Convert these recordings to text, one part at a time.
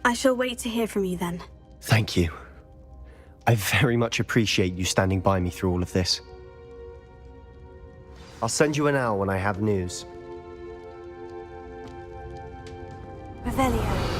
I shall wait to hear from you then. Thank you. I very much appreciate you standing by me through all of this. I'll send you an owl when I have news. Revelio.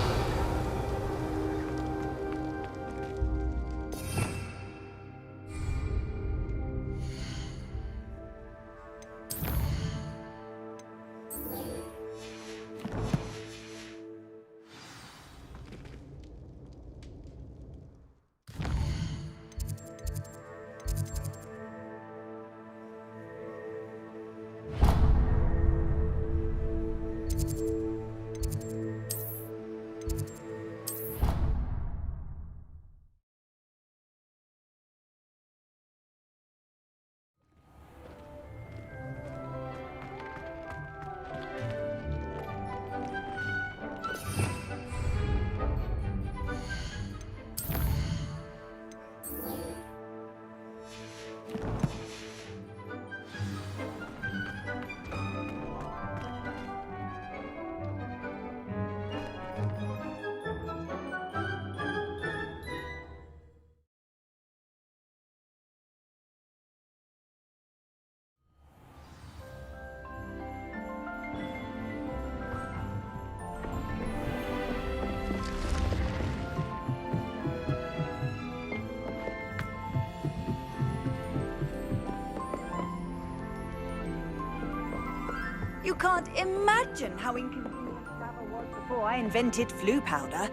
You can't imagine how inconvenient travel was before I invented flu powder.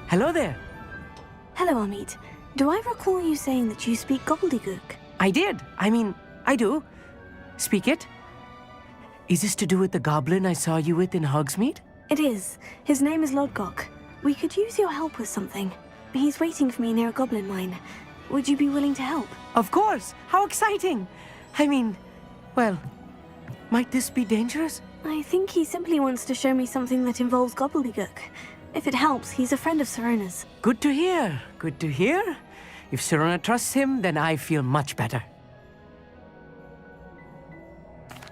Hello there. Hello, Amit. Do I recall you saying that you speak gobbledygook? I did. I do. Speak it. Is this to do with the goblin I saw you with in Hogsmeade? It is. His name is Lodgok. We could use your help with something. He's waiting for me near a goblin mine. Would you be willing to help? Of course. How exciting. Well, might this be dangerous? I think he simply wants to show me something that involves gobbledygook. If it helps, he's a friend of Sirona's. Good to hear. Good to hear. If Sirona trusts him, then I feel much better.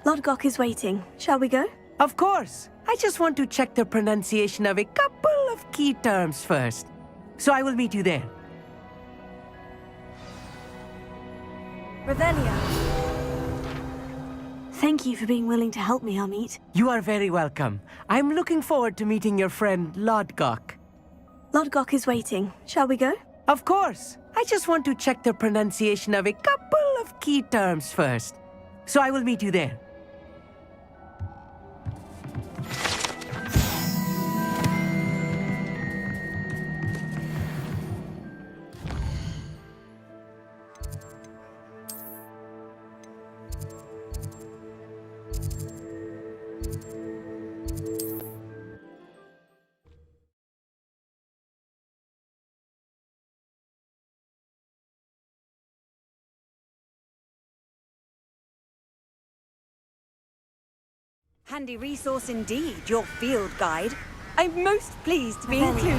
Lodgok is waiting. Shall we go? Of course. I just want to check the pronunciation of a couple of key terms first. So I will meet you there. Revelio. Thank you for being willing to help me, Amit. You are very welcome. I'm looking forward to meeting your friend, Lodgok. Lodgok is waiting. Shall we go? Of course. I just want to check the pronunciation of a couple of key terms first. So I will meet you there. Handy resource indeed, your field guide. I'm most pleased to be included.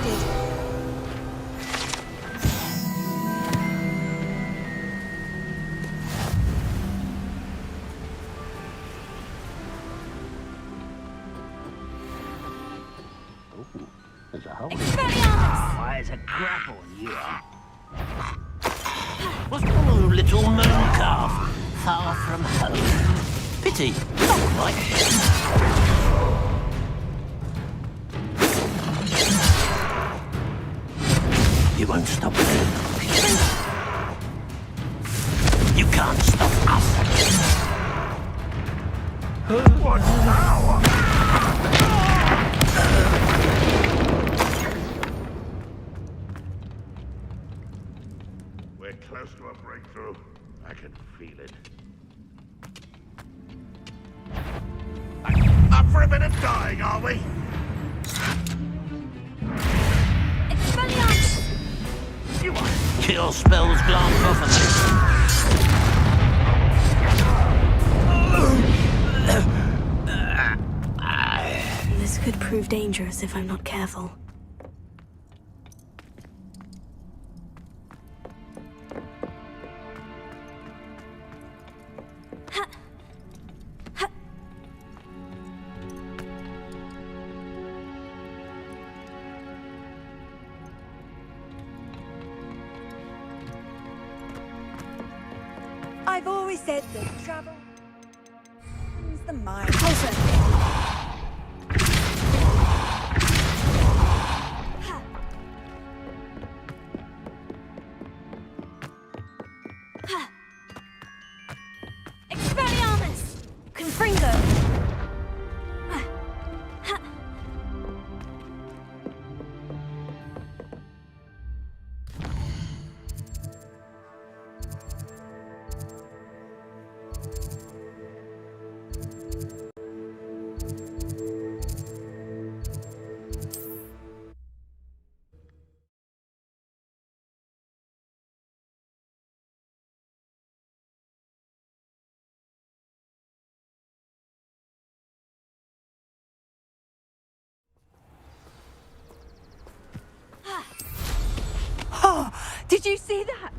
There's a hole. There's a grapple on you. Oh, little moon calf, far from home. Pity, not quite. You won't stop there. You can't stop us. What power? We're close to a breakthrough. I can feel it. Up for a bit of dying, are we? Expelliarmus! Cure spells glance off of me. This could prove dangerous if I'm not careful. I've always said that travel is the mind. Expelliarmus! Confringo! Oh, did you see that?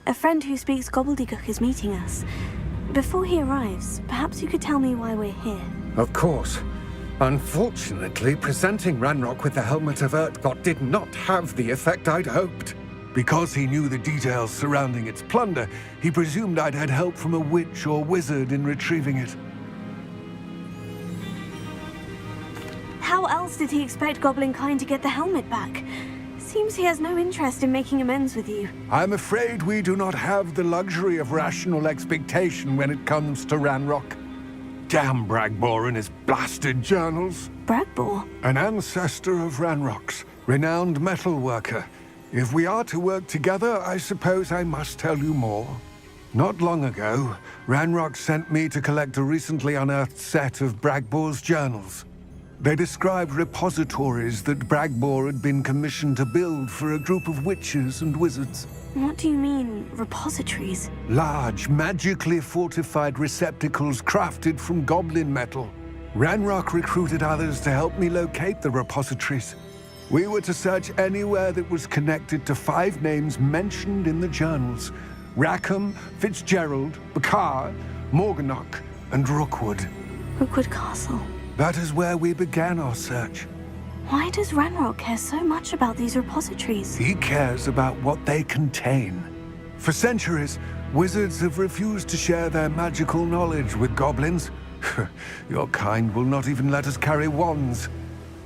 A friend who speaks gobbledygook is meeting us. Before he arrives, perhaps you could tell me why we're here. Of course. Unfortunately, presenting Ranrock with the Helmet of Urtkot did not have the effect I'd hoped. Because he knew the details surrounding its plunder, he presumed I'd had help from a witch or wizard in retrieving it. How else did he expect Goblinkind to get the helmet back? Seems he has no interest in making amends with you. I'm afraid we do not have the luxury of rational expectation when it comes to Ranrock. Damn Bragbor and his blasted journals. Bragbor? An ancestor of Ranrock's, renowned metal worker. If we are to work together, I suppose I must tell you more. Not long ago, Ranrock sent me to collect a recently unearthed set of Bragbor's journals. They described repositories that Bragbor had been commissioned to build for a group of witches and wizards. What do you mean, repositories? Large, magically fortified receptacles crafted from goblin metal. Ranrock recruited others to help me locate the repositories. We were to search anywhere that was connected to 5 names mentioned in the journals: Rackham, Fitzgerald, Bakar, Morganach, and Rookwood. Rookwood Castle. That is where we began our search. Why does Ranrock care so much about these repositories? He cares about what they contain. For centuries, wizards have refused to share their magical knowledge with goblins. Your kind will not even let us carry wands.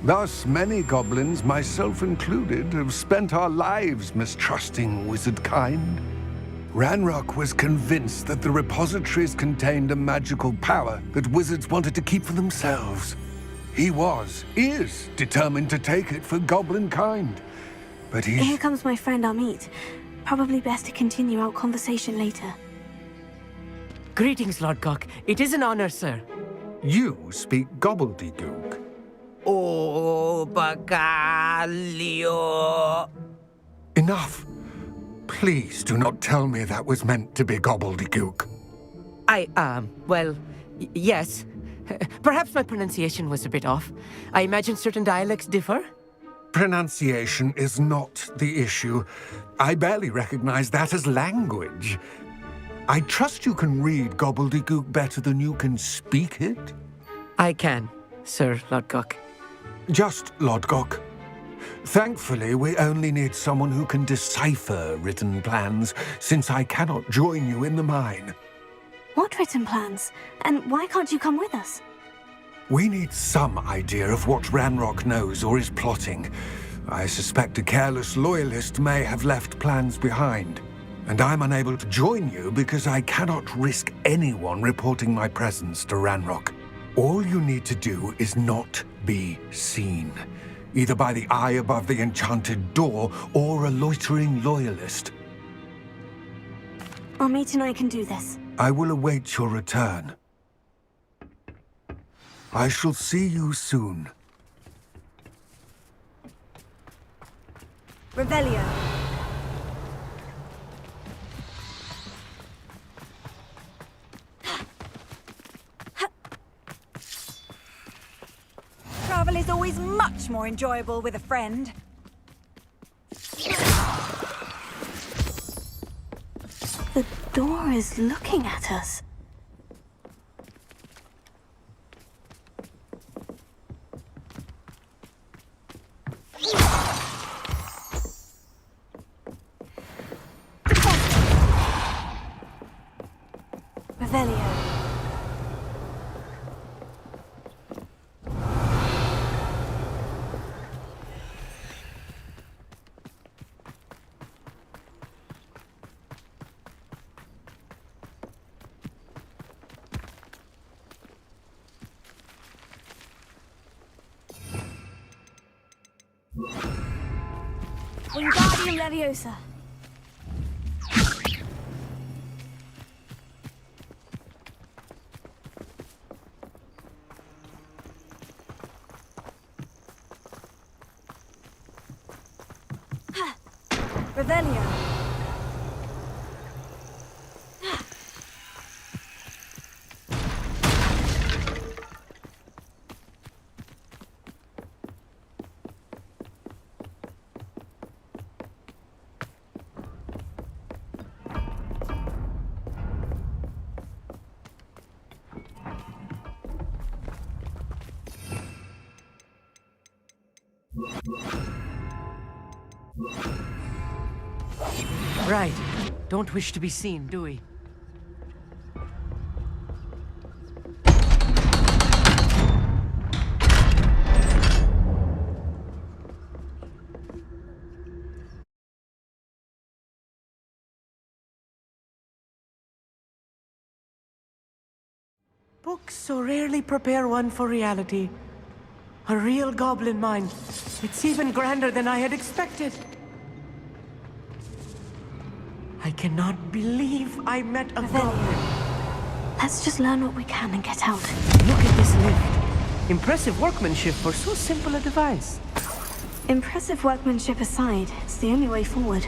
Thus, many goblins, myself included, have spent our lives mistrusting wizard kind. Ranrock was convinced that the repositories contained a magical power that wizards wanted to keep for themselves. He is determined to take it for goblin kind. but Here he's... comes my friend Amit. Probably best to continue our conversation later. Greetings, Lord Gok. It is an honor, sir. You speak gobbledygook. Oh, Bagalio. Enough. Please do not tell me that was meant to be gobbledygook. Well, yes. Perhaps my pronunciation was a bit off. I imagine certain dialects differ? Pronunciation is not the issue. I barely recognize that as language. I trust you can read gobbledygook better than you can speak it? I can, Sir Lord Gok. Just Lodgok. Thankfully, we only need someone who can decipher written plans, since I cannot join you in the mine. What written plans? And why can't you come with us? We need some idea of what Ranrock knows or is plotting. I suspect a careless loyalist may have left plans behind. And I'm unable to join you because I cannot risk anyone reporting my presence to Ranrock. All you need to do is not be seen, either by the eye above the enchanted door or a loitering loyalist. Amit and I can do this. I will await your return. I shall see you soon. Revelio. Travel is always much more enjoyable with a friend. The door is looking at us. Revelio. Wingardium Leviosa. Revelio. Right. Don't wish to be seen, do we? Books so rarely prepare one for reality. A real goblin mine. It's even grander than I had expected. I cannot believe I met a goblin. Let's just learn what we can and get out. Look at this lift. Impressive workmanship for so simple a device. Impressive workmanship aside, it's the only way forward.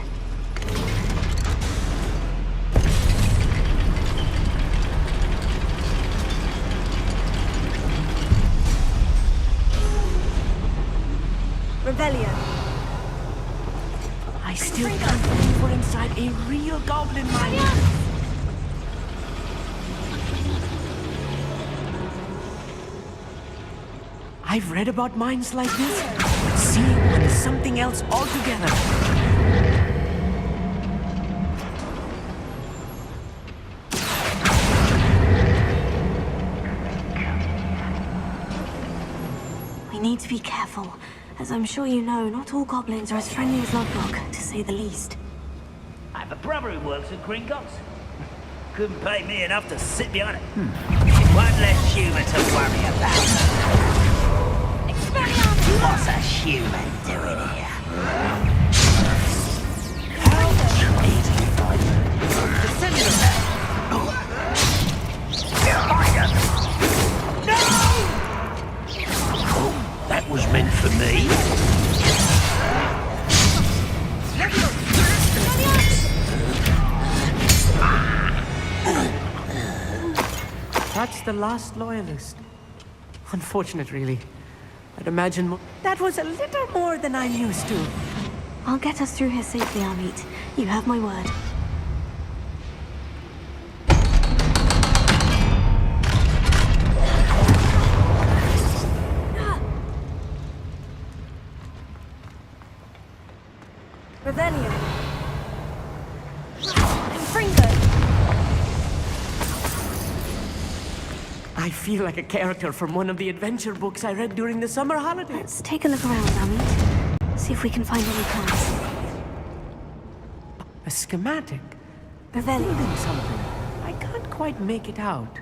Revelio. I still can't believe we're inside a real goblin mine. I've read about mines like this, but seeing one is something else altogether. We need to be careful. As I'm sure you know, not all goblins are as friendly as Lodgok, to say the least. I have a brother who works at Gringotts. Couldn't pay me enough to sit behind it. One less human to worry about. What's a human doing here? That's the last loyalist. Unfortunate, really. I'd imagine that was a little more than I'm used to. I'll get us through here safely, Amit. You have my word. Radeon. Fringo. I feel like a character from one of the adventure books I read during the summer holidays. Let's take a look around, Amit. See if we can find any plans. A schematic. Radeon. Building something. I can't quite make it out.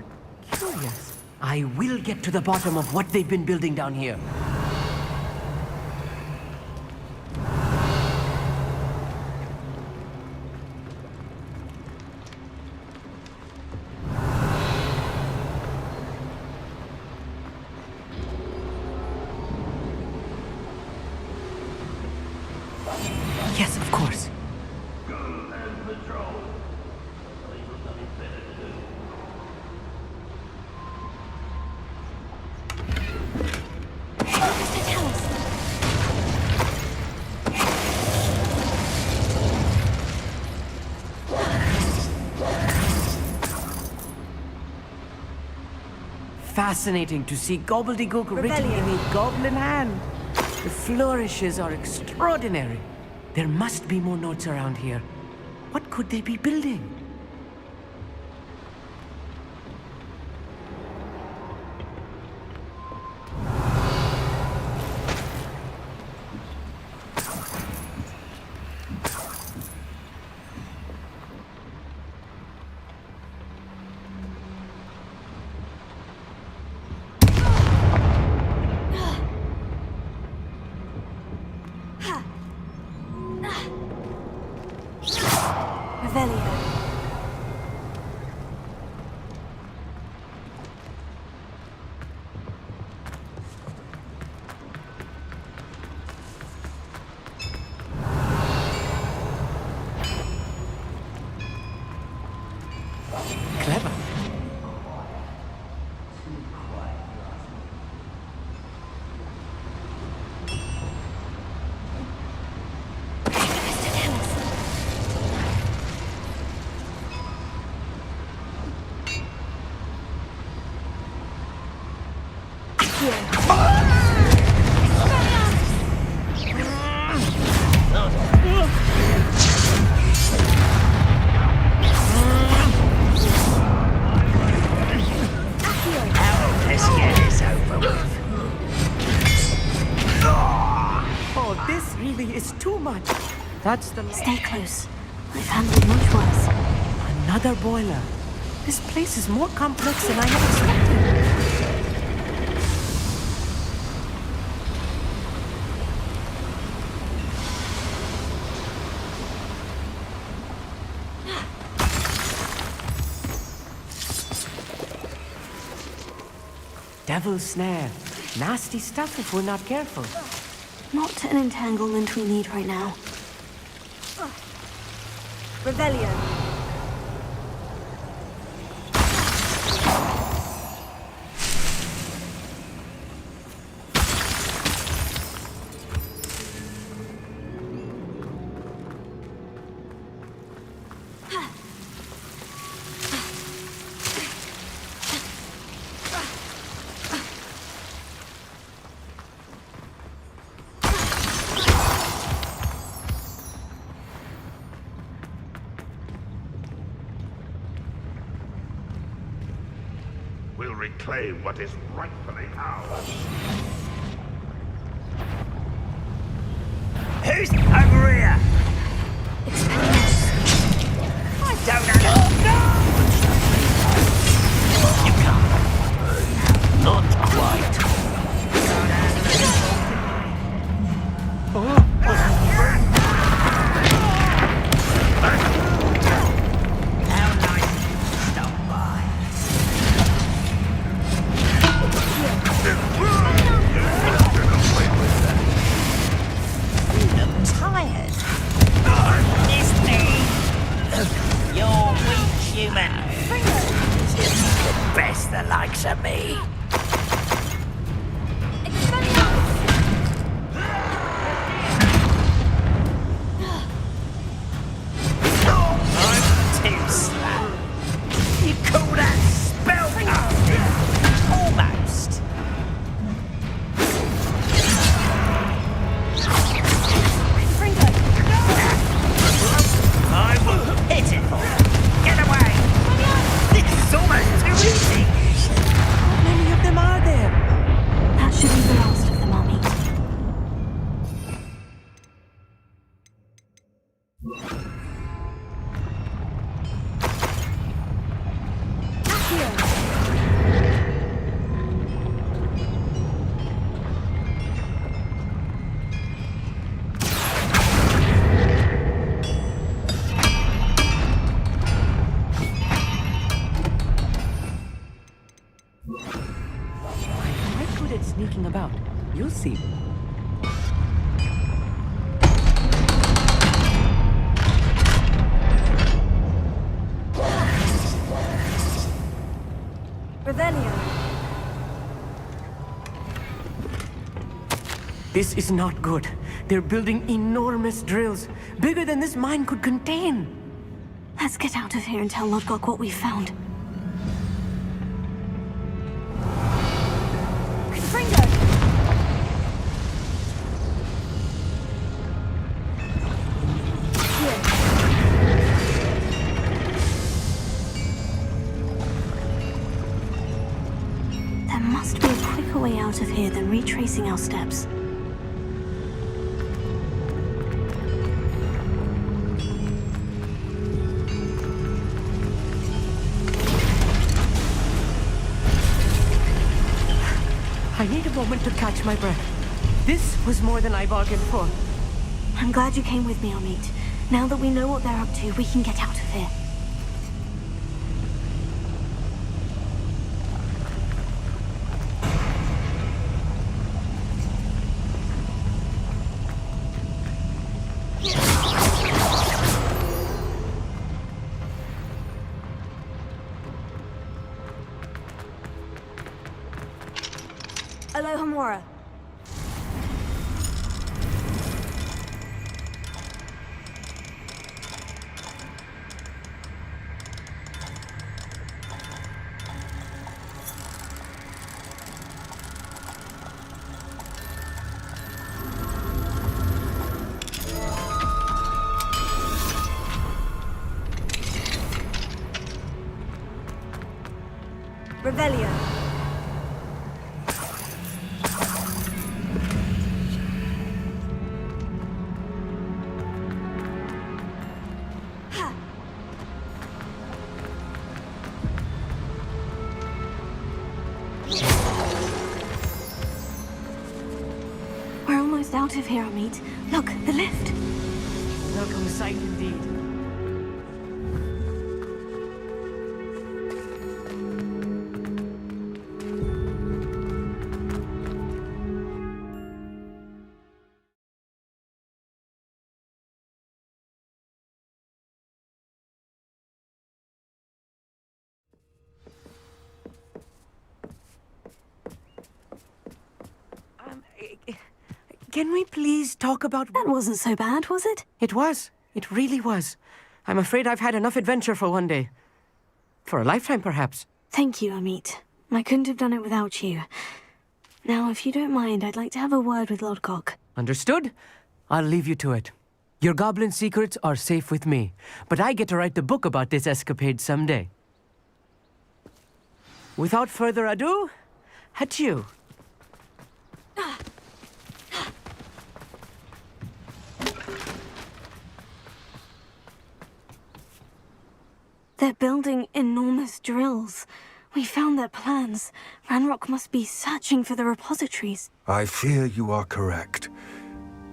Curious. I will get to the bottom of what they've been building down here. Yes, of course. Fascinating to see gobbledygook written in a goblin hand. The flourishes are extraordinary. There must be more notes around here. What could they be building? Clever. Oh, this really is too much. That's the... Stay close. I've handled much worse. Another boiler. This place is more complex than I had expected. Devil's snare. Nasty stuff if we're not careful. Not an entanglement we need right now. Radeon. We'll reclaim what is rightfully ours. Who's over here? I don't know. You can't. Not quite. How nice to stop by. I'm tired. It's me. You're weak human. The best that likes of me. I'm too slow. You call that spellcasting? Almost. I will hit it for you. Get away! This is almost too easy. How many of them are there? That should be the last of them, Amit. I'm good at sneaking about. You'll see. Radeon. This is not good. They're building enormous drills, bigger than this mine could contain. Let's get out of here and tell Lodgok what we found. There must be a quicker way out of here than retracing our steps. I need a moment to catch my breath. This was more than I bargained for. I'm glad you came with me, Amit. Now that we know what they're up to, we can get out of here. Aloha Mora. Revelio. We're almost out of here, Amit. Look, the lift. Welcome sight indeed. Can we please talk about... That wasn't so bad, was it? It was. It really was. I'm afraid I've had enough adventure for one day. For a lifetime, perhaps. Thank you, Amit. I couldn't have done it without you. Now, if you don't mind, I'd like to have a word with Lodgok. Understood? I'll leave you to it. Your goblin secrets are safe with me, but I get to write the book about this escapade someday. Without further ado, adieu. They're building enormous drills. We found their plans. Ranrock must be searching for the repositories. I fear you are correct.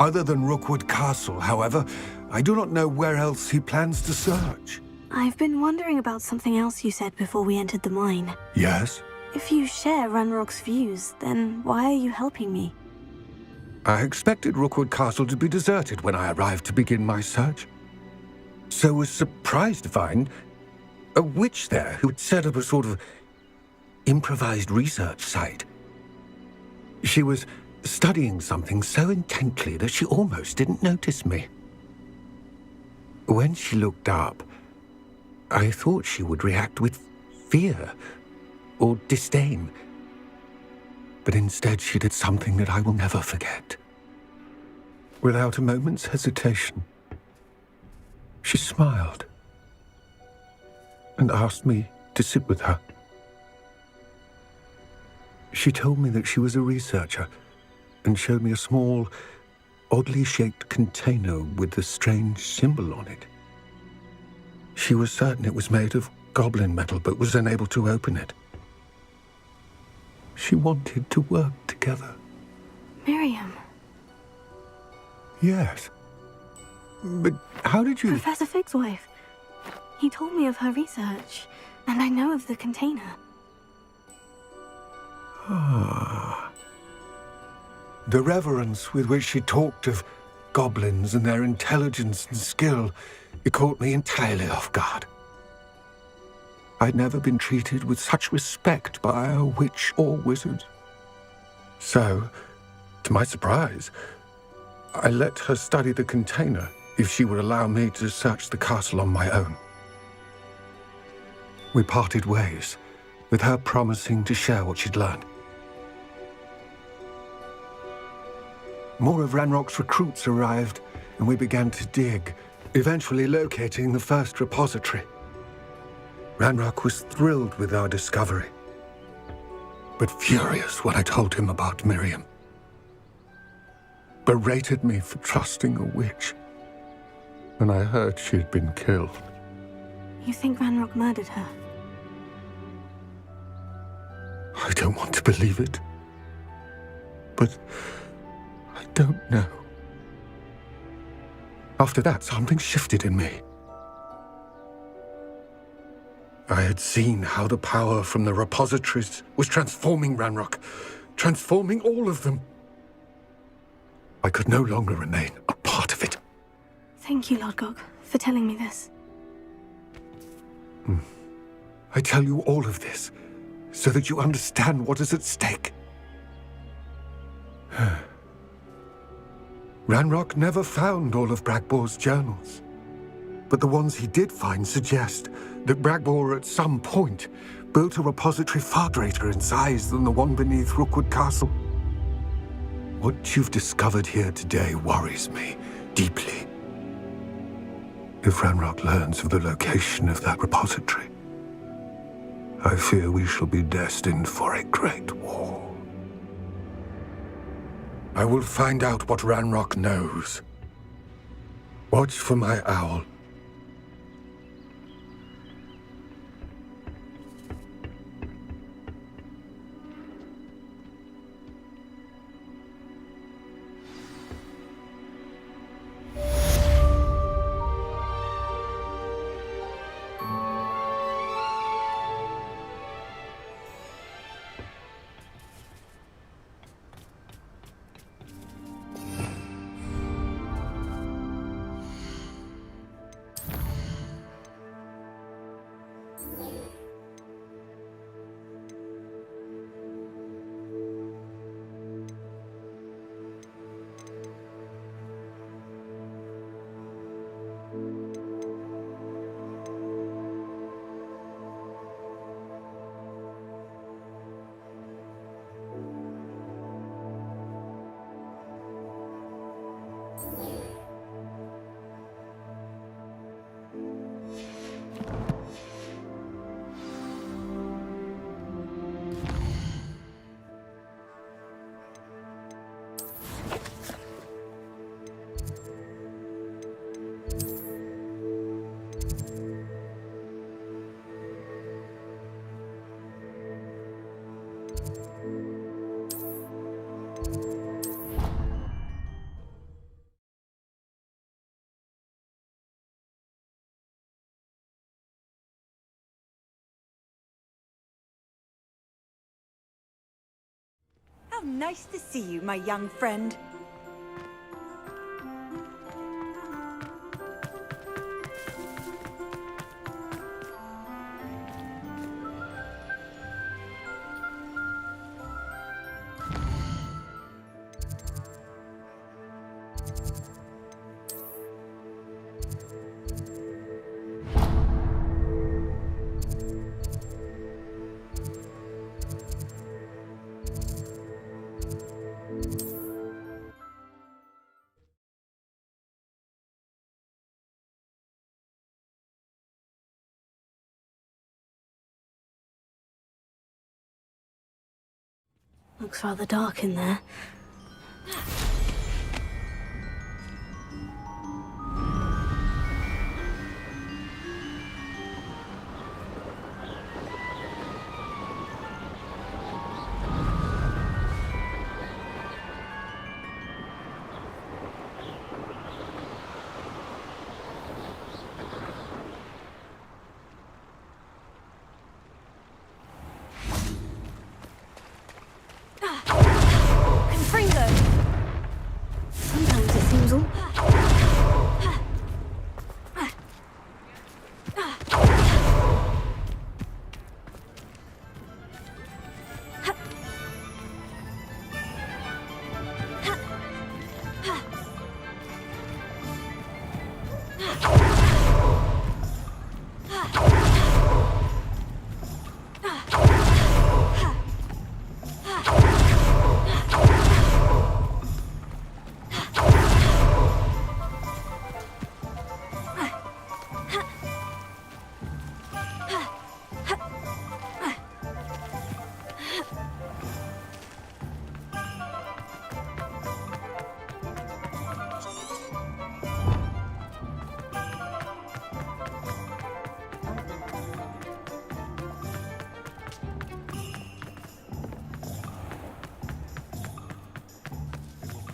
Other than Rookwood Castle, however, I do not know where else he plans to search. I've been wondering about something else you said before we entered the mine. Yes? If you share Ranrock's views, then why are you helping me? I expected Rookwood Castle to be deserted when I arrived to begin my search. So was surprised to find a witch there who had set up a sort of improvised research site. She was studying something so intently that she almost didn't notice me. When she looked up, I thought she would react with fear or disdain. But instead she did something that I will never forget. Without a moment's hesitation, she smiled and asked me to sit with her. She told me that she was a researcher and showed me a small, oddly shaped container with a strange symbol on it. She was certain it was made of goblin metal, but was unable to open it. She wanted to work together. Miriam. Yes. But how did you... Professor Fig's wife. He told me of her research, and I know of the container. Ah. The reverence with which she talked of goblins and their intelligence and skill, it caught me entirely off guard. I'd never been treated with such respect by a witch or wizard. So, to my surprise, I let her study the container if she would allow me to search the castle on my own. We parted ways, with her promising to share what she'd learned. More of Ranrock's recruits arrived, and we began to dig, eventually locating the first repository. Ranrock was thrilled with our discovery, but furious when I told him about Miriam. Berated me for trusting a witch, and I heard she'd been killed. You think Ranrock murdered her? I don't want to believe it, but I don't know. After that, something shifted in me. I had seen how the power from the repositories was transforming Ranrock, transforming all of them. I could no longer remain a part of it. Thank you, Lord Gog, for telling me this. I tell you all of this so that you understand what is at stake. Ranrock never found all of Bragbor's journals, but the ones he did find suggest that Bragbor at some point built a repository far greater in size than the one beneath Rookwood Castle. What you've discovered here today worries me deeply. If Ranrock learns of the location of that repository, I fear we shall be destined for a great war. I will find out what Ranrock knows. Watch for my owl. How nice to see you, my young friend. Looks rather dark in there. Sometimes it seems all...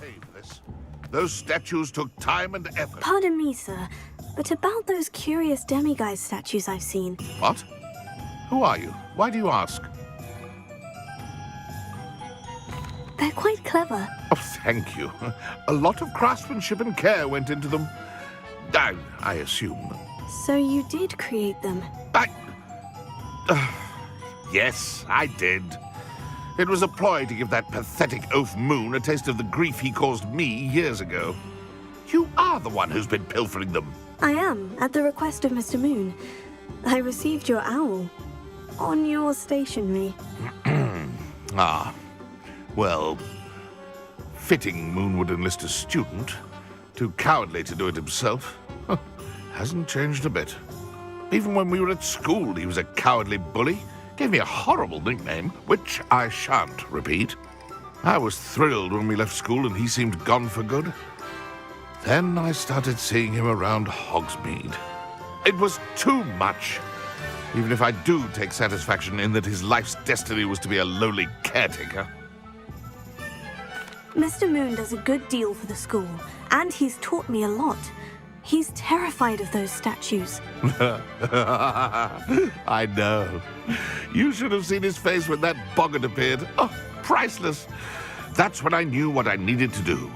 Pay for this. Those statues took time and effort. Pardon me, sir, but about those curious demiguise statues I've seen. What? Who are you? Why do you ask? They're quite clever. Oh, thank you. A lot of craftsmanship and care went into them. I assume. So you did create them? Yes, I did. It was a ploy to give that pathetic oaf Moon a taste of the grief he caused me years ago. You are the one who's been pilfering them. I am, at the request of Mr. Moon. I received your owl. On your stationery. Ah. Well, fitting Moon would enlist a student. Too cowardly to do it himself. Hasn't changed a bit. Even when we were at school, he was a cowardly bully. Gave me a horrible nickname, which I shan't repeat. I was thrilled when we left school and he seemed gone for good. Then I started seeing him around Hogsmeade. It was too much. Even if I do take satisfaction in that his life's destiny was to be a lowly caretaker. Mr. Moon does a good deal for the school, and he's taught me a lot. He's terrified of those statues. I know. You should have seen his face when that boggart appeared. Oh, priceless. That's when I knew what I needed to do.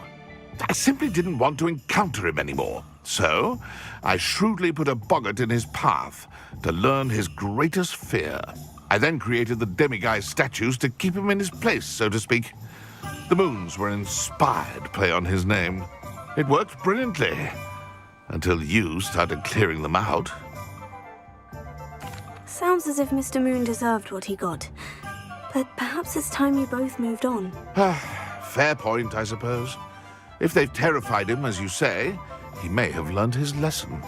I simply didn't want to encounter him anymore. So, I shrewdly put a boggart in his path to learn his greatest fear. I then created the demiguise statues to keep him in his place, so to speak. The moons were an inspired play on his name. It worked brilliantly. Until you started clearing them out. Sounds as if Mr. Moon deserved what he got. But perhaps it's time you both moved on. Fair point, I suppose. If they've terrified him, as you say, he may have learned his lesson.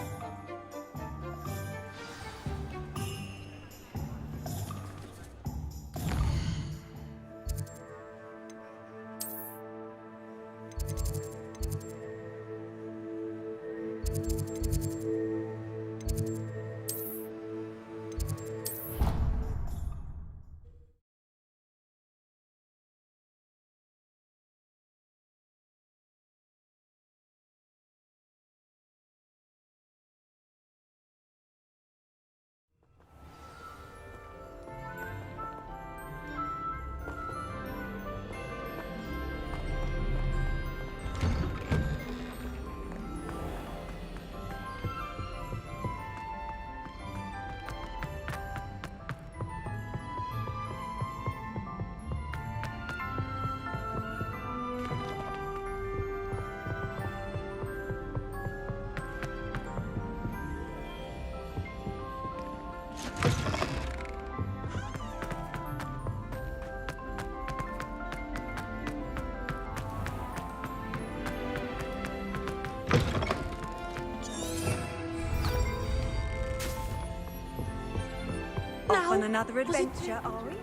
Off on another adventure, are we?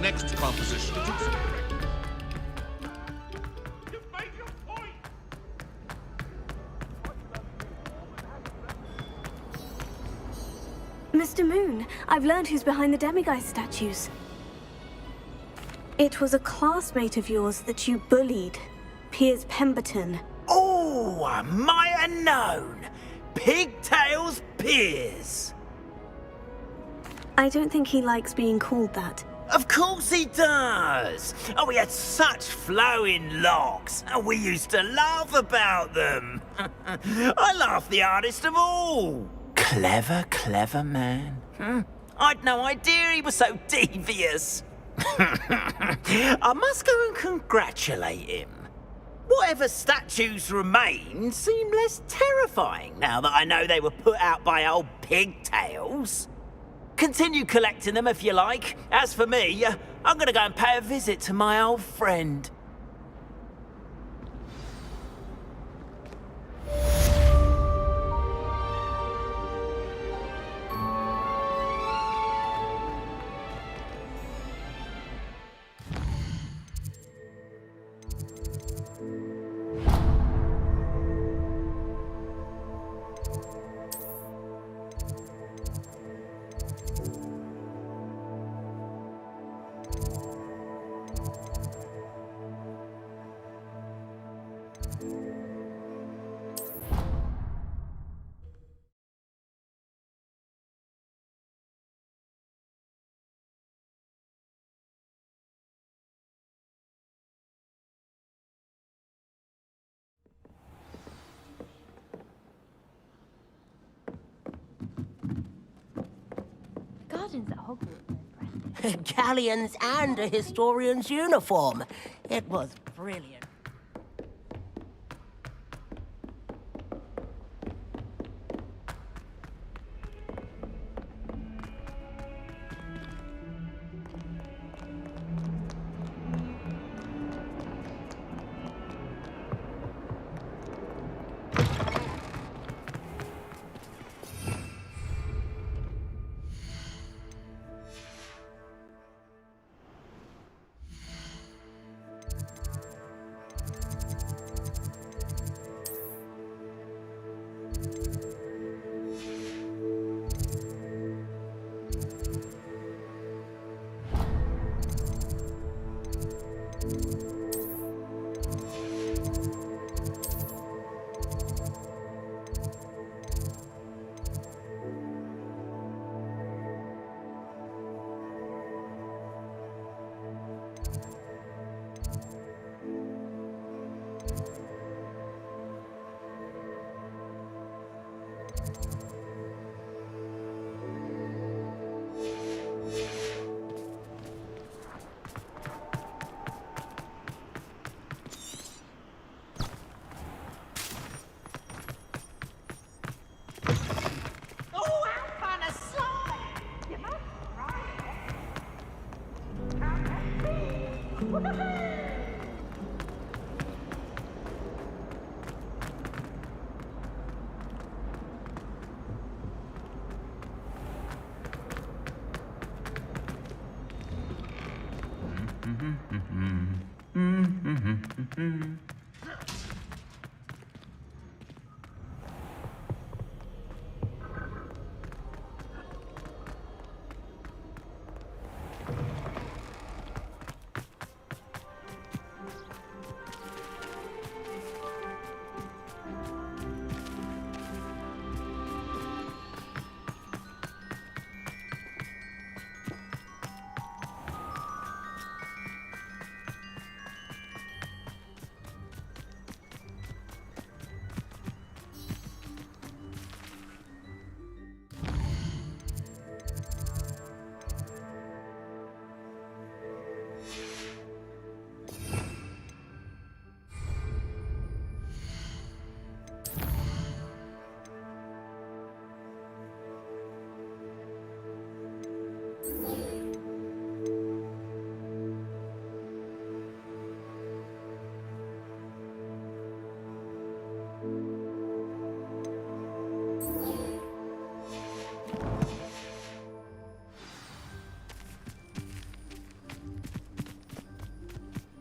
next composition to You've made your point! Mr. Moon, I've learned who's behind the demiguise statues. It was a classmate of yours that you bullied, Piers Pemberton. Oh, I might have known. Pigtails Piers. I don't think he likes being called that. Of course he does. Oh, he had such flowing locks, and we used to laugh about them. I laughed the hardest of all. Clever, clever man. I'd no idea he was so devious. I must go and congratulate him. Whatever statues remain seem less terrifying now that I know they were put out by old pigtails. Continue collecting them if you like. As for me, I'm gonna go and pay a visit to my old friend. Gardens at Hogwarts. Galleons and a historian's uniform. It was brilliant.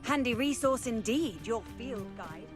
Handy resource indeed, your field guide.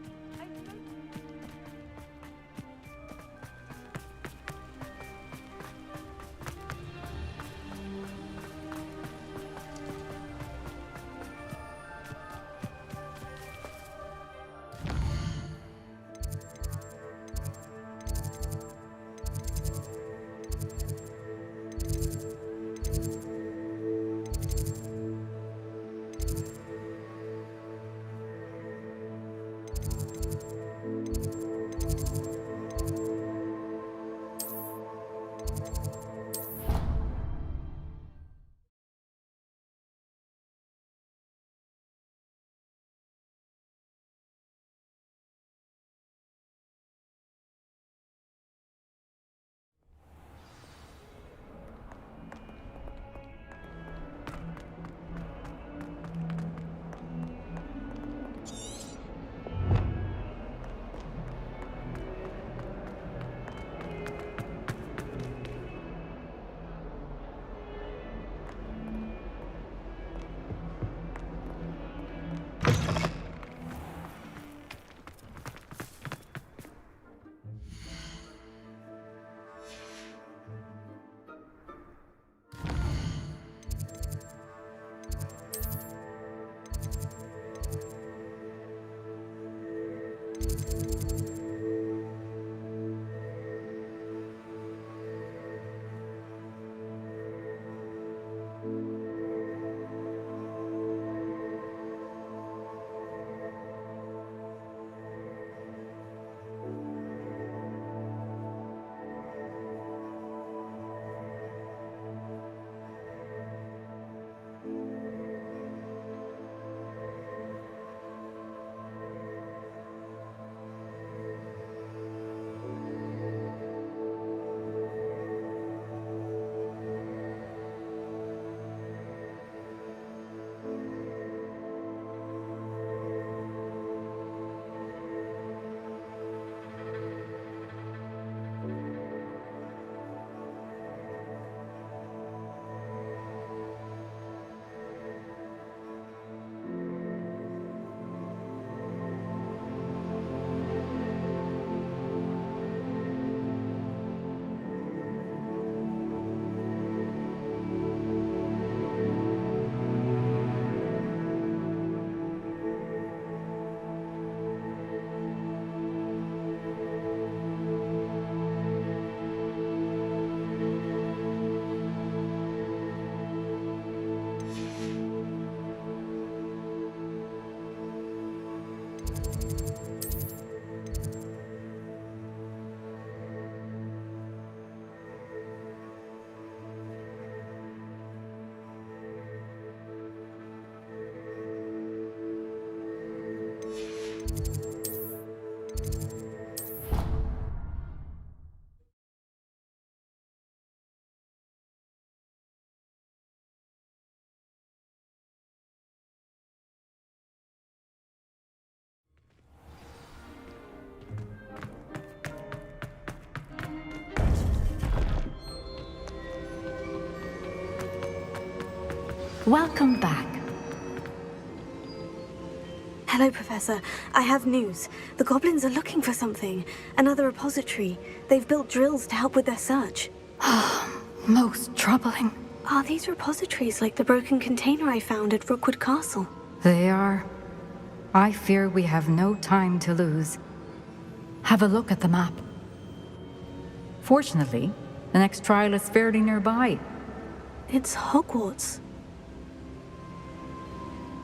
Welcome back. Hello, Professor. I have news. The goblins are looking for something. Another repository. They've built drills to help with their search. Most troubling. Are these repositories like the broken container I found at Rookwood Castle? They are. I fear we have no time to lose. Have a look at the map. Fortunately, the next trial is fairly nearby. It's Hogwarts.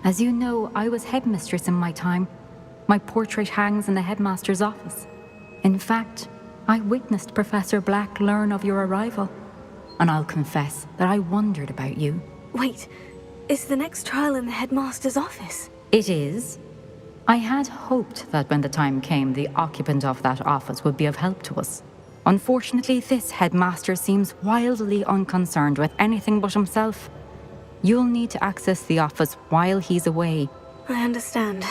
As you know, I was headmistress in my time. My portrait hangs in the headmaster's office. In fact, I witnessed Professor Black learn of your arrival. And I'll confess that I wondered about you. Wait, is the next trial in the headmaster's office? It is. I had hoped that when the time came, the occupant of that office would be of help to us. Unfortunately, this headmaster seems wildly unconcerned with anything but himself. You'll need to access the office while he's away. I understand.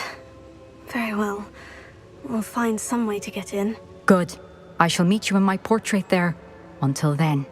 Very well. We'll find some way to get in. Good. I shall meet you in my portrait there. Until then.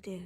to do.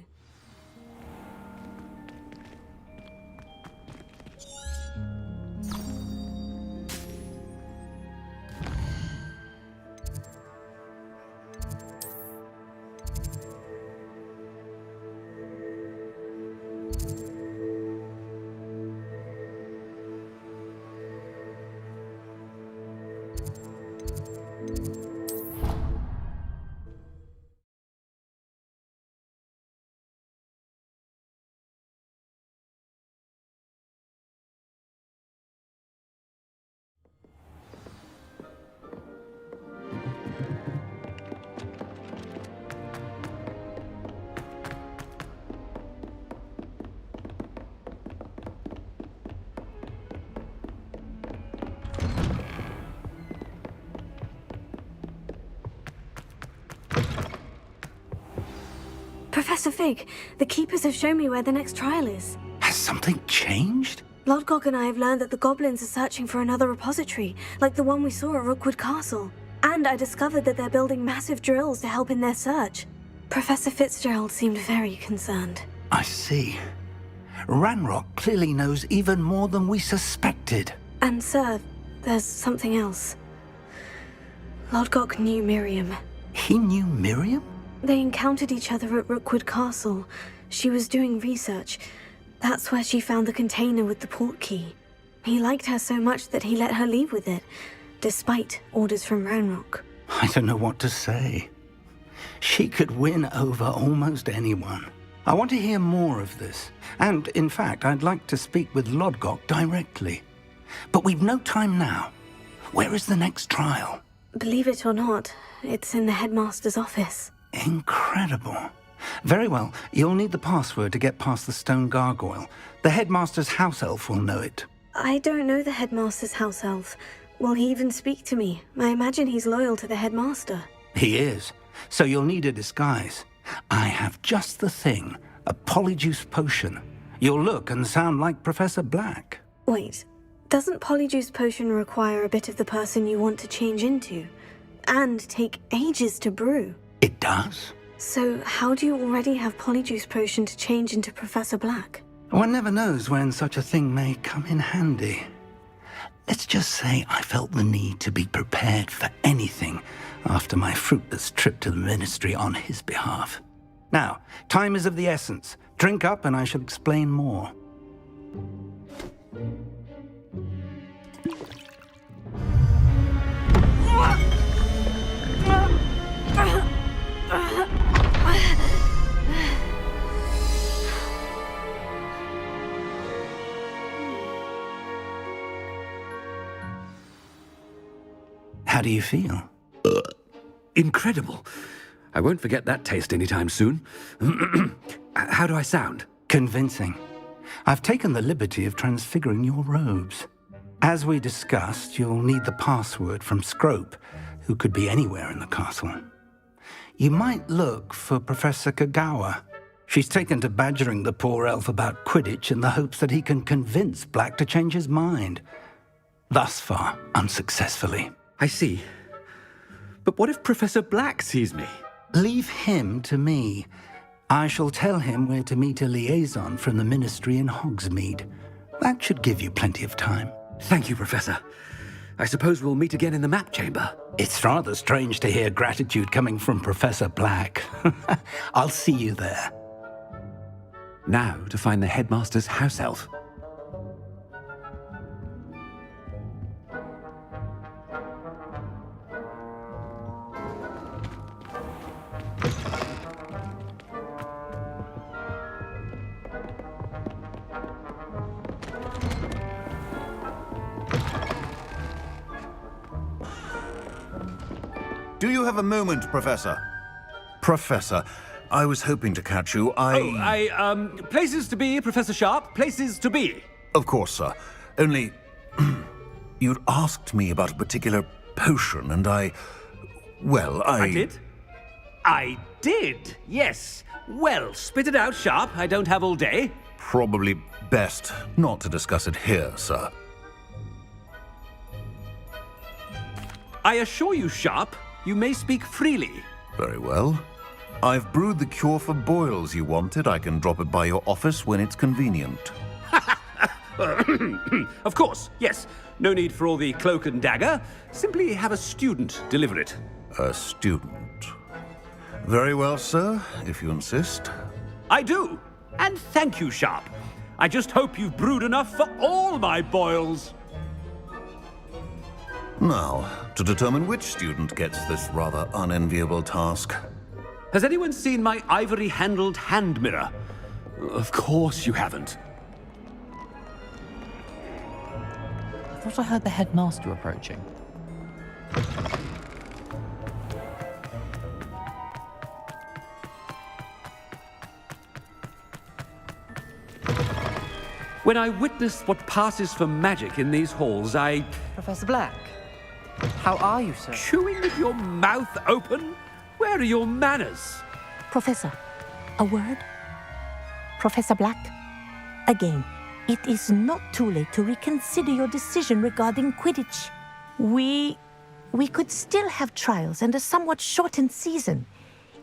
Professor Fig, the Keepers have shown me where the next trial is. Has something changed? Lodgok and I have learned that the goblins are searching for another repository, like the one we saw at Rookwood Castle. And I discovered that they're building massive drills to help in their search. Professor Fitzgerald seemed very concerned. I see. Ranrock clearly knows even more than we suspected. And sir, there's something else. Lodgok knew Miriam. He knew Miriam? They encountered each other at Rookwood Castle. She was doing research. That's where she found the container with the port key. He liked her so much that he let her leave with it, despite orders from Ranrock. I don't know what to say. She could win over almost anyone. I want to hear more of this. And, in fact, I'd like to speak with Lodgok directly. But we've no time now. Where is the next trial? Believe it or not, it's in the headmaster's office. Incredible. Very well, you'll need the password to get past the stone gargoyle. The headmaster's house elf will know it. I don't know the headmaster's house elf. Will he even speak to me? I imagine he's loyal to the headmaster. He is. So you'll need a disguise. I have just the thing. A polyjuice potion. You'll look and sound like Professor Black. Wait, doesn't polyjuice potion require a bit of the person you want to change into? And take ages to brew? It does. So how do you already have polyjuice potion to change into Professor Black? One never knows when such a thing may come in handy. Let's just say I felt the need to be prepared for anything after my fruitless trip to the Ministry on his behalf. Now, time is of the essence. Drink up and I shall explain more. How do you feel? Incredible. I won't forget that taste anytime soon. How do I sound? Convincing. I've taken the liberty of transfiguring your robes. As we discussed, you'll need the password from Scrope, who could be anywhere in the castle. You might look for Professor Kagawa. She's taken to badgering the poor elf about Quidditch in the hopes that he can convince Black to change his mind. Thus far, unsuccessfully. I see. But what if Professor Black sees me? Leave him to me. I shall tell him where to meet a liaison from the Ministry in Hogsmeade. That should give you plenty of time. Thank you, Professor. I suppose we'll meet again in the map chamber. It's rather strange to hear gratitude coming from Professor Black. I'll see you there. Now to find the headmaster's house elf. Do you have a moment, Professor? Professor, I was hoping to catch you. Places to be, Professor Sharp. Places to be. Of course, sir. Only... you'd asked me about a particular potion, and I did? I did, yes. Well, spit it out, Sharp. I don't have all day. Probably best not to discuss it here, sir. I assure you, Sharp, you may speak freely. Very well. I've brewed the cure for boils you wanted. I can drop it by your office when it's convenient. Of course, yes. No need for all the cloak and dagger. Simply have a student deliver it. A student. Very well, sir, if you insist. I do. And thank you, Sharp. I just hope you've brewed enough for all my boils. Now, to determine which student gets this rather unenviable task. Has anyone seen my ivory-handled hand mirror? Of course you haven't. I thought I heard the headmaster approaching. When I witness what passes for magic in these halls, Professor Black, how are you, sir? Chewing with your mouth open? Where are your manners? Professor, a word? Professor Black, again, it is not too late to reconsider your decision regarding Quidditch. We could still have trials and a somewhat shortened season.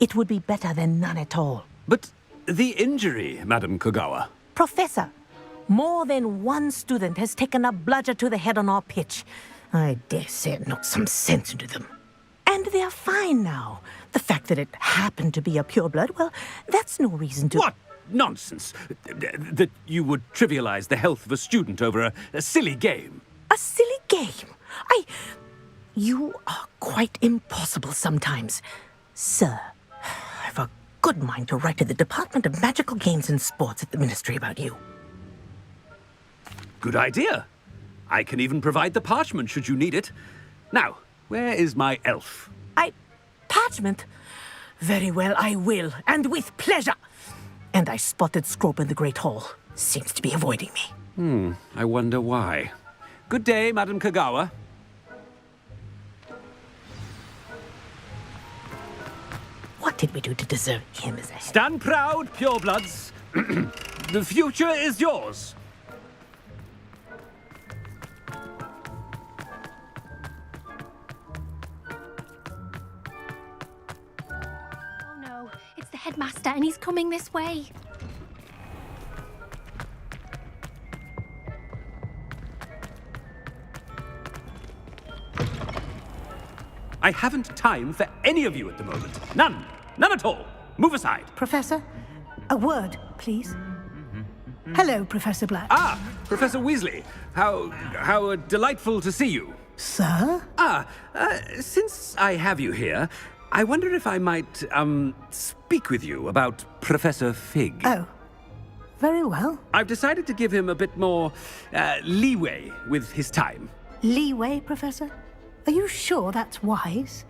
It would be better than none at all. But the injury, Madam Kogawa. Professor, more than one student has taken a bludger to the head on our pitch. I dare say it knocked some sense into them. And they're fine now. The fact that it happened to be a pureblood, well, that's no reason to... What nonsense! That you would trivialize the health of a student over a silly game. A silly game? You are quite impossible sometimes. Sir, I've a good mind to write to the Department of Magical Games and Sports at the Ministry about you. Good idea. I can even provide the parchment should you need it. Now, where is my elf? Parchment? Very well, I will, and with pleasure. And I spotted Scrope in the Great Hall. Seems to be avoiding me. I wonder why. Good day, Madam Kogawa. What did we do to deserve him as a... Stand proud, purebloods. The future is yours. Oh no, it's the headmaster and he's coming this way. I haven't time for any of you at the moment. None. None at all. Move aside. Professor, a word, please. Hello, Professor Black. Ah, Professor Weasley. How delightful to see you. Sir? Since I have you here, I wonder if I might, speak with you about Professor Fig. Oh, very well. I've decided to give him a bit more, leeway with his time. Leeway, Professor? Are you sure that's wise?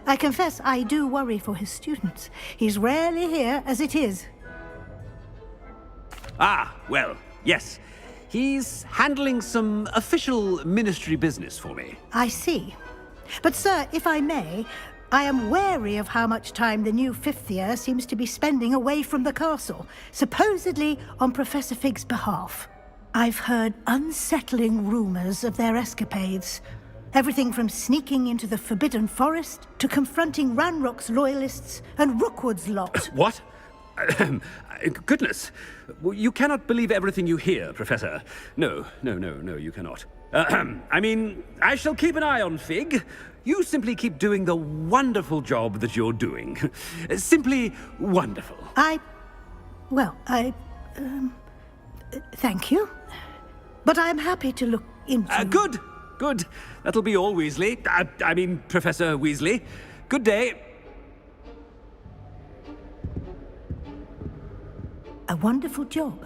I confess I do worry for his students. He's rarely here as it is. Ah, well, yes. He's handling some official ministry business for me. I see. But, sir, if I may, I am wary of how much time the new fifth year seems to be spending away from the castle, supposedly on Professor Fig's behalf. I've heard unsettling rumors of their escapades. Everything from sneaking into the Forbidden Forest to confronting Ranrock's loyalists and Rookwood's lot. What? Goodness. You cannot believe everything you hear, Professor. No, you cannot. I mean, I shall keep an eye on Fig. You simply keep doing the wonderful job that you're doing. Simply wonderful. Thank you. But I'm happy to look into... Good. That'll be all, Weasley. I mean, Professor Weasley. Good day. A wonderful job.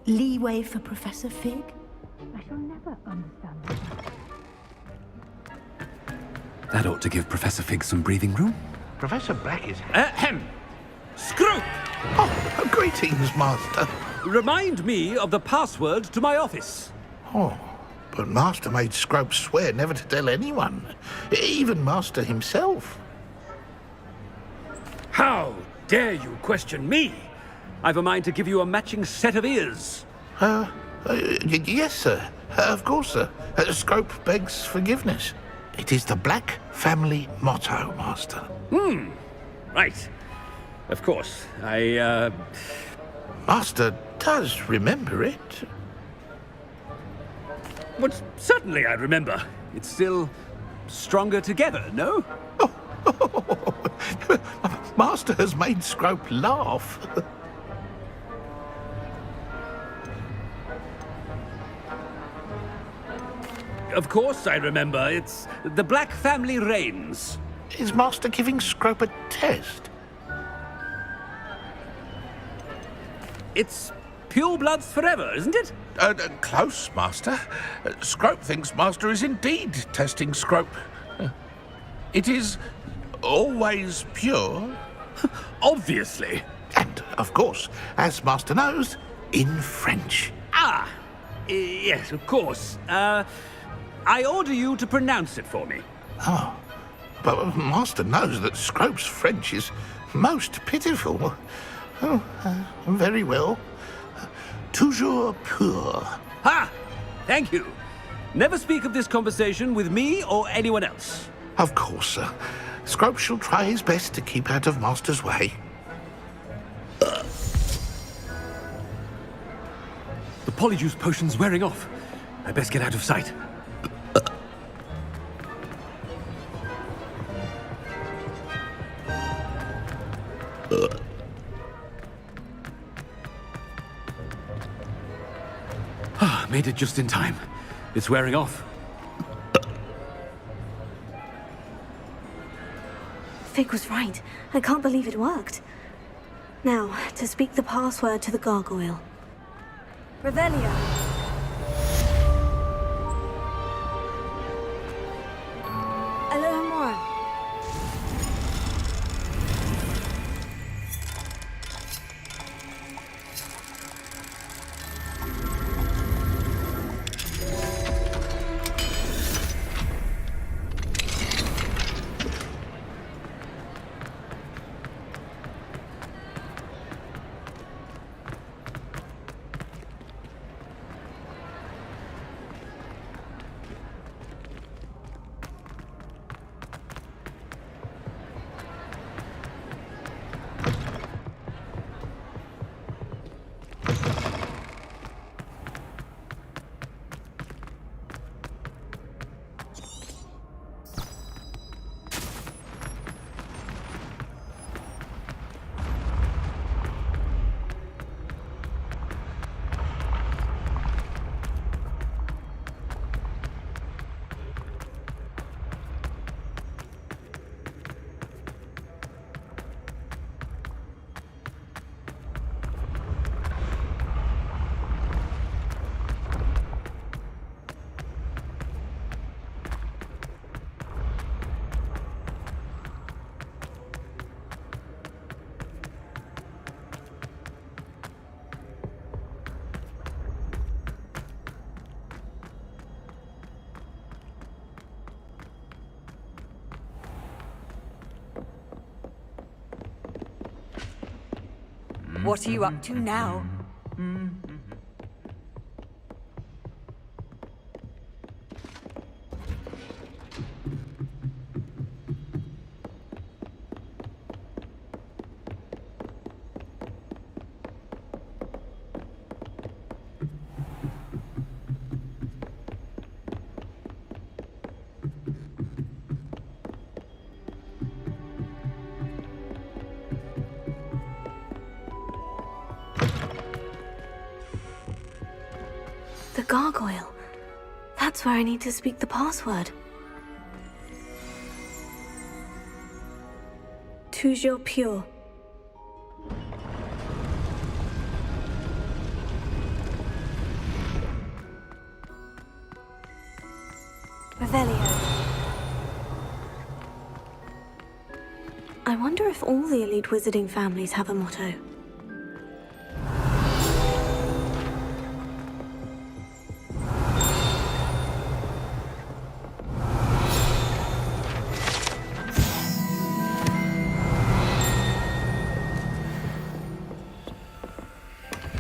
Leeway for Professor Fig? I shall never understand that. That ought to give Professor Fig some breathing room. Professor Black is... Scrope! Oh, greetings, Master. Remind me of the password to my office. Oh, but Master made Scrope swear never to tell anyone, even Master himself. How dare you question me? I've a mind to give you a matching set of ears. Yes, sir. Of course, sir. Scrope begs forgiveness. It is the Black family motto, Master. Right. Of course. I, Master does remember it. Well, certainly I remember. It's still stronger together, no? Master has made Scrope laugh. Of course I remember. It's the Black family reigns. Is Master giving Scrope a test? It's pure bloods forever, isn't it? Close, Master. Scrope thinks Master is indeed testing Scrope. It is always pure. Obviously. And, of course, as Master knows, in French. Ah! Yes, of course. I order you to pronounce it for me. Oh, but Master knows that Scrope's French is most pitiful. Oh, very well. Toujours pur. Ha! Thank you. Never speak of this conversation with me or anyone else. Of course, sir. Scrope shall try his best to keep out of Master's way. The polyjuice potion's wearing off. I best get out of sight. Made it just in time. It's wearing off. Fig was right. I can't believe it worked. Now, to speak the password to the gargoyle. Revelio. Alohomora. What are you up to now? The gargoyle. That's where I need to speak the password. Toujours pure. Revelio. I wonder if all the elite wizarding families have a motto.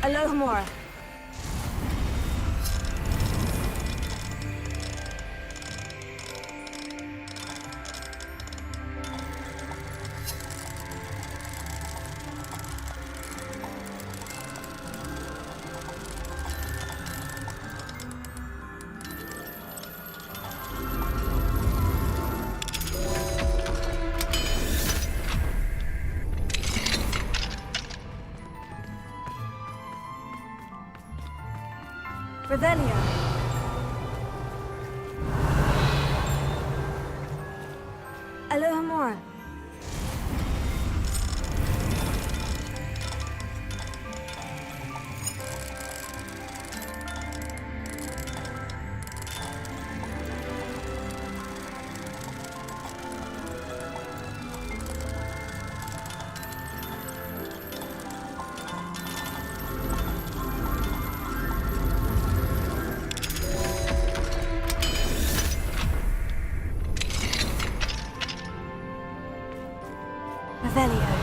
Alohomora. Revelio. Alohomora. Revelio.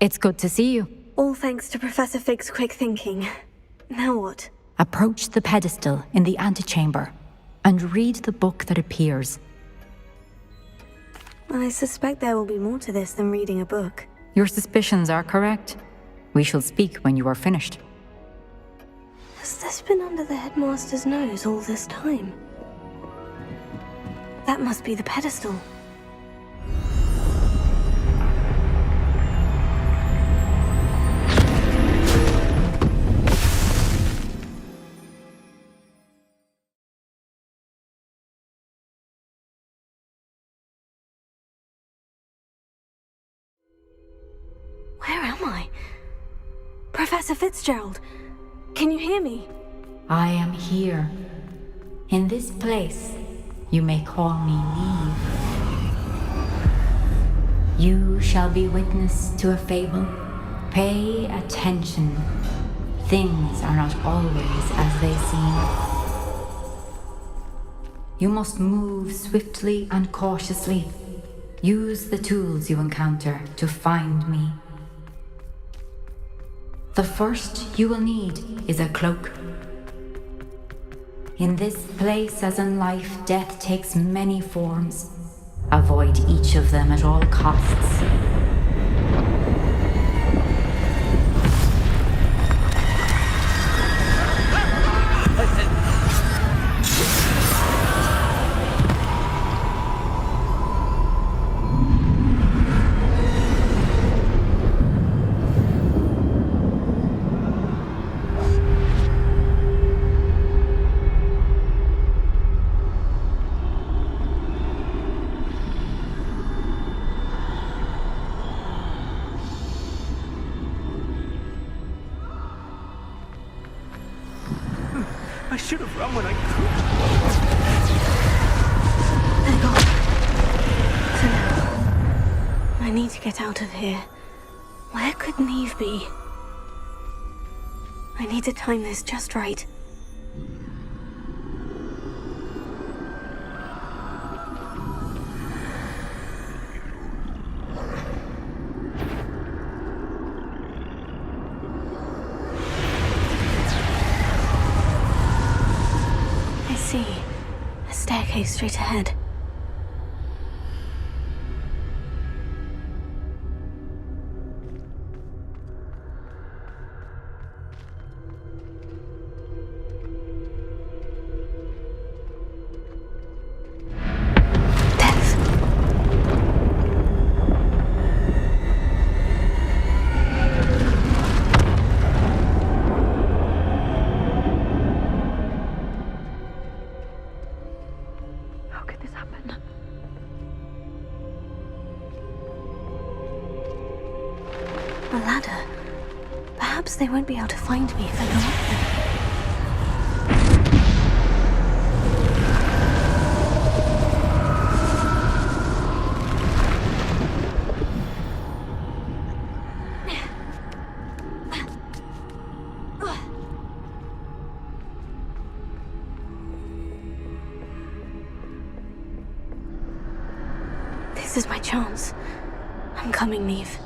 It's good to see you. All thanks to Professor Fig's quick thinking. Now what? Approach the pedestal in the antechamber and read the book that appears. I suspect there will be more to this than reading a book. Your suspicions are correct. We shall speak when you are finished. Has this been under the headmaster's nose all this time? That must be the pedestal. Where am I? Professor Fitzgerald, can you hear me? I am here. In this place, you may call me Neve. You shall be witness to a fable. Pay attention. Things are not always as they seem. You must move swiftly and cautiously. Use the tools you encounter to find me. The first you will need is a cloak. In this place, as in life, death takes many forms. Avoid each of them at all costs. I should have run when I could. They're gone. So now, I need to get out of here. Where could Neve be? I need to time this just right. See, a staircase straight ahead. A ladder. Perhaps they won't be able to find me if I go up there. is my chance. I'm coming, Neve.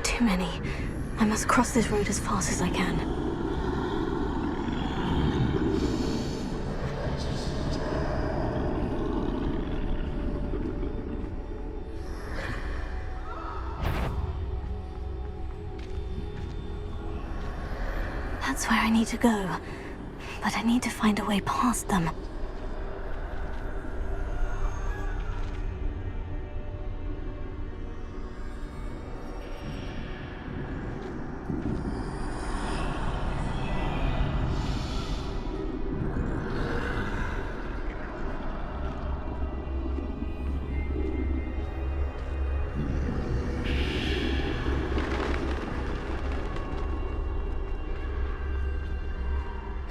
Too many. I must cross this road as fast as I can. That's where I need to go, but I need to find a way past them.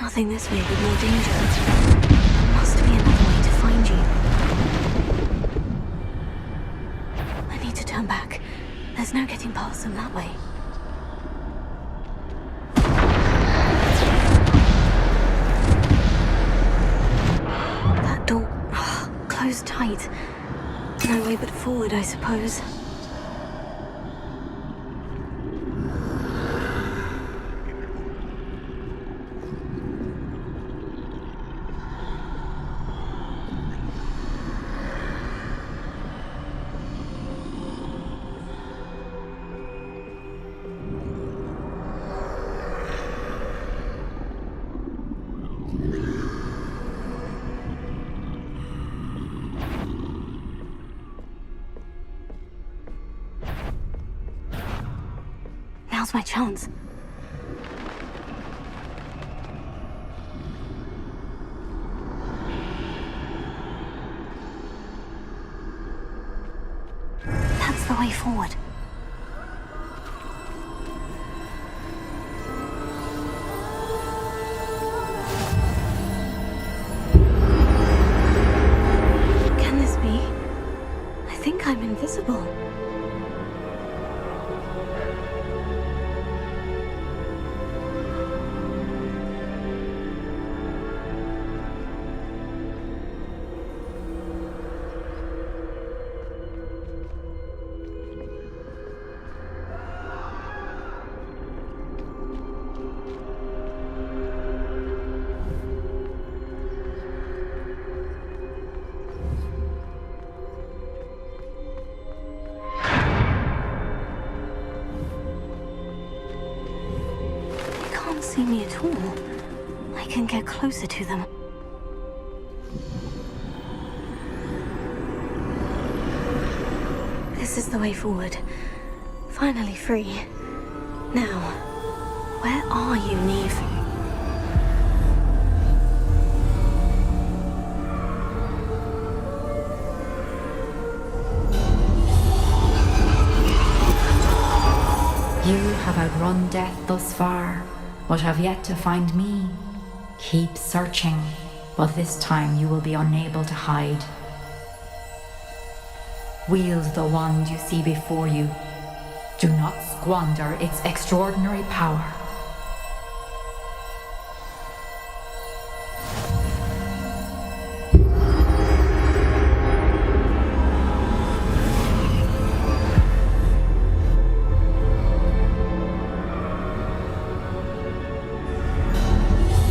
Nothing this way would be more dangerous. There must be another way to find you. I need to turn back. There's no getting past them that way. That door... closed tight. No way but forward, I suppose. Now's my chance. That's the way forward. Can this be? I think I'm invisible. See me at all. I can get closer to them. This is the way forward. Finally free. Now, where are you, Neve? You have outrun death thus far, but have yet to find me. Keep searching, but this time you will be unable to hide. Wield the wand you see before you. Do not squander its extraordinary power.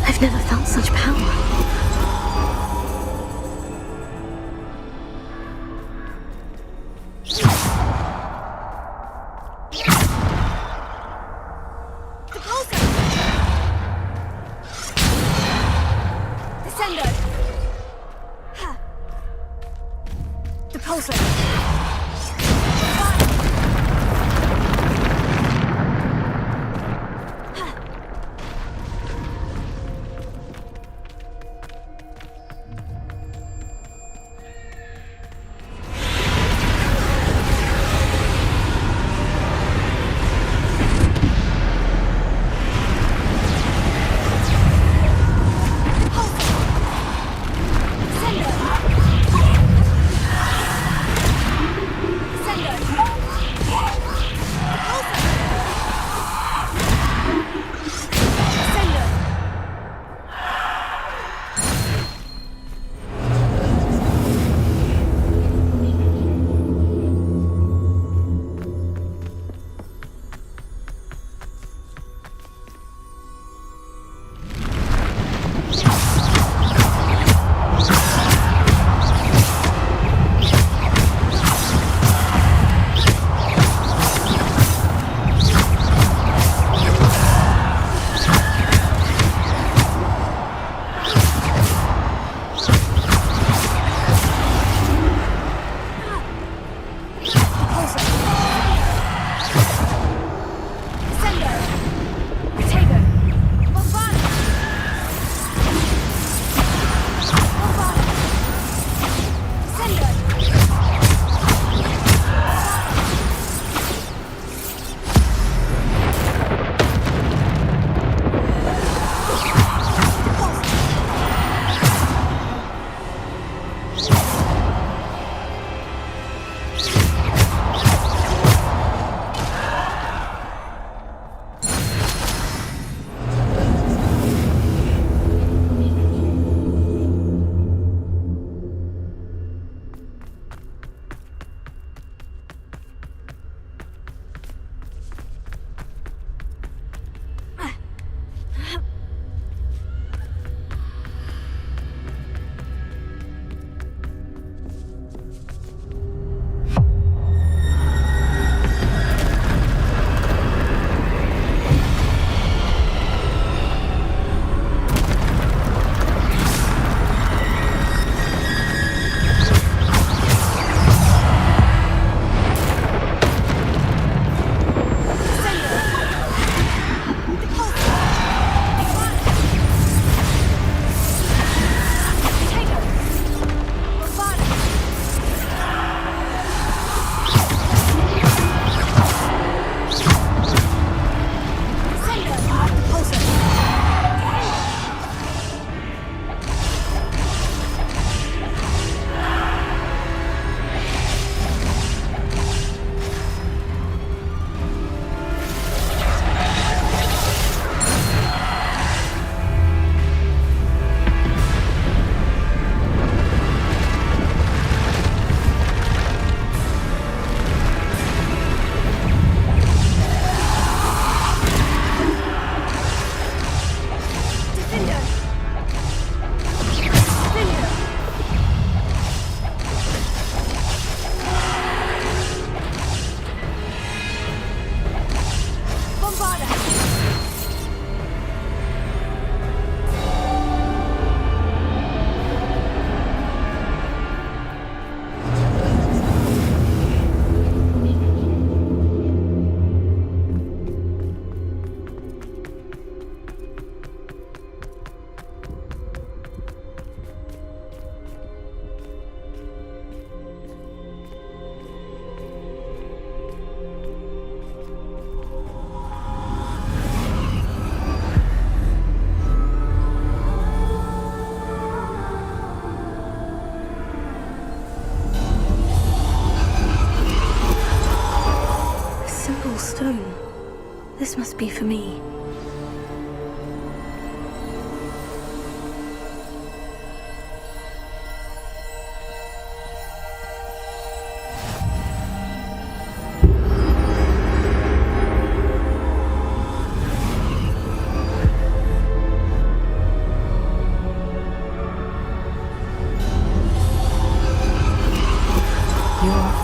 I've never felt such power. This must be for me.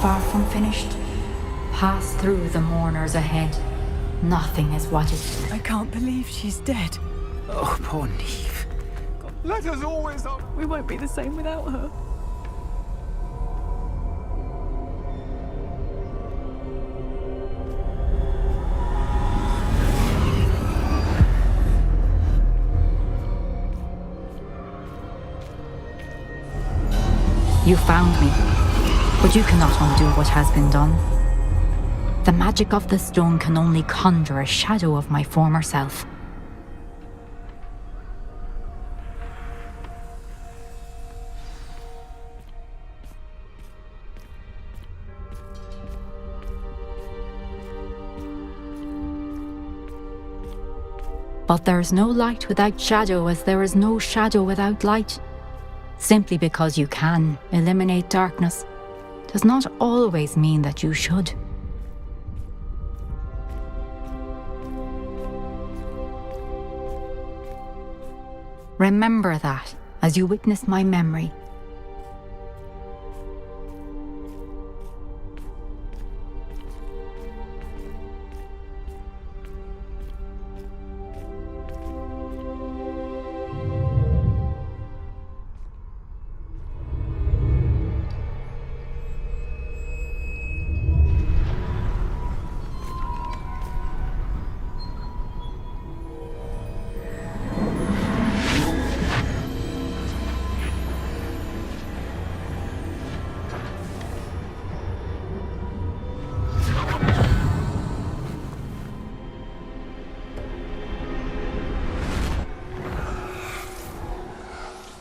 Far from finished. Pass through the mourners ahead. Nothing is what it... I can't believe she's dead. Oh, poor Neve. Let us always up. We won't be the same without her. You found me, but you cannot undo what has been done. The magic of the stone can only conjure a shadow of my former self. But there is no light without shadow, as there is no shadow without light. Simply because you can eliminate darkness does not always mean that you should. Remember that as you witness my memory.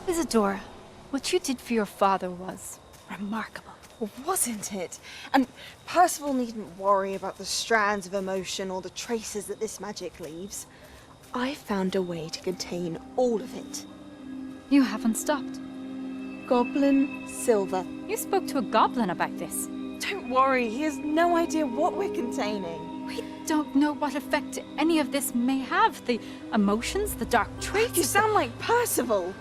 Isadora, what you did for your father was remarkable. Well, wasn't it? And Percival needn't worry about the strands of emotion or the traces that this magic leaves. I found a way to contain all of it. You haven't stopped. Goblin silver. You spoke to a goblin about this. Don't worry, he has no idea what we're containing. We don't know what effect any of this may have. The emotions, the dark traits. You sound like Percival.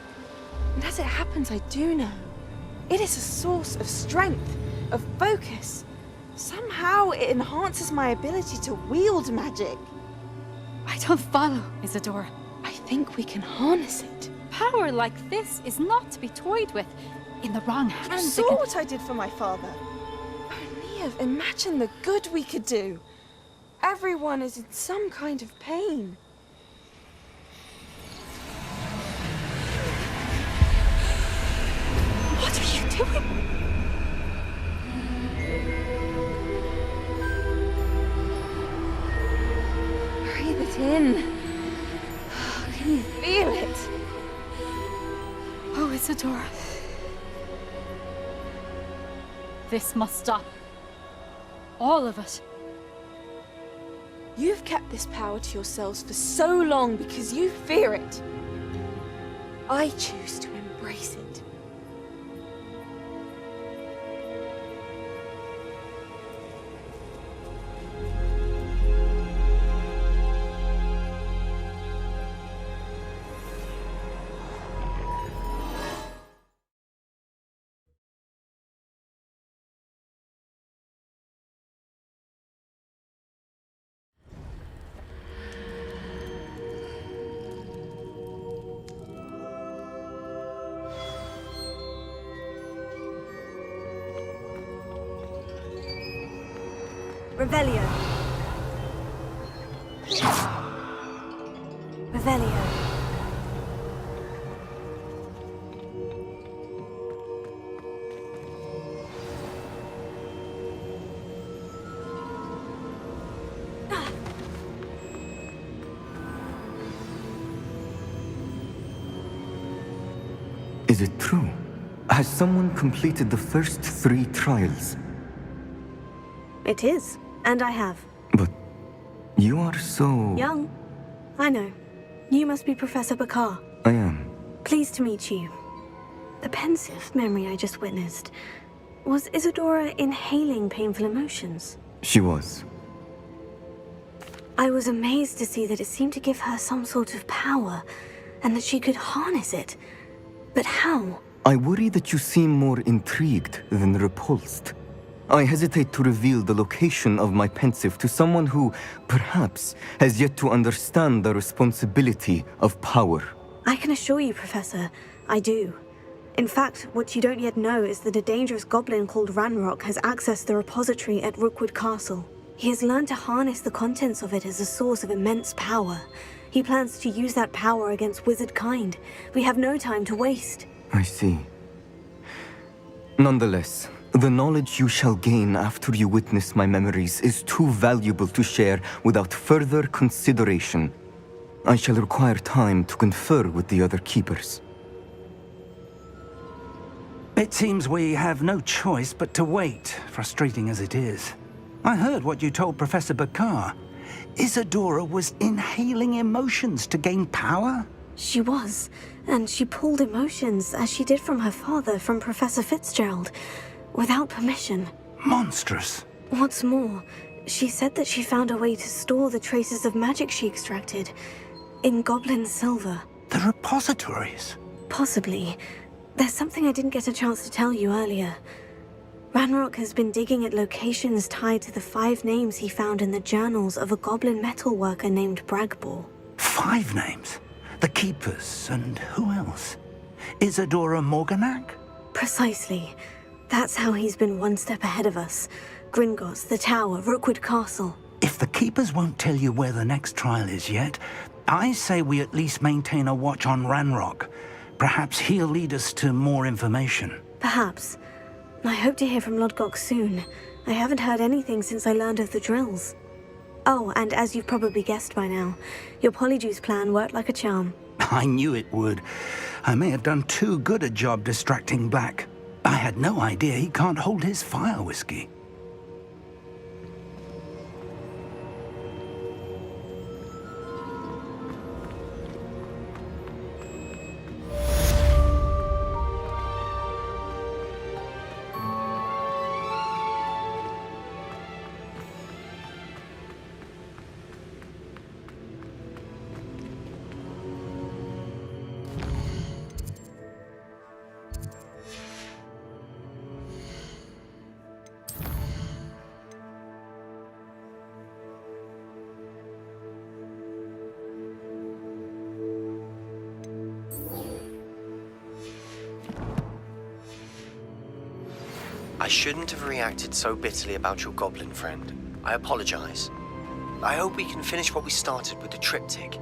And as it happens, I do know. It is a source of strength, of focus. Somehow it enhances my ability to wield magic. I don't follow, Isadora. I think we can harness it. Power like this is not to be toyed with. In the wrong hands, You saw what I did for my father. Oh, Neve, imagine the good we could do. Everyone is in some kind of pain. What are you doing? Breathe it in. Can you feel it? Oh, Isadora. This must stop. All of it. You've kept this power to yourselves for so long because you fear it. I choose to embrace it. Revelio. Revelio. Is it true? Has someone completed the first 3 trials? It is, and I have. But You are so... Young? I know. You must be Professor Bakar. I am. Pleased to meet you. The pensive memory I just witnessed. Was Isadora inhaling painful emotions? She was. I was amazed to see that it seemed to give her some sort of power, and that she could harness it. But how? I worry that you seem more intrigued than repulsed. I hesitate to reveal the location of my pensive to someone who, perhaps, has yet to understand the responsibility of power. I can assure you, Professor, I do. In fact, what you don't yet know is that a dangerous goblin called Ranrock has accessed the repository at Rookwood Castle. He has learned to harness the contents of it as a source of immense power. He plans to use that power against wizard kind. We have no time to waste. I see. Nonetheless, the knowledge you shall gain after you witness my memories is too valuable to share without further consideration. I shall require time to confer with the other keepers. It seems we have no choice but to wait, frustrating as it is. I heard what you told Professor Bakar. Isadora was inhaling emotions to gain power? She was, and she pulled emotions as she did from her father, from Professor Fitzgerald, without permission. Monstrous. What's more, she said that she found a way to store the traces of magic she extracted in goblin silver. The repositories? Possibly. There's something I didn't get a chance to tell you earlier. Ranrock has been digging at locations tied to the 5 names he found in the journals of a goblin metalworker named Bragbor. 5 names? The Keepers, and who else? Isadora Morganac? Precisely. That's how he's been one step ahead of us. Gringotts, the Tower, Rookwood Castle. If the Keepers won't tell you where the next trial is yet, I say we at least maintain a watch on Ranrock. Perhaps he'll lead us to more information. Perhaps. I hope to hear from Lodgok soon. I haven't heard anything since I learned of the drills. Oh, and as you've probably guessed by now, your Polyjuice plan worked like a charm. I knew it would. I may have done too good a job distracting Black. I had no idea he can't hold his fire whiskey. I shouldn't have reacted so bitterly about your goblin friend. I apologize. I hope we can finish what we started with the triptych.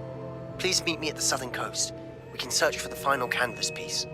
Please meet me at the southern coast. We can search for the final canvas piece.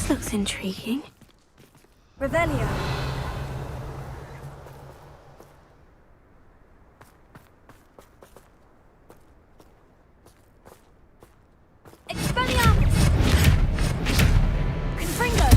This looks intriguing. Revelio. Expelliarmus! Confringo!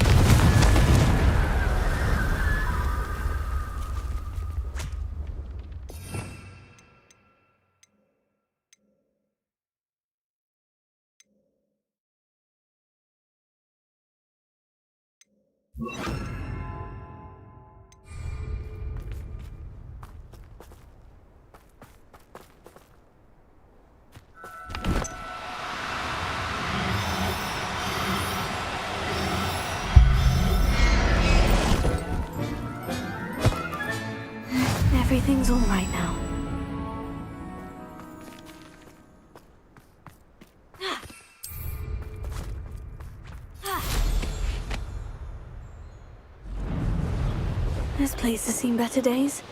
Everything's all right now. This place has seen better days.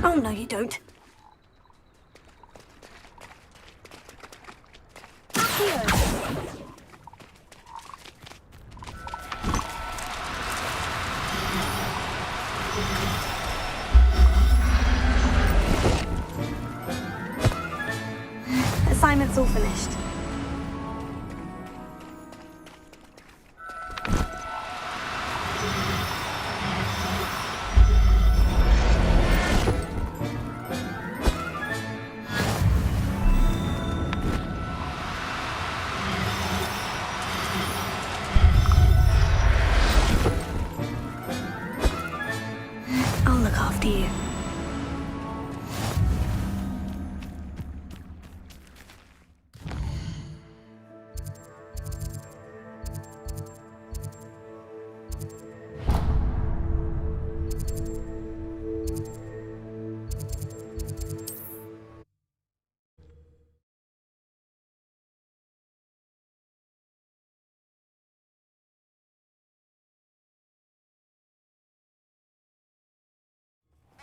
Oh, no, you don't. Assignment's all finished. I'll look after you.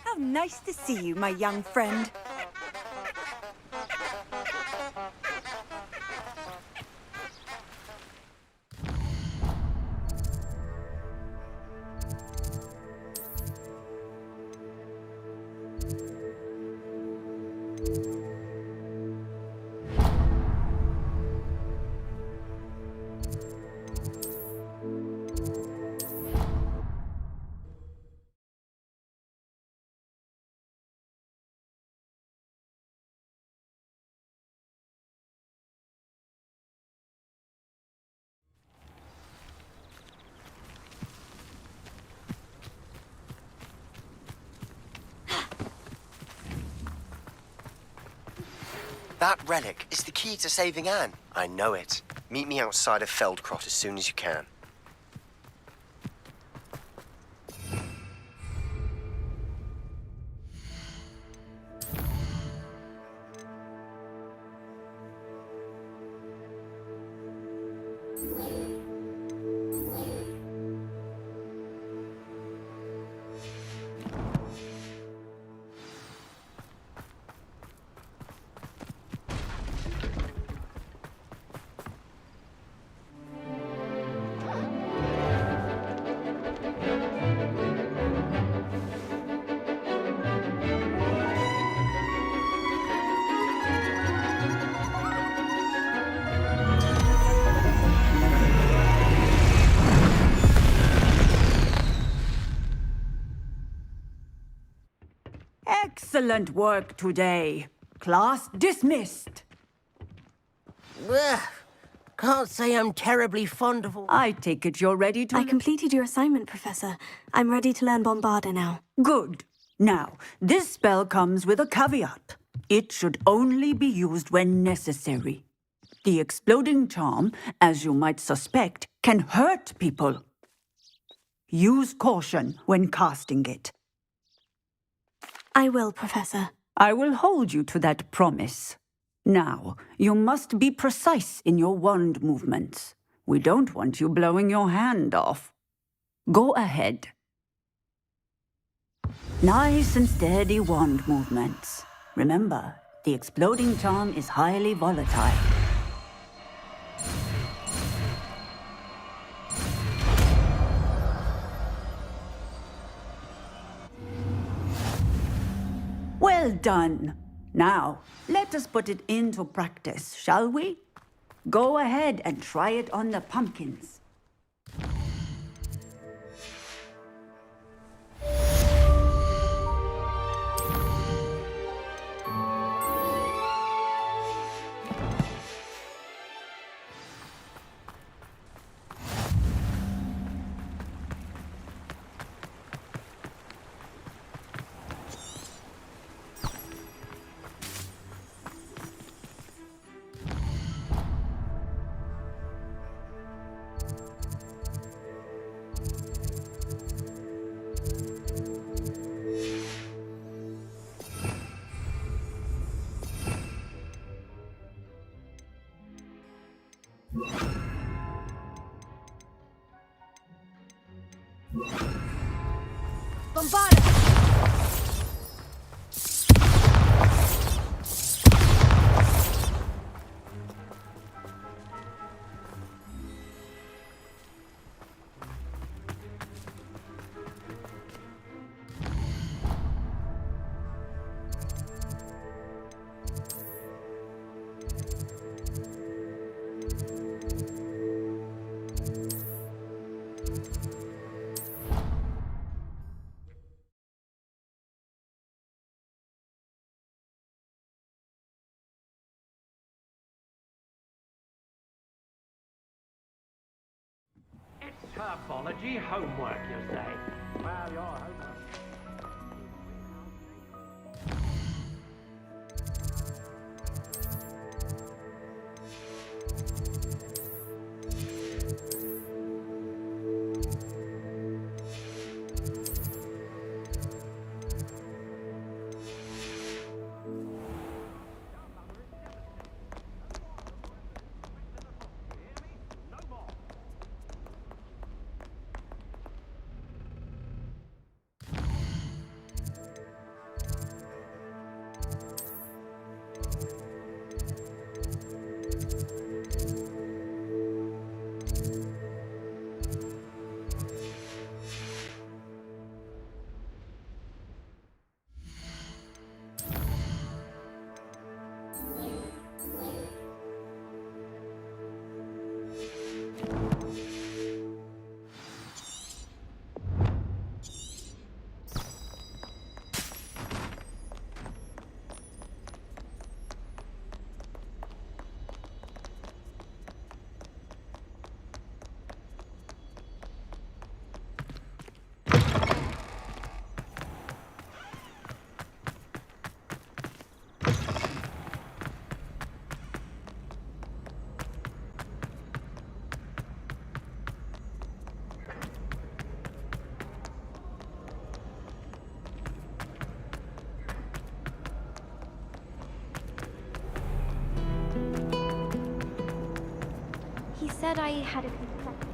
How nice to see you, my young friend. That relic is the key to saving Anne. I know it. Meet me outside of Feldcrot as soon as you can. Excellent work today. Class dismissed. Ugh. Can't say I'm terribly fond of all... I take it you're ready to... I completed your assignment, Professor. I'm ready to learn Bombarda now. Good. Now, this spell comes with a caveat. It should only be used when necessary. The exploding charm, as you might suspect, can hurt people. Use caution when casting it. I will, Professor. I will hold you to that promise. Now, you must be precise in your wand movements. We don't want you blowing your hand off. Go ahead. Nice and steady wand movements. Remember, the exploding charm is highly volatile. Well done. Now, let us put it into practice, shall we? Go ahead and try it on the pumpkins. Bombarda! It's herbology homework, you say? Well, your homework. He said I had a complexity.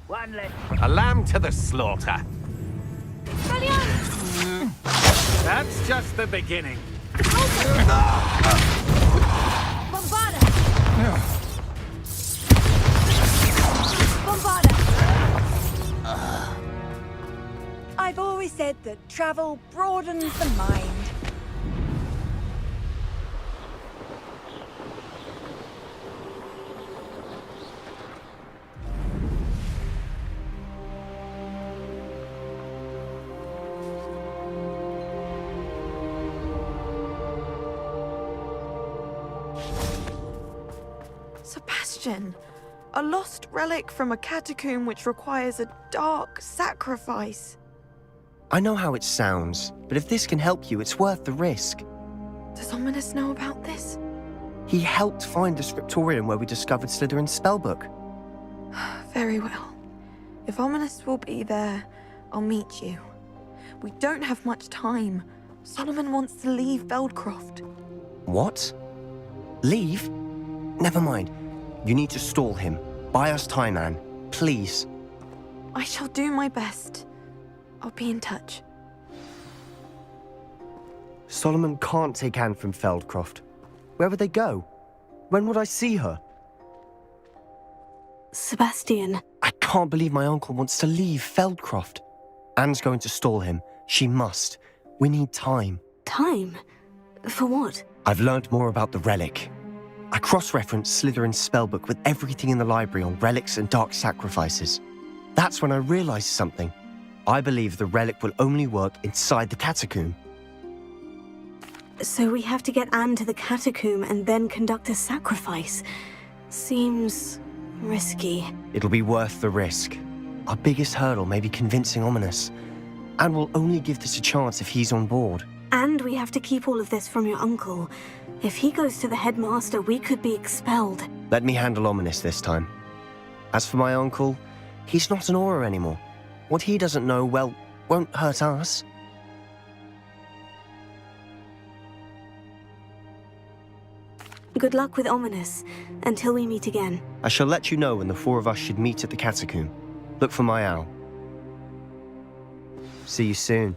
One less. A lamb to the slaughter. That's just the beginning. Bombarda! Bombarda! I've always said that travel broadens the mind. Sebastian, a lost relic from a catacomb which requires a dark sacrifice. I know how it sounds, but if this can help you, it's worth the risk. Does Ominous know about this? He helped find the scriptorium where we discovered Slytherin's spellbook. Very well. If Ominous will be there, I'll meet you. We don't have much time. Solomon wants to leave Feldcroft. What? Leave? Never mind. You need to stall him. Buy us time, Anne. Please. I shall do my best. I'll be in touch. Solomon can't take Anne from Feldcroft. Where would they go? When would I see her? Sebastian. I can't believe my uncle wants to leave Feldcroft. Anne's going to stall him. She must. We need time. Time? For what? I've learned more about the relic. I cross-referenced Slytherin's spellbook with everything in the library on relics and dark sacrifices. That's when I realized something. I believe the relic will only work inside the catacomb. So we have to get Anne to the catacomb and then conduct a sacrifice. Seems risky. It'll be worth the risk. Our biggest hurdle may be convincing Ominous. And we'll only give this a chance if he's on board. And we have to keep all of this from your uncle. If he goes to the headmaster, we could be expelled. Let me handle Ominous this time. As for my uncle, he's not an Auror anymore. What he doesn't know, well, won't hurt us. Good luck with Ominous, until we meet again. I shall let you know when the four of us should meet at the catacomb. Look for my owl. See you soon.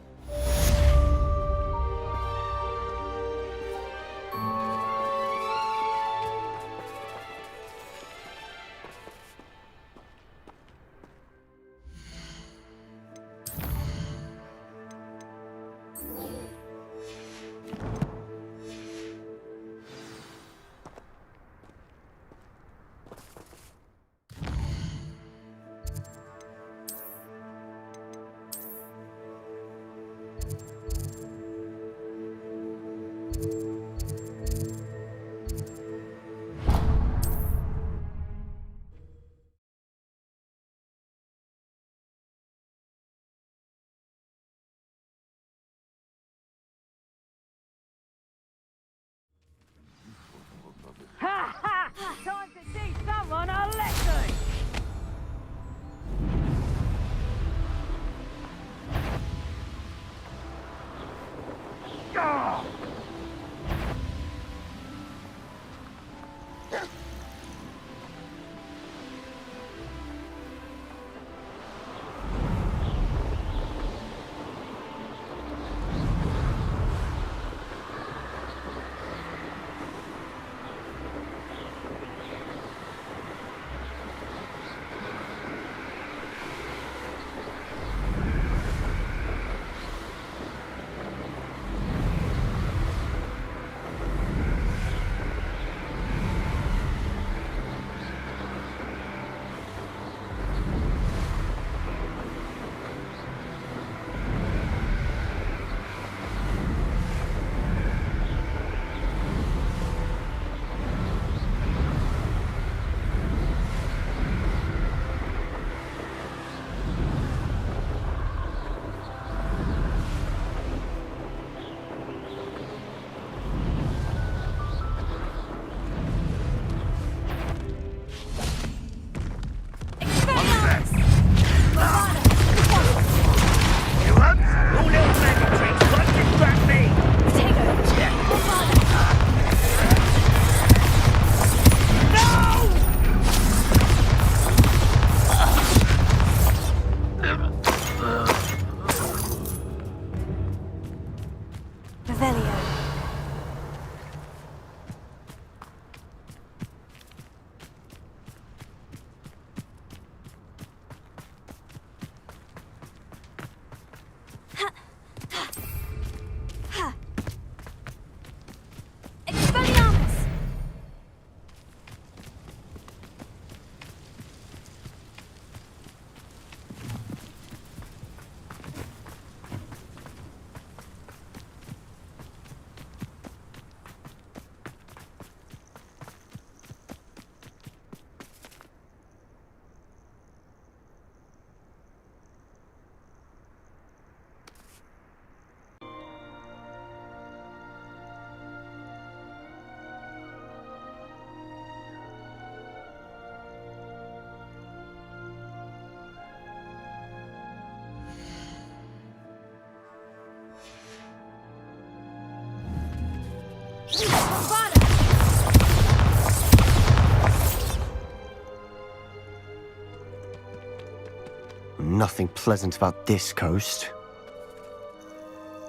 Nothing pleasant about this coast.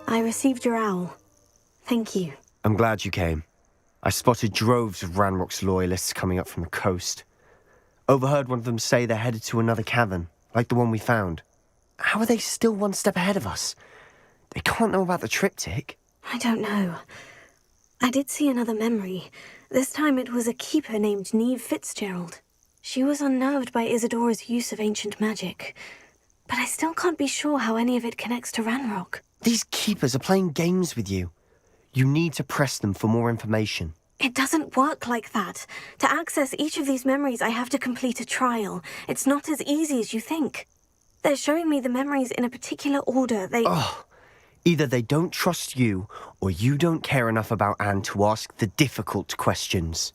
I received your owl. Thank you. I'm glad you came. I spotted droves of Ranrock's loyalists coming up from the coast. Overheard one of them say they're headed to another cavern, like the one we found. How are they still one step ahead of us? They can't know about the triptych. I don't know. I did see another memory. This time it was a keeper named Neve Fitzgerald. She was unnerved by Isadora's use of ancient magic. But I still can't be sure how any of it connects to Ranrock. These keepers are playing games with you. You need to press them for more information. It doesn't work like that. To access each of these memories, I have to complete a trial. It's not as easy as you think. They're showing me the memories in a particular order. Either they don't trust you, or you don't care enough about Anne to ask the difficult questions.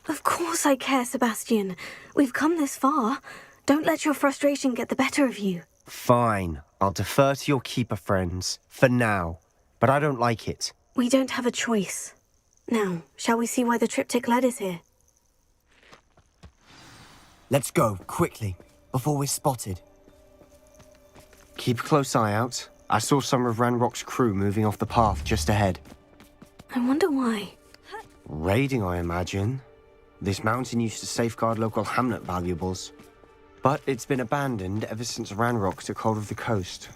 Of course I care, Sebastian. We've come this far. Don't let your frustration get the better of you. Fine. I'll defer to your keeper friends, for now. But I don't like it. We don't have a choice. Now, shall we see why the triptych led us here? Let's go, quickly, before we're spotted. Keep a close eye out. I saw some of Ranrock's crew moving off the path just ahead. I wonder why. Raiding, I imagine. This mountain used to safeguard local hamlet valuables. But it's been abandoned ever since Ranrock took hold of the coast.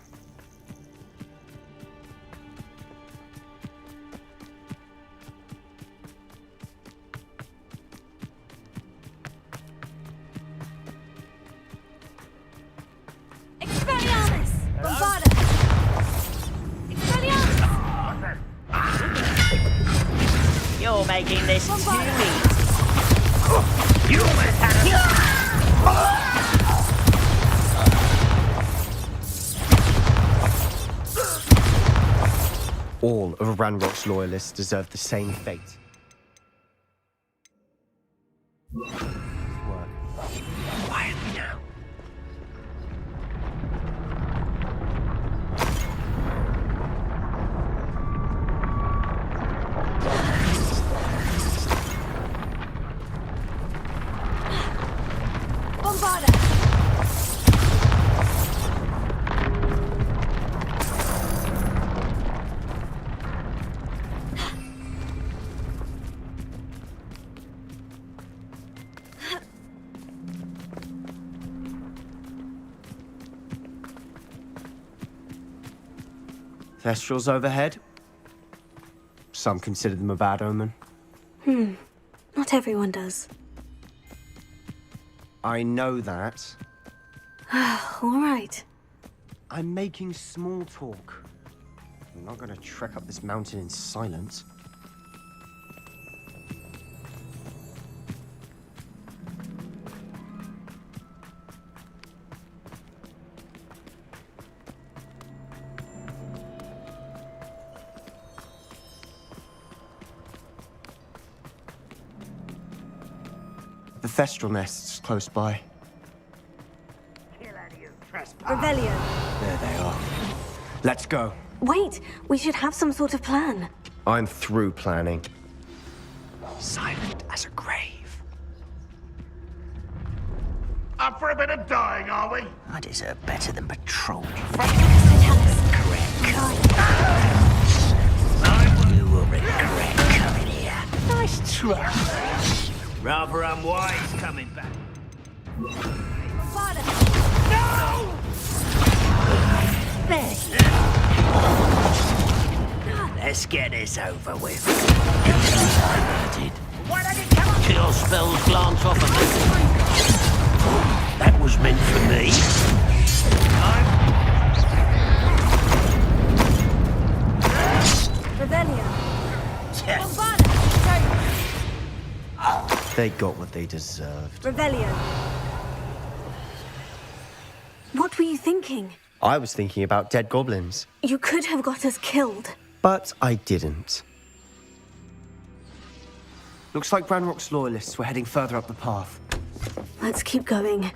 Expelliarmus! Bombarda! Expelliarmus! You're making this too Bombarda! easy. You almost had a... All of Ranrock's loyalists deserve the same fate. Work. Quietly now. Bombarda! Thestrals overhead. Some consider them a bad omen. Not everyone does. I know that. All right. I'm making small talk. I'm not going to trek up this mountain in silence. The Thestral nest's close by. Revelio. There they are. Let's go. Wait, we should have some sort of plan. I'm through planning. Silent as a grave. Up for a bit of dying, are we? I deserve better than patrolling. You will regret coming here. Nice try. Rather unwise coming back. No! Let's get this over with. Kill spells glance off of me. That was meant for me. Revelio. They got what they deserved. Revelio. What were you thinking? I was thinking about dead goblins, You could have got us killed. but I didn't. Looks like Ranrock's loyalists were heading further up the path. Let's keep going.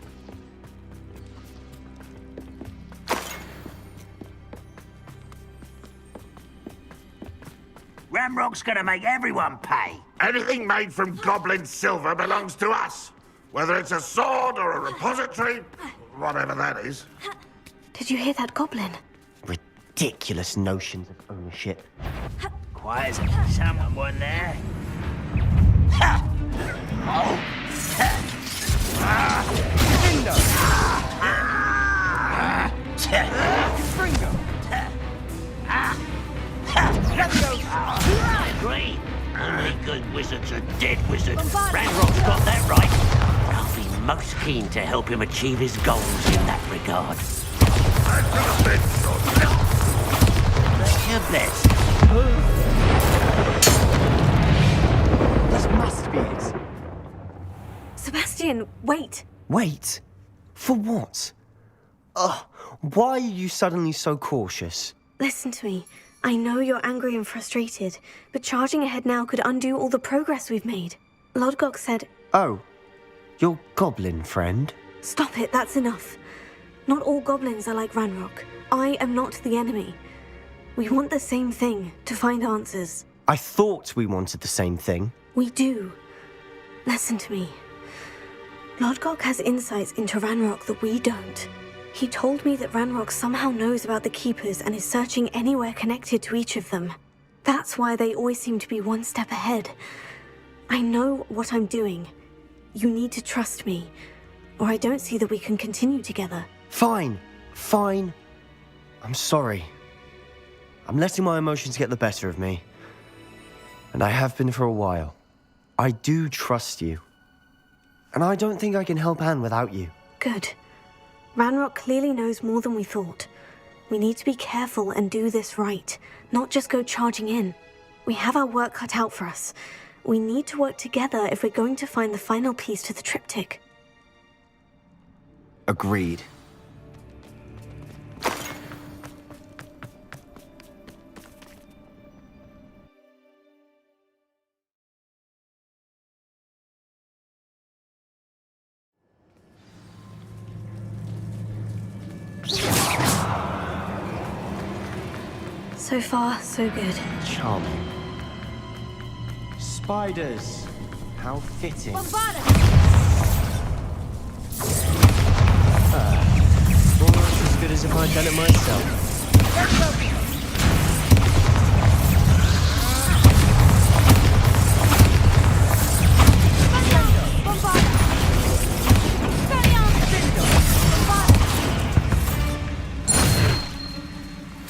Ramrock's gonna make everyone pay. Anything made from goblin silver belongs to us. Whether it's a sword or a repository, whatever that is. Did you hear that goblin? Ridiculous notions of ownership. Quiet as someone there. Ha! Oh! Bingo! Fringo! Great! Only good wizards are dead wizards. Ranrock's got that right. I'll be most keen to help him achieve his goals in that regard. You're blessed. This must be it. Sebastian, wait. Wait? For what? Ugh, why are you suddenly so cautious? Listen to me. I know you're angry and frustrated, but charging ahead now could undo all the progress we've made. Lodgok said... Oh, your goblin friend? Stop it, that's enough. Not all goblins are like Ranrock. I am not the enemy. We want the same thing, to find answers. I thought we wanted the same thing. We do. Listen to me. Lodgok has insights into Ranrock that we don't. He told me that Ranrock somehow knows about the Keepers and is searching anywhere connected to each of them. That's why they always seem to be one step ahead. I know what I'm doing. You need to trust me, or I don't see that we can continue together. Fine. I'm sorry. I'm letting my emotions get the better of me. And I have been for a while. I do trust you. And I don't think I can help Anne without you. Good. Ranrock clearly knows more than we thought. We need to be careful and do this right, not just go charging in. We have our work cut out for us. We need to work together if we're going to find the final piece to the triptych. Agreed. So far, so good. Charming. Spiders. How fitting. Almost as good as if I'd done it myself.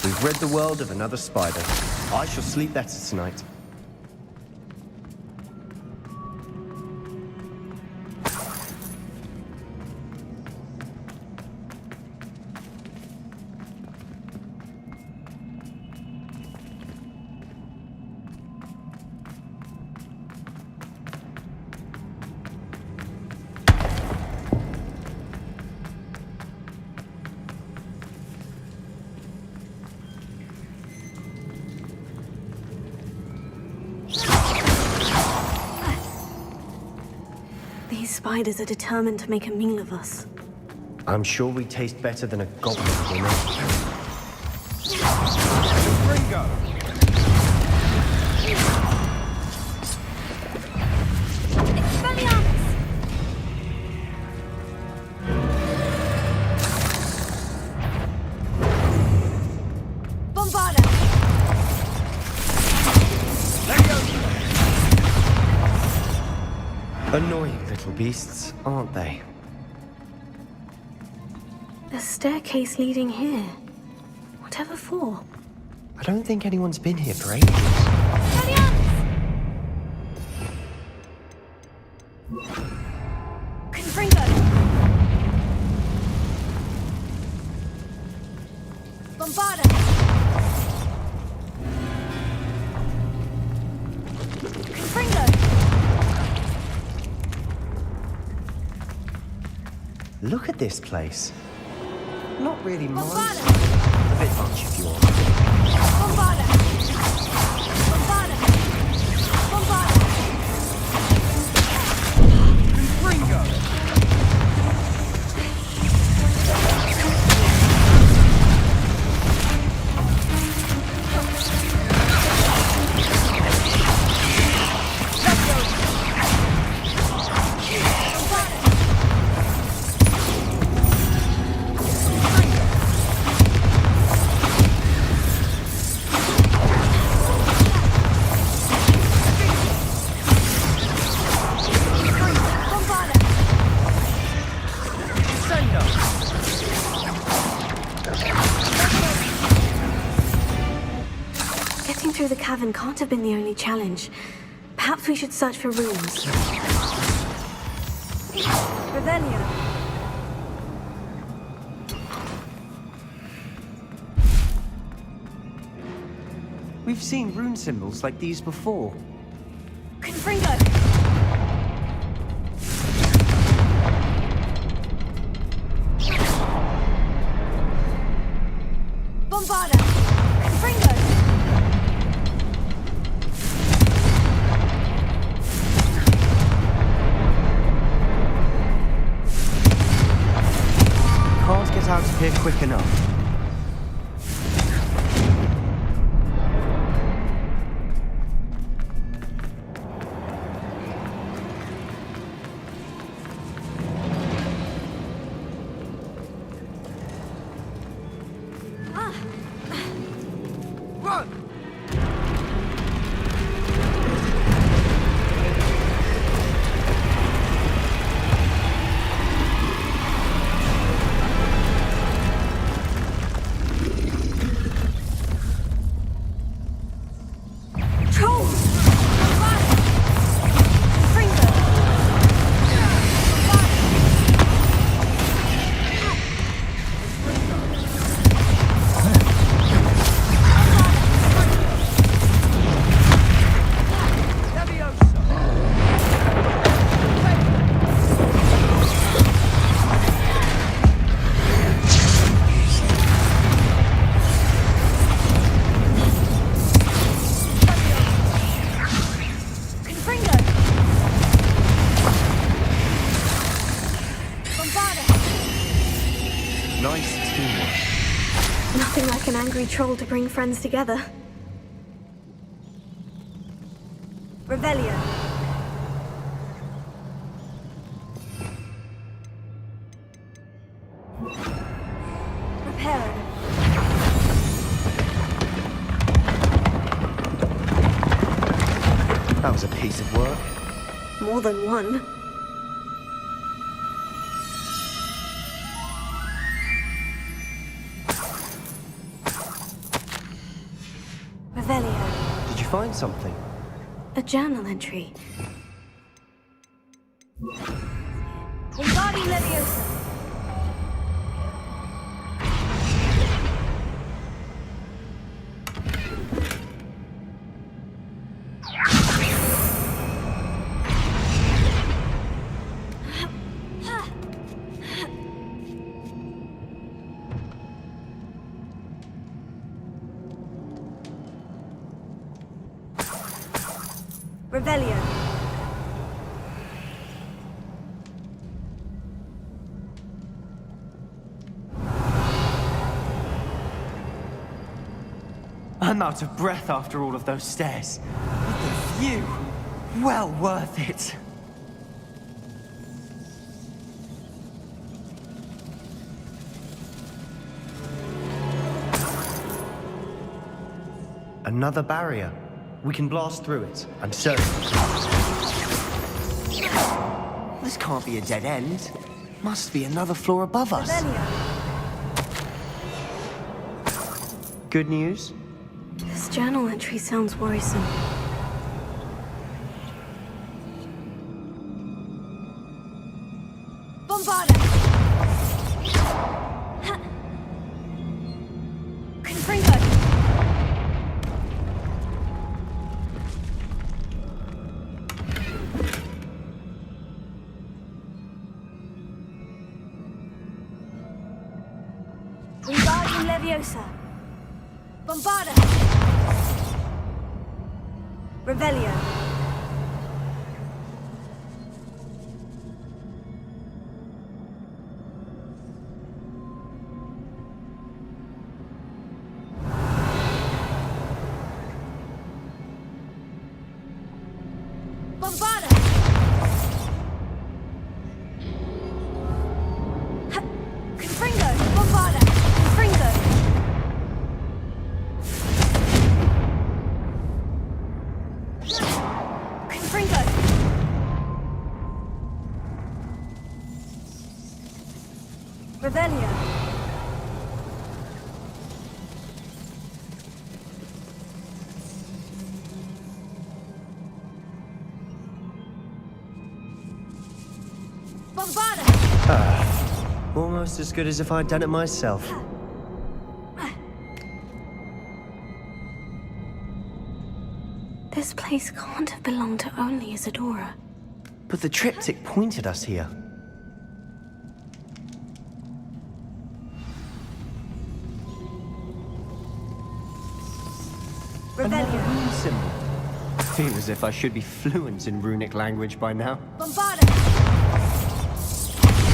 We've rid the world of another spider. I shall sleep better tonight. These spiders are determined to make a meal of us. I'm sure we taste better than a goblin dinner. Ringo! Annoying little beasts, aren't they? A staircase leading here. Whatever for? I don't think anyone's been here for ages. Look at this place. Not really mine. A bit much if you want. through the cavern can't have been the only challenge. Perhaps we should search for rooms. Radeon. We've seen rune symbols like these before. Confringo! Bombarda! Confringo! Can't get out of here quick enough. Nothing like an angry troll to bring friends together. Revelio. Prepare. That was a piece of work. More than one. Revelio. Did you find something? A journal entry. Bombardi Leviosa. Revelio. I'm out of breath after all of those stairs. But the view, well worth it. Another barrier. We can blast through it, I'm certain. This can't be a dead end. Must be another floor above us. Good news? This journal entry sounds worrisome. Bombarda! Confringo! Bombardium Leviosa! Bombarda! Revelio! Bombarda! Confringo! Bombarda! Confringo! Confringo! Revelio! Almost as good as if I'd done it myself. This place can't have belonged to only Isadora. But the triptych pointed us here. Another rune symbol. I feel as if I should be fluent in runic language by now. Bombarda!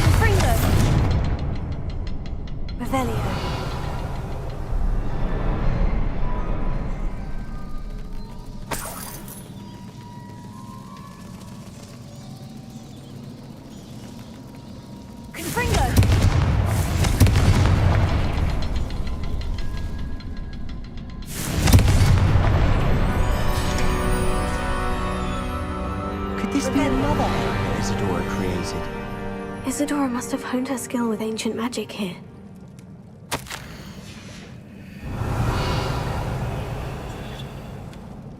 Confringo! Revelio. Isadora must have honed her skill with ancient magic here.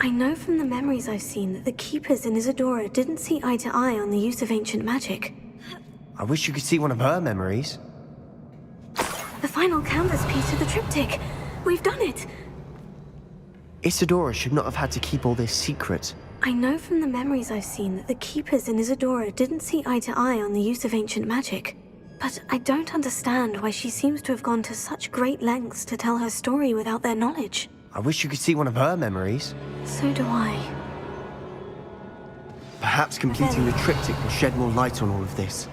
I know from the memories I've seen that the Keepers in Isadora didn't see eye to eye on the use of ancient magic. I wish you could see one of her memories. The final canvas piece of the triptych. We've done it! Isadora should not have had to keep all this secret. I know from the memories I've seen that the Keepers in Isadora didn't see eye to eye on the use of ancient magic. But I don't understand why she seems to have gone to such great lengths to tell her story without their knowledge. I wish you could see one of her memories. So do I. Perhaps completing the triptych will shed more light on all of this.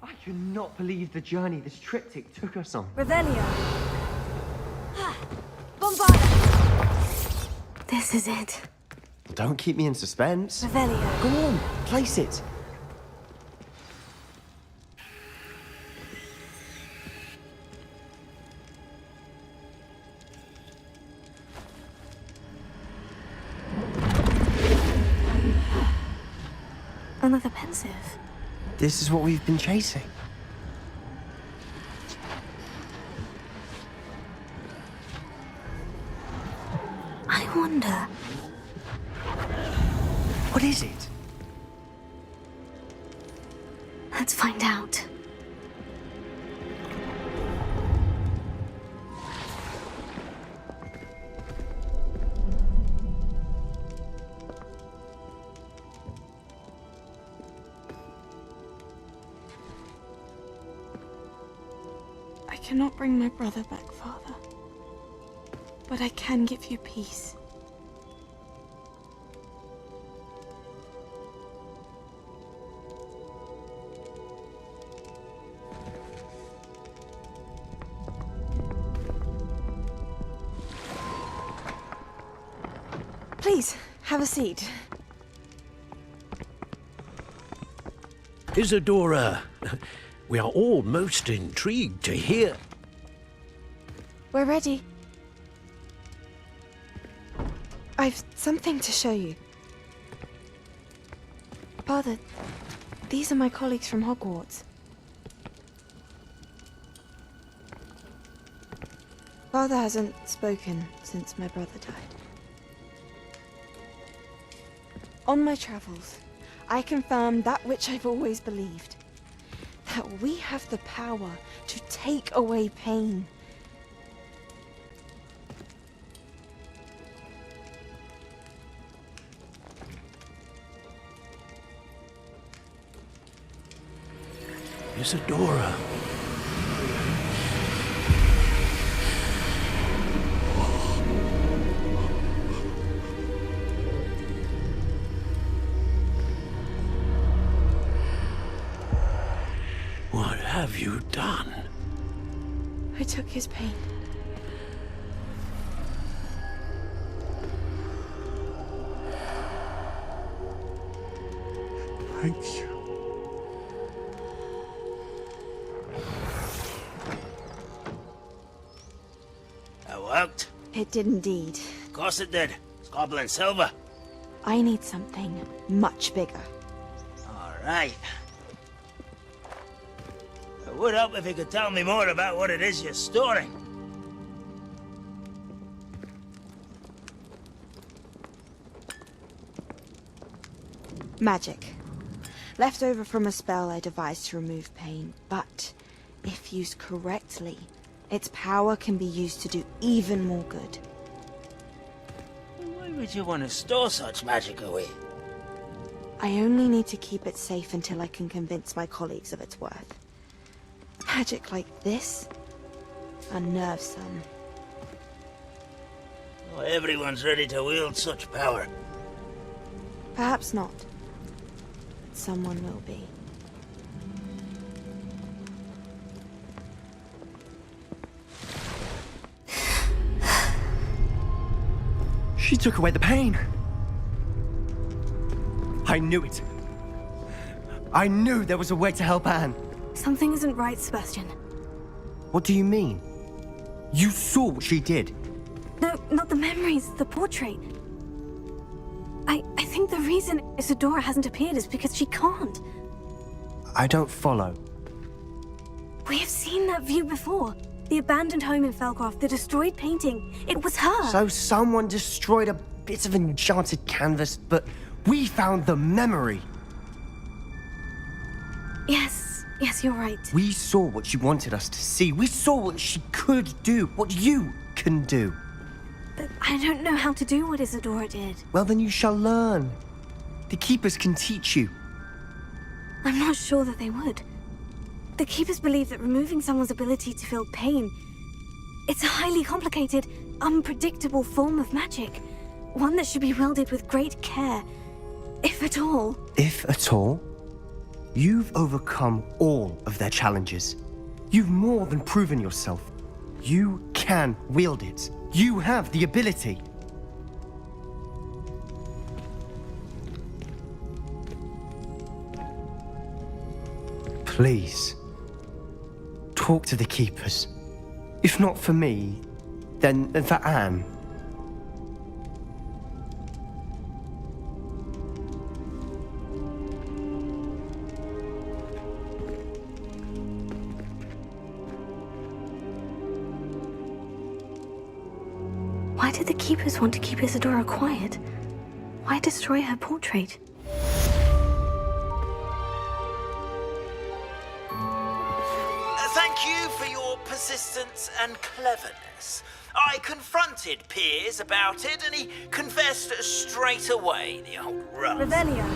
I cannot believe the journey this triptych took us on. Revelio. Bombarda! This is it. Don't keep me in suspense. Revelio. Go on, place it. Another pensive. This is what we've been chasing. I wonder... What is it? Let's find out. I cannot bring my brother back, Father. But I can give you peace. Please, have a seat. Isadora, we are all most intrigued to hear. We're ready. I've something to show you. Father, these are my colleagues from Hogwarts. Father hasn't spoken since my brother died. On my travels, I confirmed that which I've always believed. That we have the power to take away pain. Isadora. What have you done? I took his pain. Thank you. It worked. It did indeed. course it did. It's goblin silver. I need something much bigger. All right. It would help if you could tell me more about what it is you're storing. Magic. Left over from a spell I devised to remove pain, but if used correctly, its power can be used to do even more good. Why would you want to store such magic away? I only need to keep it safe until I can convince my colleagues of its worth. Magic like this unnerves some. Not everyone's ready to wield such power. Perhaps not. Someone will be. She took away the pain. I knew it. I knew there was a way to help Anne. Something isn't right, Sebastian. What do you mean? You saw what she did. No, not the memories, the portrait. I think the reason Isadora hasn't appeared is because she can't. I don't follow. We have seen that view before. The abandoned home in Felcroft, the destroyed painting. It was her. So someone destroyed a bit of enchanted canvas, but we found the memory. Yes, you're right. We saw what she wanted us to see. We saw what she could do, what you can do. But I don't know how to do what Isadora did. Well, then you shall learn. The Keepers can teach you. I'm not sure that they would. The Keepers believe that removing someone's ability to feel pain, it's a highly complicated, unpredictable form of magic. One that should be wielded with great care, if at all. If at all? You've overcome all of their challenges. You've more than proven yourself. You can wield it. You have the ability. Please, talk to the Keepers. If not for me, then for Anne. Why did the Keepers want to keep Isadora quiet? Why destroy her portrait? Thank you for your persistence and cleverness. I confronted Piers about it, and he confessed straight away, the old rough. Revelio.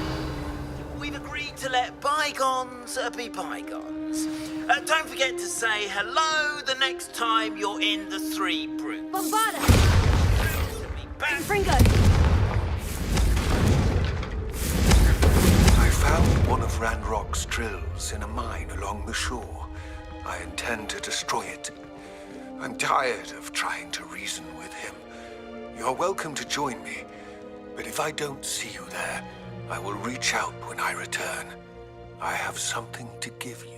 We've agreed to let bygones be bygones. Don't forget to say hello the next time you're in the Three Brutes. Bombarda! Fringo! I found one of Ranrock's drills in a mine along the shore. I intend to destroy it. I'm tired of trying to reason with him. You're welcome to join me, but if I don't see you there, I will reach out when I return. I have something to give you.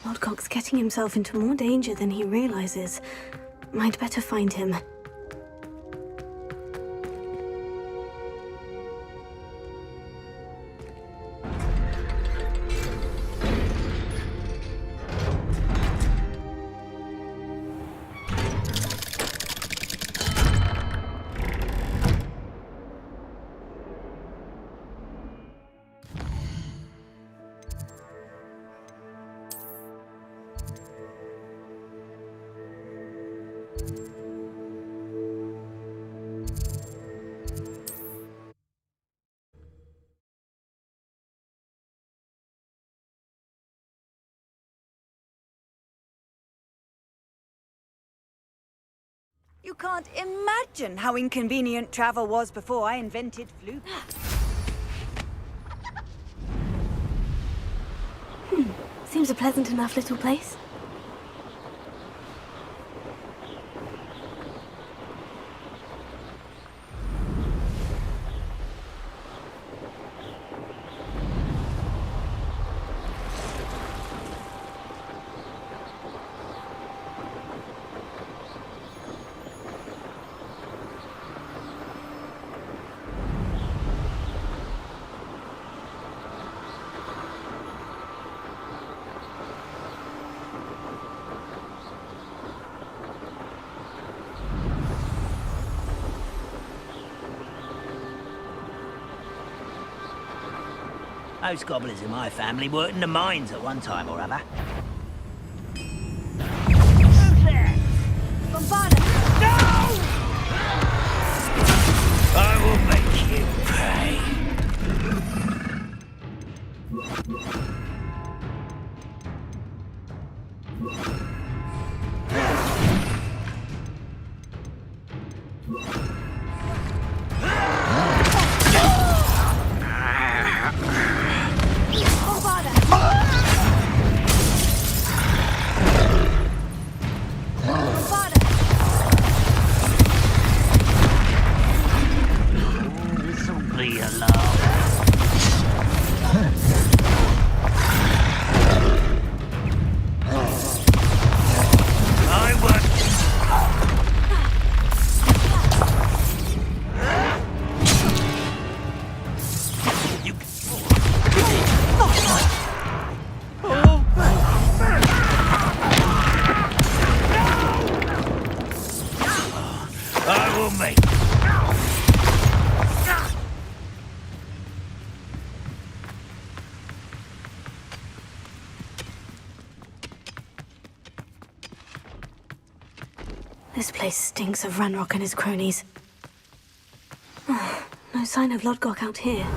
Lodcock's getting himself into more danger than he realizes. Might better find him. You can't imagine how inconvenient travel was before I invented Floop. Seems a pleasant enough little place. Most goblins in my family worked in the mines at one time or other. Who's there? Bombarda! No! I will make you pay. This'll be a laugh. I want. You. I will make. This place stinks of Ranrock and his cronies. No sign of Lodgok out here.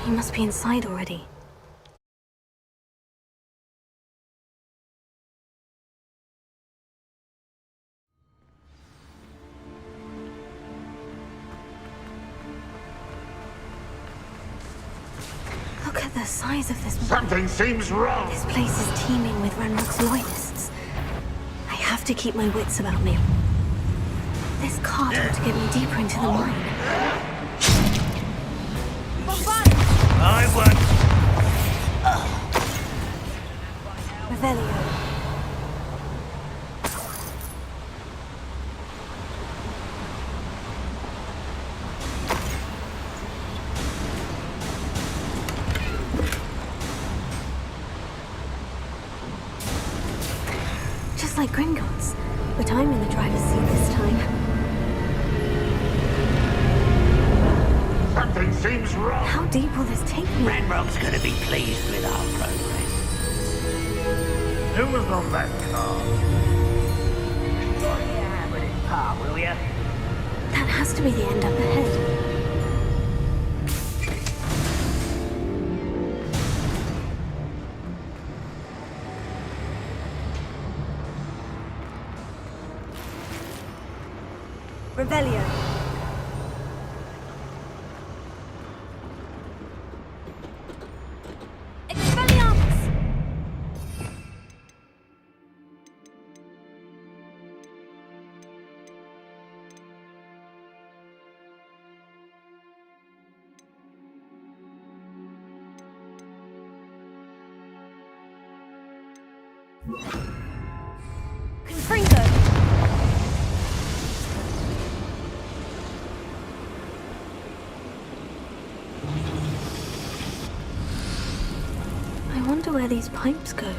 He must be inside already. Look at the size of this. Something seems wrong. This place is teeming with Ranrock's loyalists. I have to keep my wits about me. This cart ought to get me deeper into the mine. I want. Revelio. Just like Gringotts, but I'm in the driver's seat this time. Something seems wrong. How deep will this take me? Ranrock's gonna be pleased with our progress. Who was on that car? Yeah, with his pa, will ya? That has to be the end up ahead. Revelio. Expelliarmus! Confringo. I wonder where these pipes go.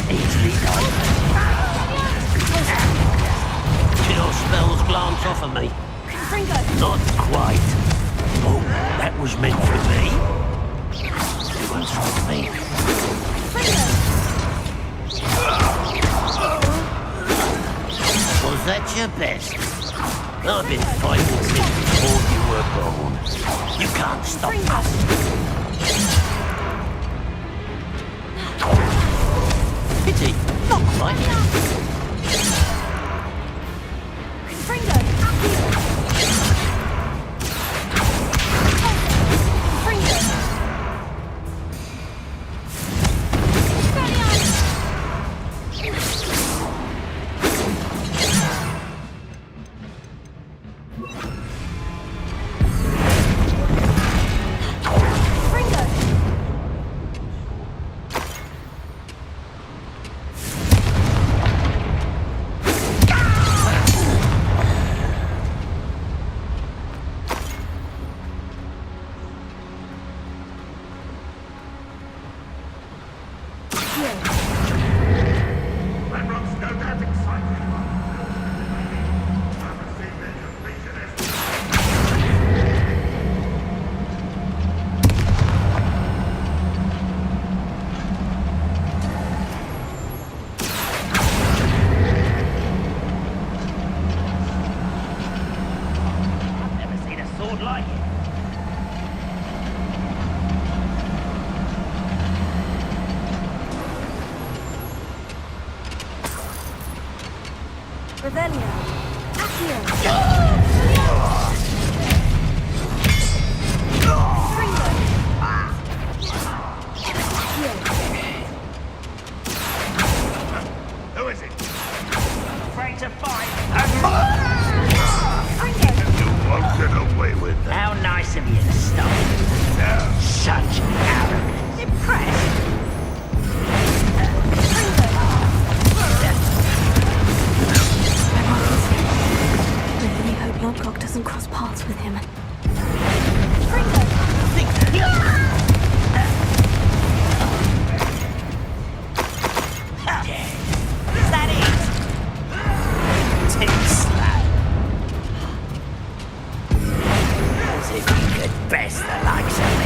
Easily done. Chill spells glance off of me. Not quite. Oh, that was meant for me. What's with me? Was that your best? I've been fighting since before you were born. You can't stop us. Pity, not quite. You'll like it. Revelio. Accio. Who is it? Afraid to fight? You won't get away with that. How nice of you to stop. Such arrogance. Impressed. I really hope Lodgok doesn't cross paths with him. Is that it? Too slow. As if you could best the likes of me.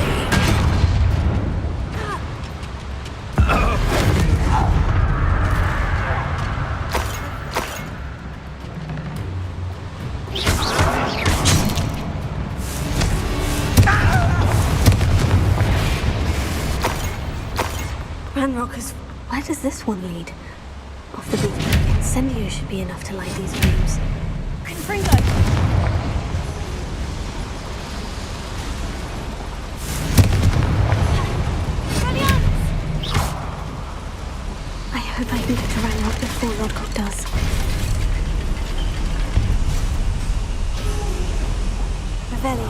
Ranrockers, where does this one lead? Off the beat. Incendio should be enough to light these rooms. Confringo! I hope I can get to Ranrock before Lodgok does. Revelio.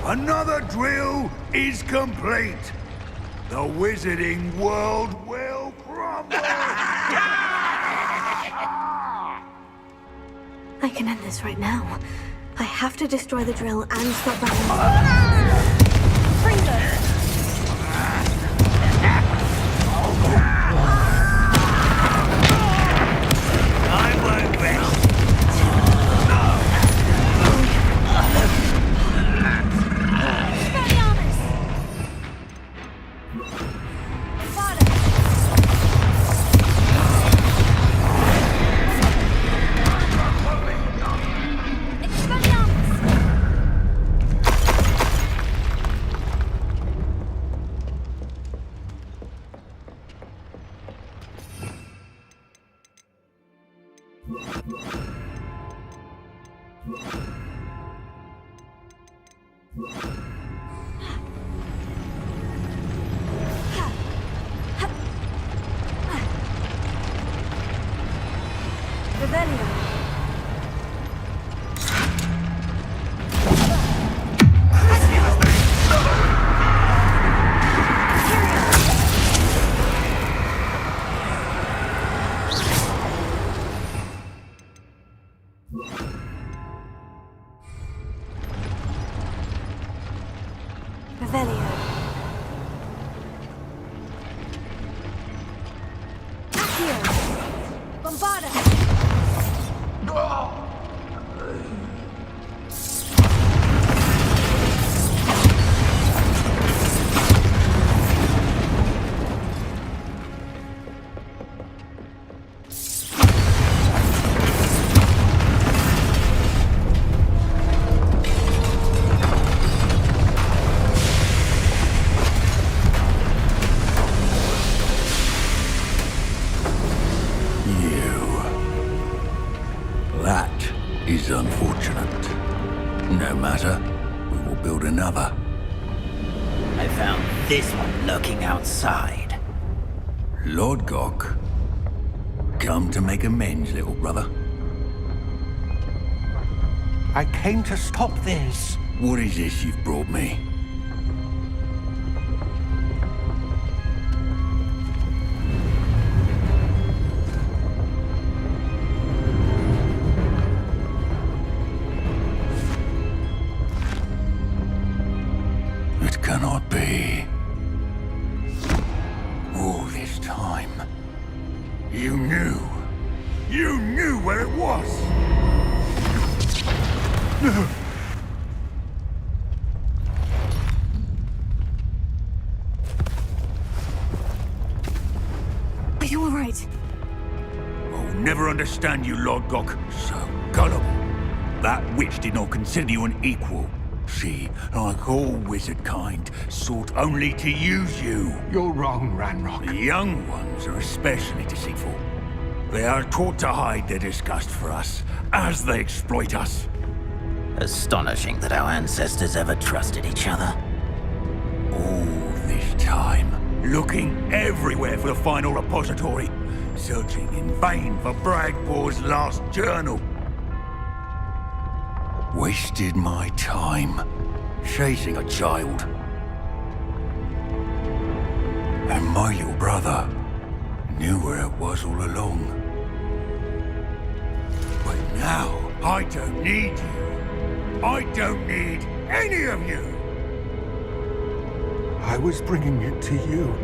Another drill is complete. The wizarding world will crumble. I can end this right now. I have to destroy the drill and stop Ranrock. I won't rest. Revelio. Accio. Bombarda. That is unfortunate. No matter, we will build another. I found this one lurking outside. Lord Gok, come to make amends, little brother. I came to stop this. What is this you've brought me? It cannot be. All this time, you knew. You knew where it was. never understand you, Lord Gok. So gullible. That witch did not consider you an equal. She, like all wizard kind, sought only to use you. You're wrong, Ranrock. The young ones are especially deceitful. They are taught to hide their disgust for us, as they exploit us. Astonishing that our ancestors ever trusted each other. All this time, looking everywhere for the final repository, searching in vain for Bragbor's last journal. Wasted my time, chasing a child. And my little brother knew where it was all along. But now, I don't need you. I don't need any of you. I was bringing it to you.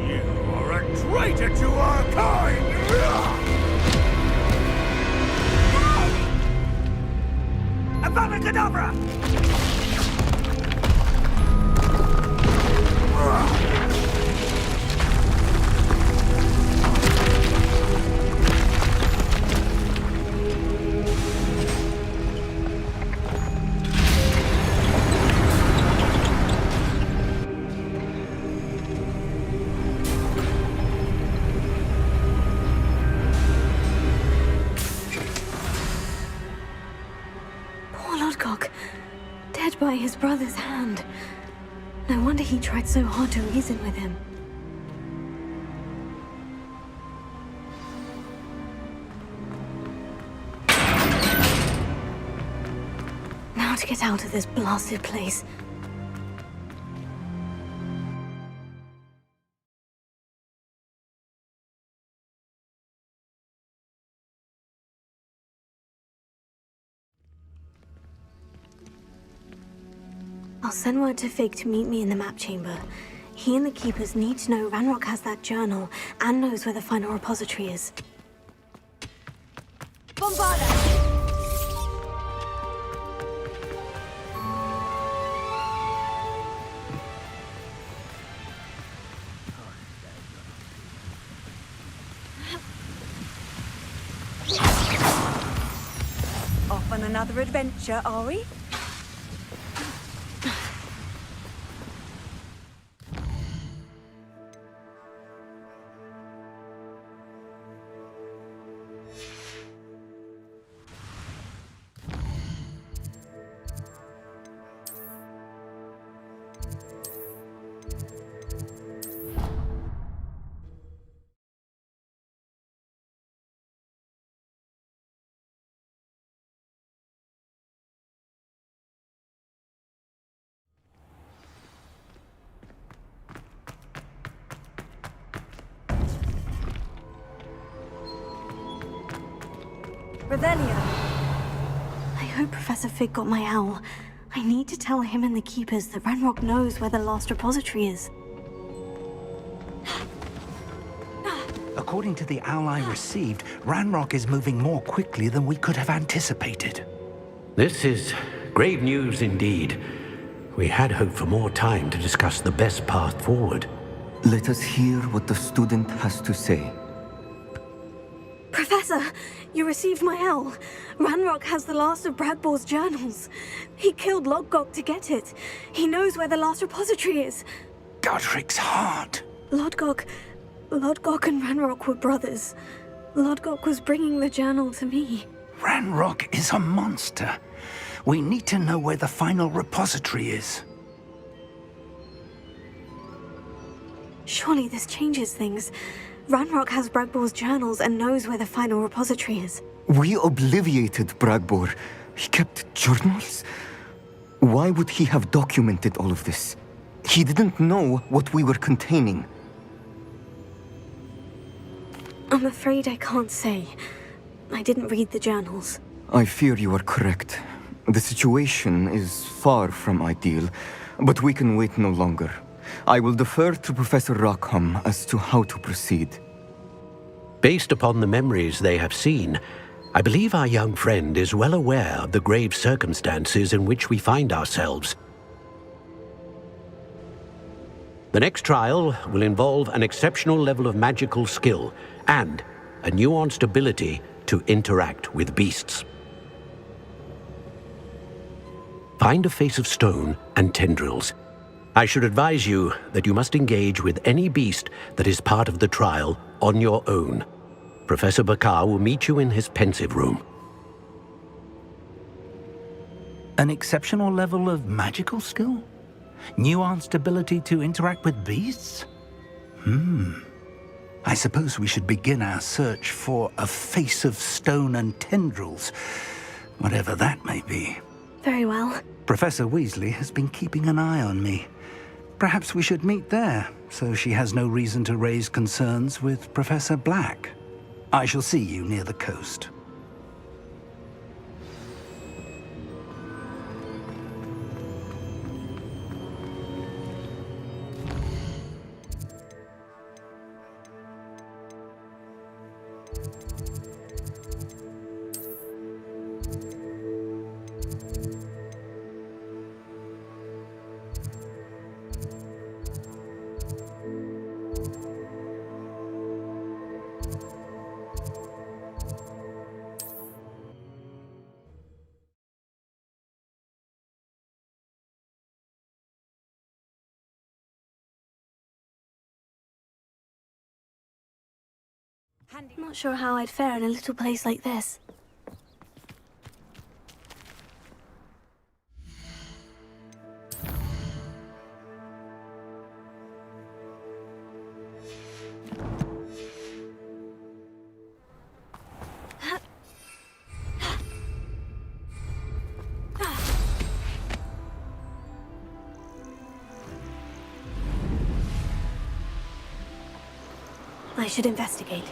You are a traitor to our kind! Avada Kedavra! Dead by his brother's hand. No wonder he tried so hard to reason with him. Now to get out of this blasted place. I'll send word to Fig to meet me in the map chamber. He and the Keepers need to know Ranrock has that journal and knows where the final repository is. Bombarda! Off on another adventure, are we? Radeon. I hope Professor Fig got my owl. I need to tell him and the Keepers that Ranrock knows where the last repository is. According to the owl I received, Ranrock is moving more quickly than we could have anticipated. This is grave news indeed. We had hoped for more time to discuss the best path forward. Let us hear what the student has to say. Professor, you received my owl. Ranrock has the last of Bradbor's journals. He killed Lodgok to get it. He knows where the last repository is. Godric's heart. Lodgok and Ranrock were brothers. Lodgok was bringing the journal to me. Ranrock is a monster. We need to know where the final repository is. Surely this changes things. Ranrock has Bradbor's journals and knows where the final repository is. We obliviated Bragbor. He kept journals? Why would he have documented all of this? He didn't know what we were containing. I'm afraid I can't say. I didn't read the journals. I fear you are correct. The situation is far from ideal, but we can wait no longer. I will defer to Professor Rockham as to how to proceed. Based upon the memories they have seen, I believe our young friend is well aware of the grave circumstances in which we find ourselves. The next trial will involve an exceptional level of magical skill and a nuanced ability to interact with beasts. Find a face of stone and tendrils. I should advise you that you must engage with any beast that is part of the trial on your own. Professor Bakar will meet you in his pensive room. An exceptional level of magical skill? Nuanced ability to interact with beasts? I suppose we should begin our search for a face of stone and tendrils, whatever that may be. Very well. Professor Weasley has been keeping an eye on me. Perhaps we should meet there, so she has no reason to raise concerns with Professor Black. I shall see you near the coast. I'm not sure how I'd fare in a little place like this. I should investigate.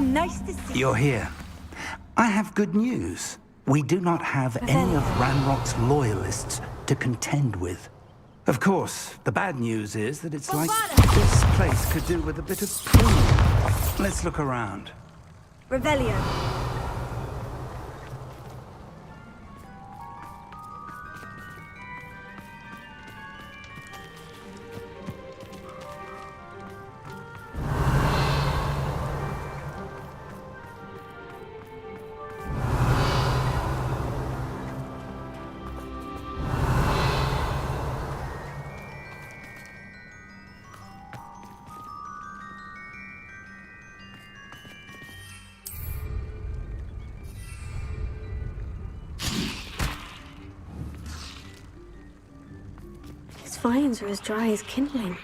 Nice to see you. You're here. I have good news. We do not have any of Ranrock's loyalists to contend with. Of course, the bad news is that it's like this place could do with a bit of pruning. Let's look around. Revelio. His vines are as dry as kindling.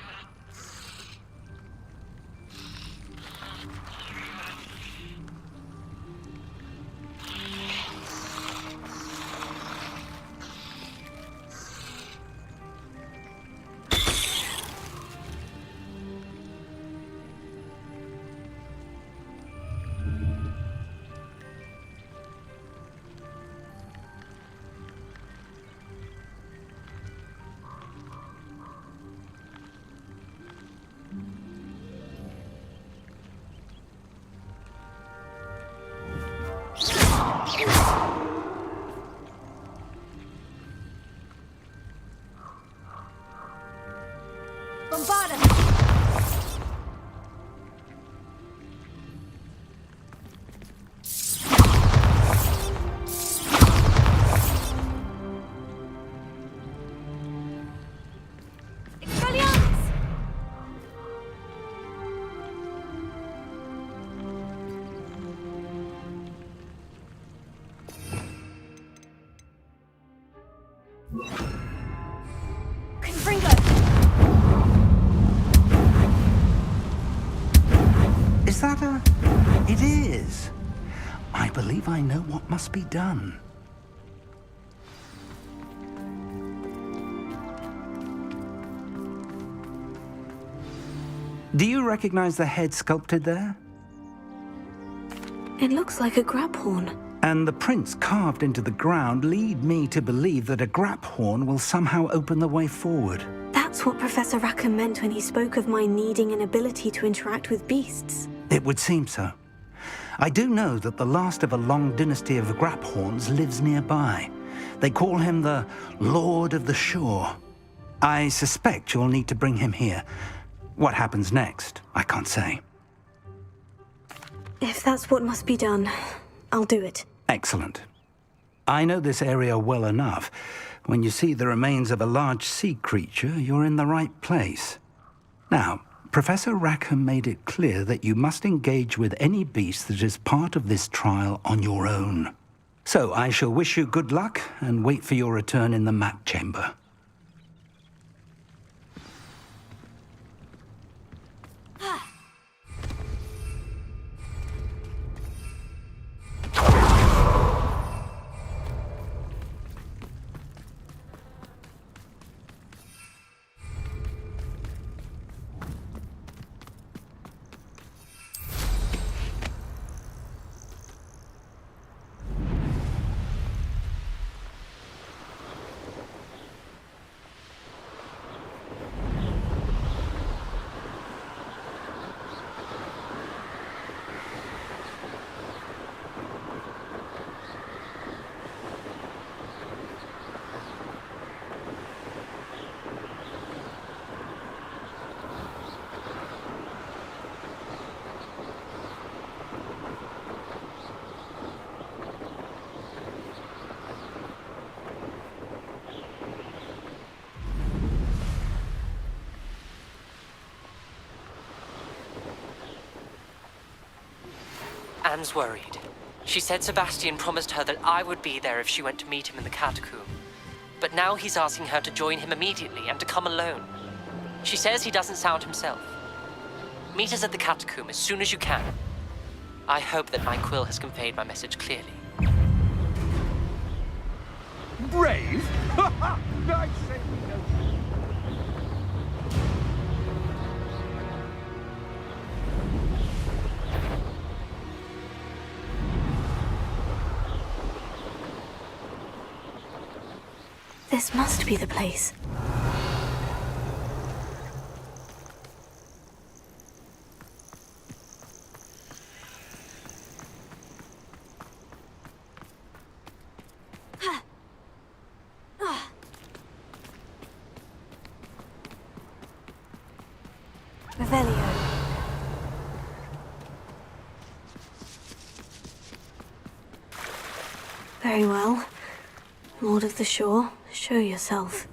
believe I know what must be done. Do you recognize the head sculpted there? It looks like a grab horn. And the prints carved into the ground lead me to believe that a grab horn will somehow open the way forward. That's what Professor Rackham meant when he spoke of my needing an ability to interact with beasts. It would seem so. I do know that the last of a long dynasty of Graphorns lives nearby. They call him the Lord of the Shore. I suspect you'll need to bring him here. What happens next, I can't say. If that's what must be done, I'll do it. Excellent. I know this area well enough. When you see the remains of a large sea creature, you're in the right place. Now, Professor Rackham made it clear that you must engage with any beast that is part of this trial on your own. So I shall wish you good luck and wait for your return in the map chamber. Anne's worried. She said Sebastian promised her that I would be there if she went to meet him in the catacomb. But now he's asking her to join him immediately and to come alone. She says he doesn't sound himself. Meet us at the catacomb as soon as you can. I hope that my quill has conveyed my message clearly. Brave? I said we know. This must be the place. Revelio. Very well. Lord of the Shore, show yourself.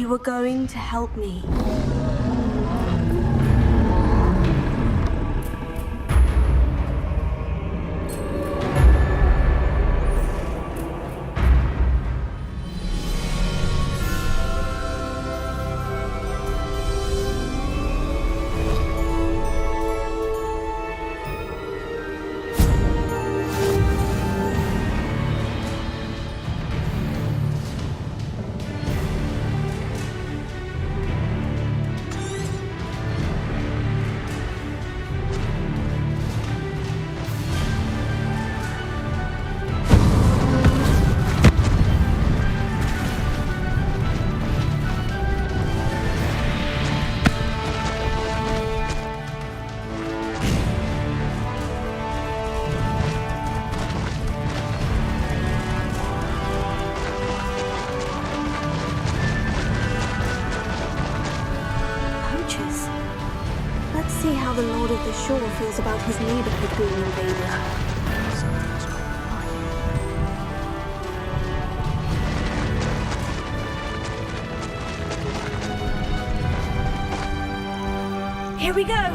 you were going to help me. Let's see how the Lord of the Shore feels about his neighborhood being invaded. Here we go!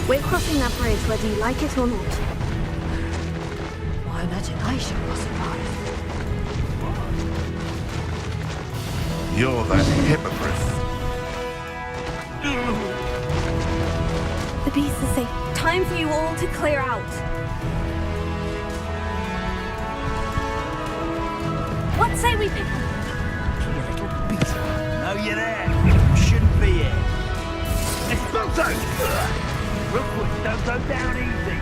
We're crossing that bridge whether you like it or not. I imagine I should cross it right. You're that hippogriff. The beast is safe. Time for you all to clear out. What say we pick? You little beast. No, you're there. You shouldn't be here. Exploso! Rookwood, don't go down easy.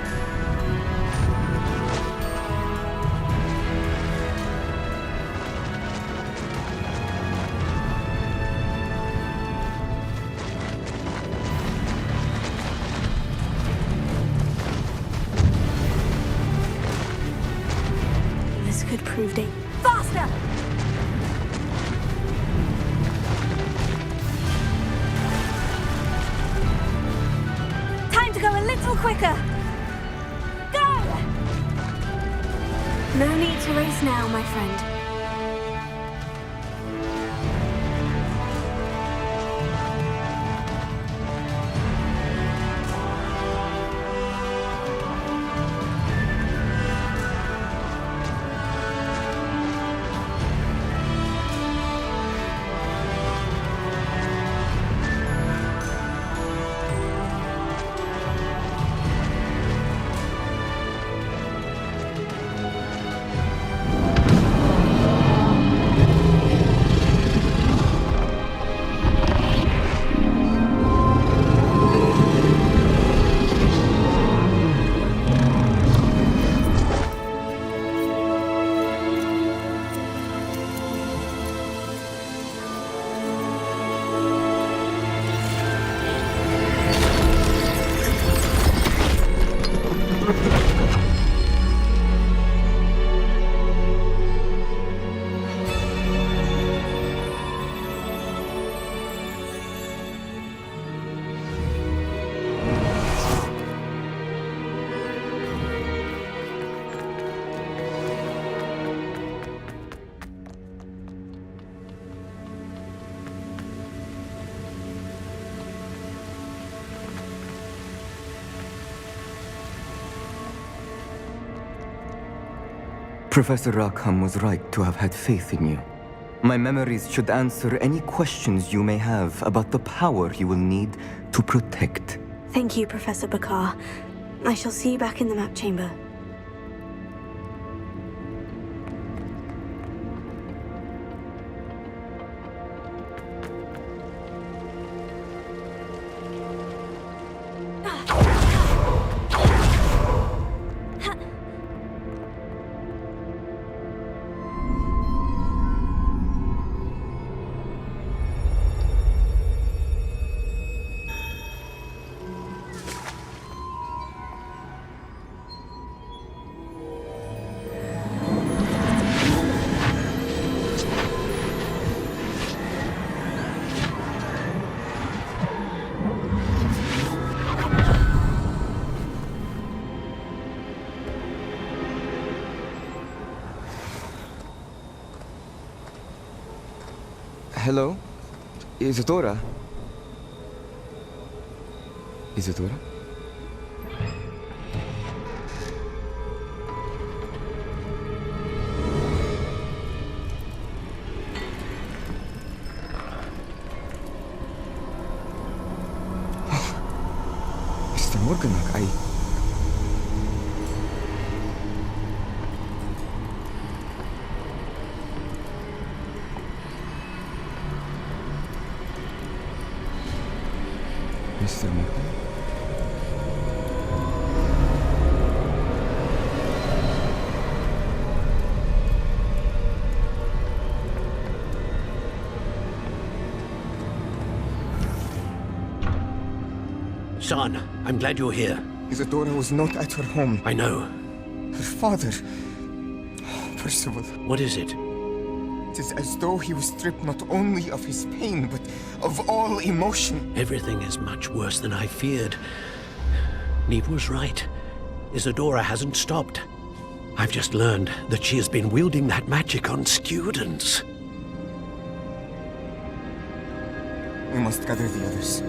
This could prove dangerous. Faster! Time to go a little quicker. Go! No need to race now, my friend. Professor Rackham was right to have had faith in you. My memories should answer any questions you may have about the power you will need to protect. Thank you, Professor Bakar. I shall see you back in the map chamber. Hello? Isadora? Isadora? Mr. Morganach, Mr. Morgan? Son, I'm glad you're here. Isadora was not at her home. I know. Her father... Percival. What is it? It is as though he was stripped not only of his pain, but of all emotion. Everything is much worse than I feared. Neve was right. Isadora hasn't stopped. I've just learned that she has been wielding that magic on students. We must gather the others.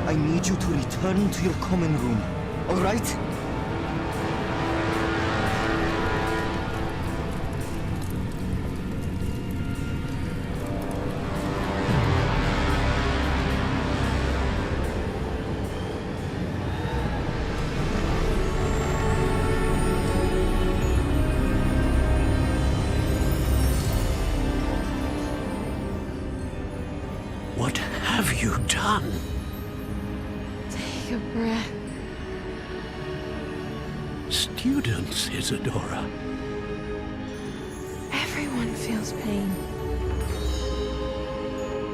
I need you to return to your common room, all right? What have you done? Take a breath. Students, Isadora. Everyone feels pain.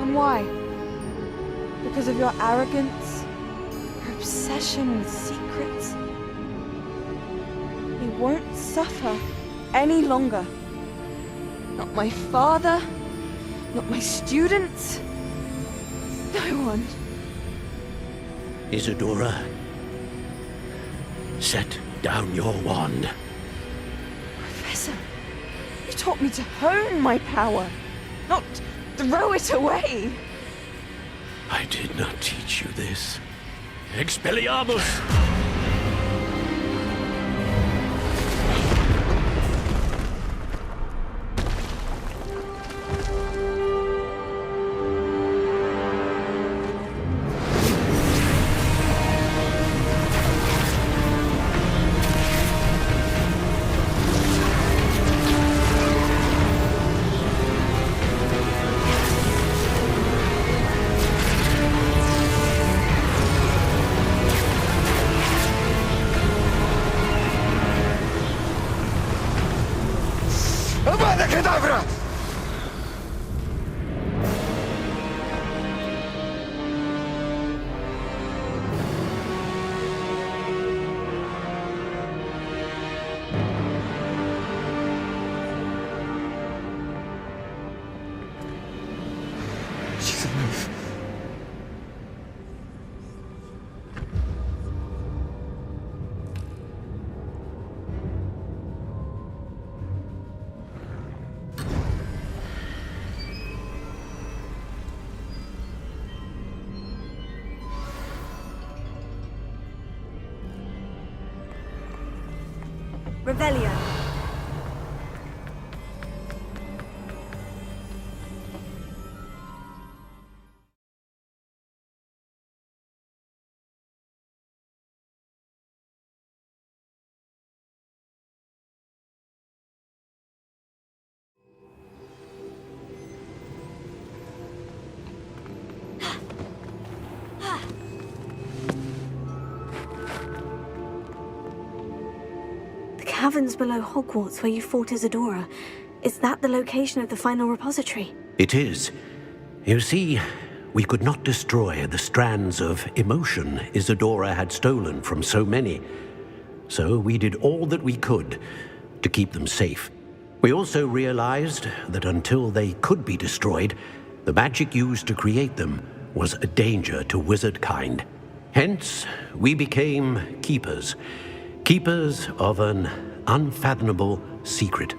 And why? Because of your arrogance? Your obsession with secrets? He won't suffer any longer. Not my father, not my students, no one. Isadora, set down your wand. Professor, you taught me to hone my power, not throw it away. I did not teach you this. Expelliarmus! Avada Kedavra! She's alive. Revelio. The caverns below Hogwarts where you fought Isadora. Is that the location of the final repository? It is. You see, we could not destroy the strands of emotion Isadora had stolen from so many. So we did all that we could to keep them safe. We also realized that until they could be destroyed, the magic used to create them was a danger to wizard kind. Hence, we became keepers. Keepers of an unfathomable secret.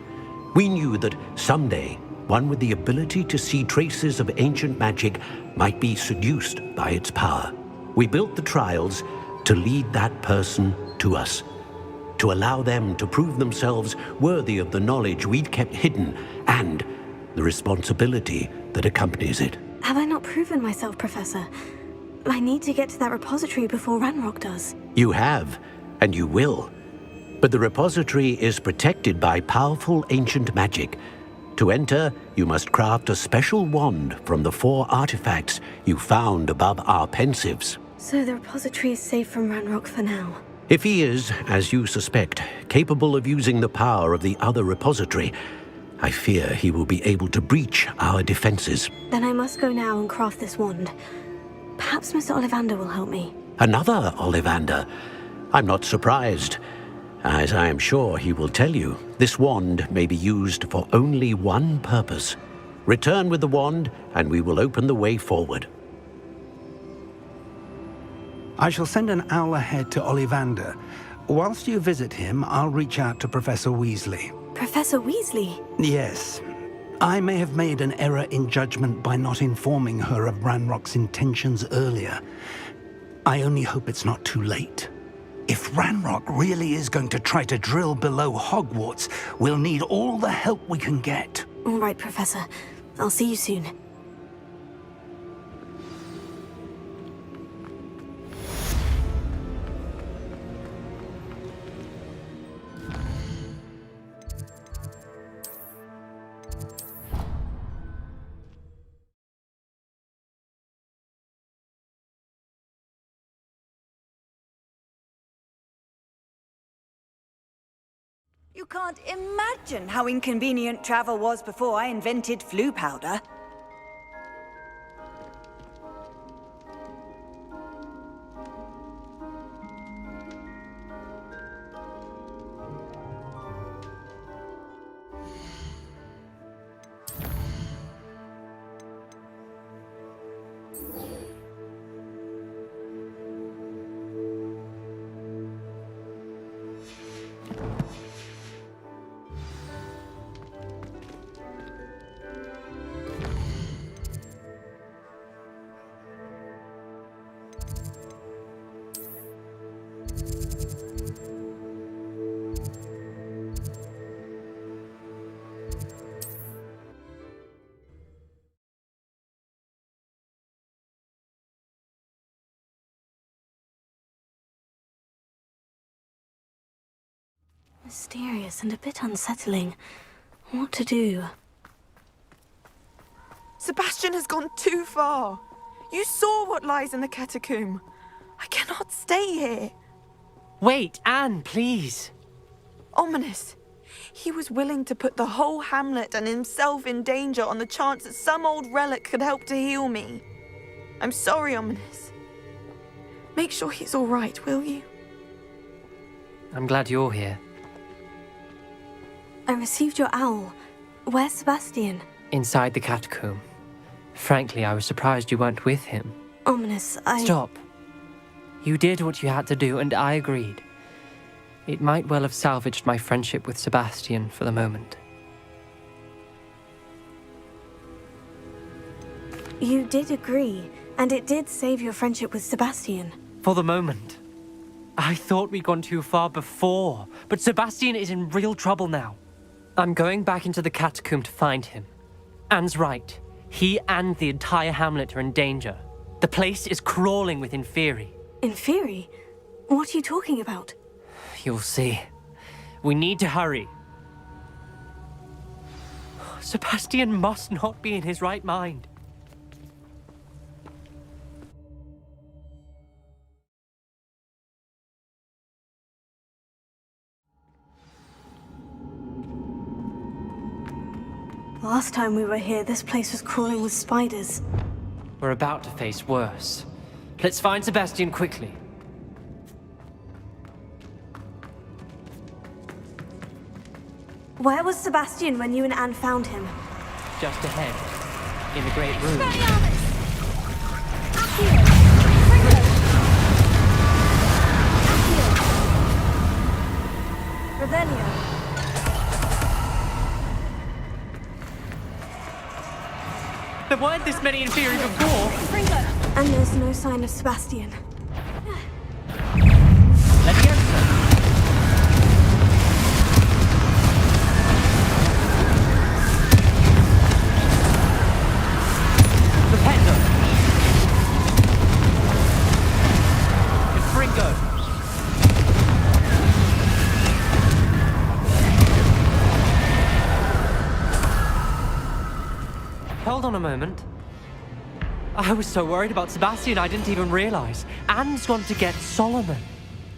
We knew that someday, one with the ability to see traces of ancient magic might be seduced by its power. We built the trials to lead that person to us, to allow them to prove themselves worthy of the knowledge we'd kept hidden and the responsibility that accompanies it. Have I not proven myself, Professor? I need to get to that repository before Ranrock does. You have, and you will. But the repository is protected by powerful ancient magic. To enter, you must craft a special wand from the 4 artifacts you found above our pensives. So the repository is safe from Ranrock for now. If he is, as you suspect, capable of using the power of the other repository, I fear he will be able to breach our defenses. Then I must go now and craft this wand. Perhaps Mr. Ollivander will help me. Another Ollivander? I'm not surprised. As I am sure he will tell you, this wand may be used for only one purpose. Return with the wand, and we will open the way forward. I shall send an owl ahead to Ollivander. Whilst you visit him, I'll reach out to Professor Weasley. Professor Weasley? Yes. I may have made an error in judgment by not informing her of Ranrock's intentions earlier. I only hope it's not too late. If Ranrock really is going to try to drill below Hogwarts, we'll need all the help we can get. All right, Professor. I'll see you soon. You can't imagine how inconvenient travel was before I invented flu powder. Mysterious and a bit unsettling. What to do? Sebastian has gone too far. You saw what lies in the catacomb. I cannot stay here. Wait, Anne, please. Ominous. He was willing to put the whole hamlet and himself in danger on the chance that some old relic could help to heal me. I'm sorry, Ominous. Make sure he's all right, will you? I'm glad you're here. I received your owl. Where's Sebastian? Inside the catacomb. Frankly, I was surprised you weren't with him. Ominous, Stop. You did what you had to do, and I agreed. It might well have salvaged my friendship with Sebastian for the moment. You did agree, and it did save your friendship with Sebastian. For the moment. I thought we'd gone too far before, but Sebastian is in real trouble now. I'm going back into the catacomb to find him. Anne's right. He and the entire hamlet are in danger. The place is crawling with Inferi. Inferi? What are you talking about? You'll see. We need to hurry. Sebastian must not be in his right mind. Last time we were here, this place was crawling with spiders. We're about to face worse. Let's find Sebastian quickly. Where was Sebastian when you and Anne found him? Just ahead, in the great room. Radeon. There weren't this many Inferi before. And there's no sign of Sebastian. Let me answer. Rependo. Confringo. Hold on a moment. I was so worried about Sebastian I didn't even realize. Anne's gone to get Solomon.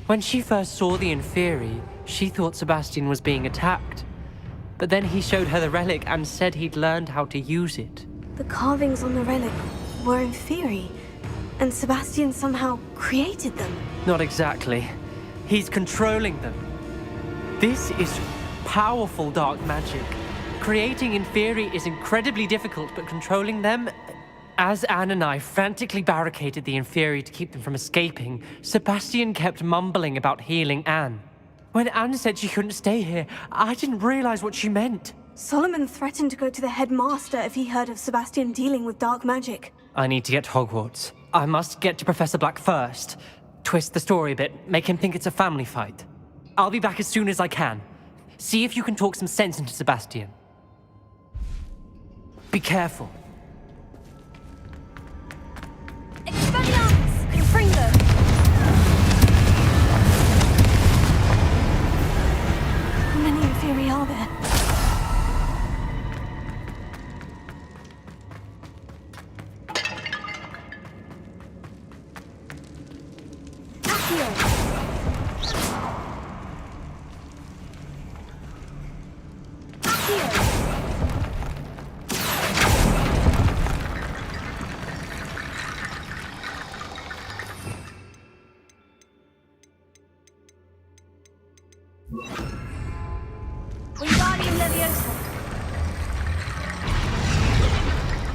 When she first saw the Inferi, she thought Sebastian was being attacked. But then he showed her the relic and said he'd learned how to use it. The carvings on the relic were Inferi, and Sebastian somehow created them. Not exactly. He's controlling them. This is powerful dark magic. Creating Inferi is incredibly difficult, but controlling them... As Anne and I frantically barricaded the Inferi to keep them from escaping, Sebastian kept mumbling about healing Anne. When Anne said she couldn't stay here, I didn't realize what she meant. Solomon threatened to go to the headmaster if he heard of Sebastian dealing with dark magic. I need to get to Hogwarts. I must get to Professor Black first. Twist the story a bit, make him think it's a family fight. I'll be back as soon as I can. See if you can talk some sense into Sebastian. Be careful. Expelliarmus! Confringo! How many Inferi are there?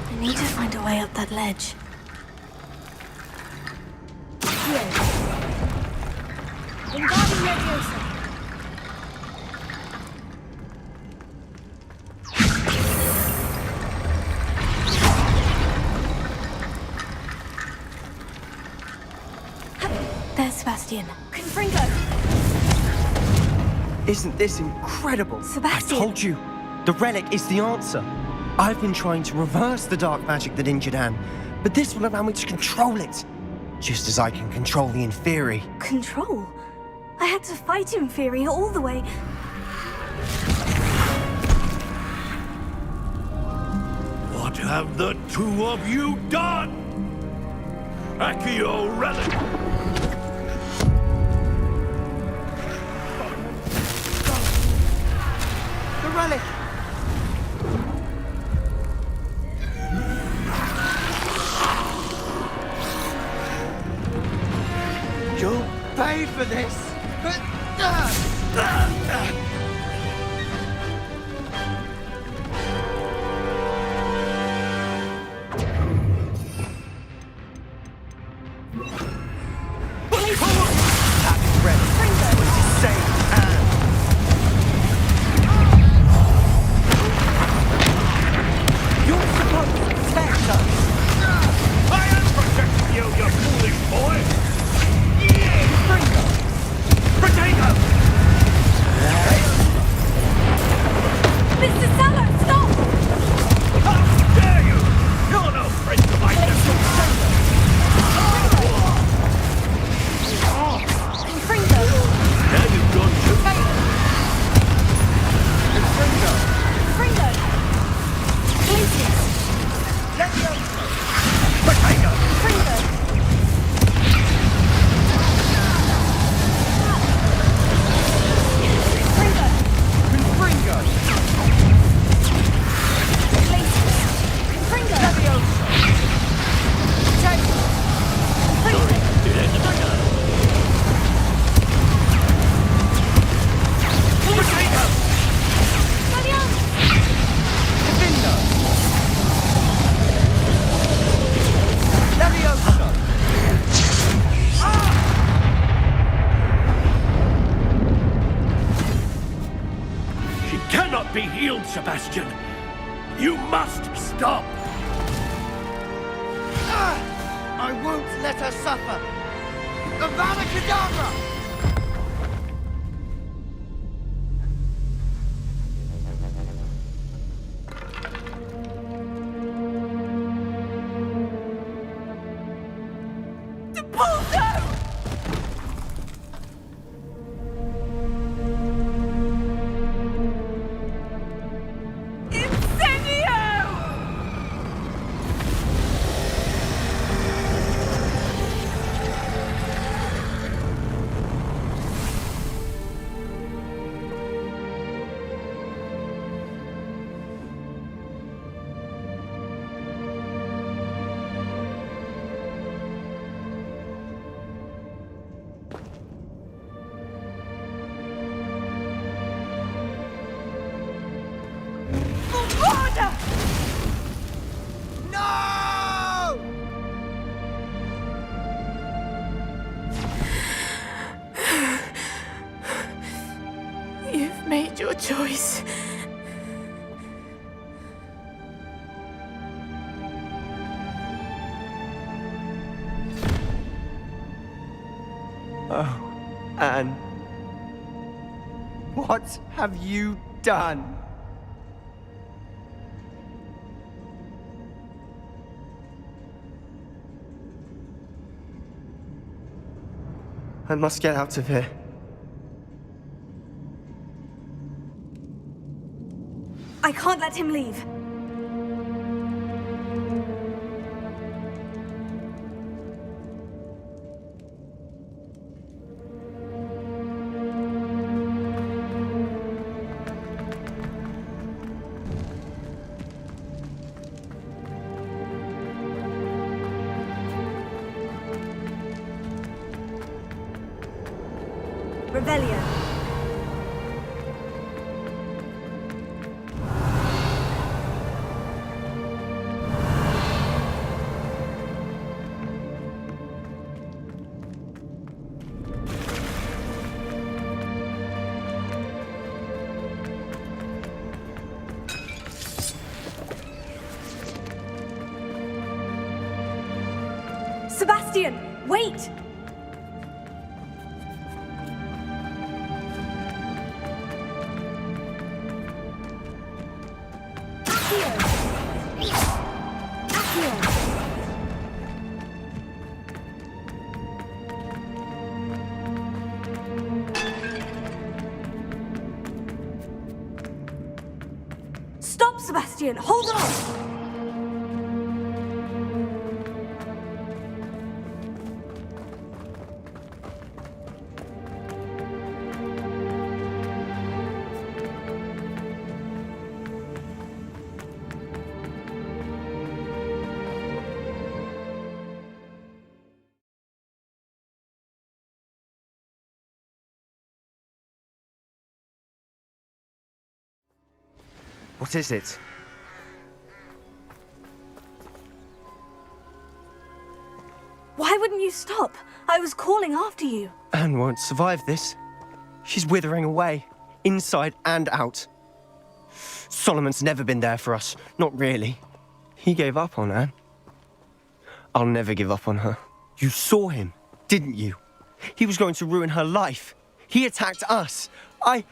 I need to find a way up that ledge. There's Sebastian. Confringo! Isn't this incredible? Sebastian! I told you, the relic is the answer. I've been trying to reverse the dark magic that injured Anne, but this will allow me to control it. Just as I can control the Inferi. Control? I had to fight Inferi all the way. What have the two of you done? Accio relic! The relic! You'll pay for this! Sebastian. You must stop. I won't let her suffer! Avada Kedavra! You've made your choice. Oh, Anne. What have you done? I must get out of here. I can't let him leave. Rebellion. Sebastian, wait! Stop, Sebastian! Hold on! What is it? Why wouldn't you stop? I was calling after you. Anne won't survive this. She's withering away, inside and out. Solomon's never been there for us. Not really. He gave up on Anne. I'll never give up on her. You saw him, didn't you? He was going to ruin her life. He attacked us. I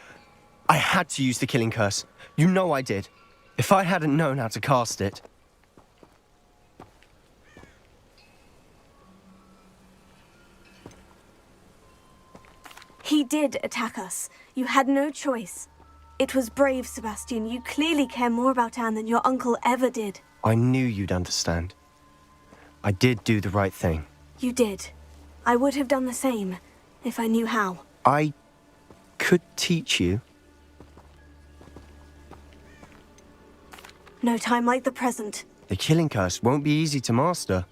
had to use the killing curse. You know I did. If I hadn't known how to cast it... He did attack us. You had no choice. It was brave, Sebastian. You clearly care more about Anne than your uncle ever did. I knew you'd understand. I did do the right thing. You did. I would have done the same, if I knew how. I could teach you. No time like the present. The killing curse won't be easy to master.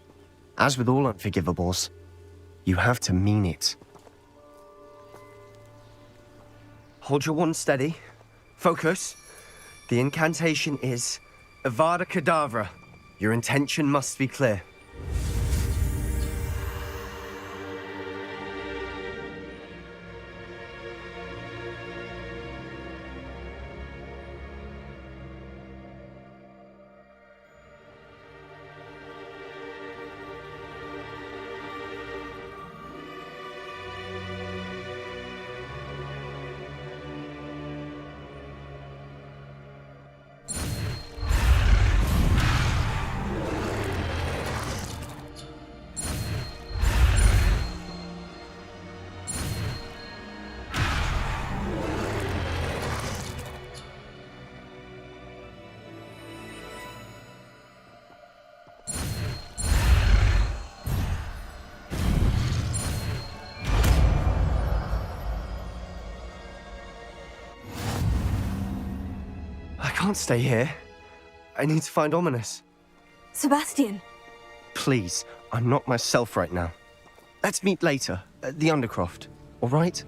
As with all unforgivables, you have to mean it. Hold your wand steady. Focus. The incantation is Avada Kedavra. Your intention must be clear. can't stay here. I need to find Ominous. Sebastian! Please, I'm not myself right now. Let's meet later, at the Undercroft, all right?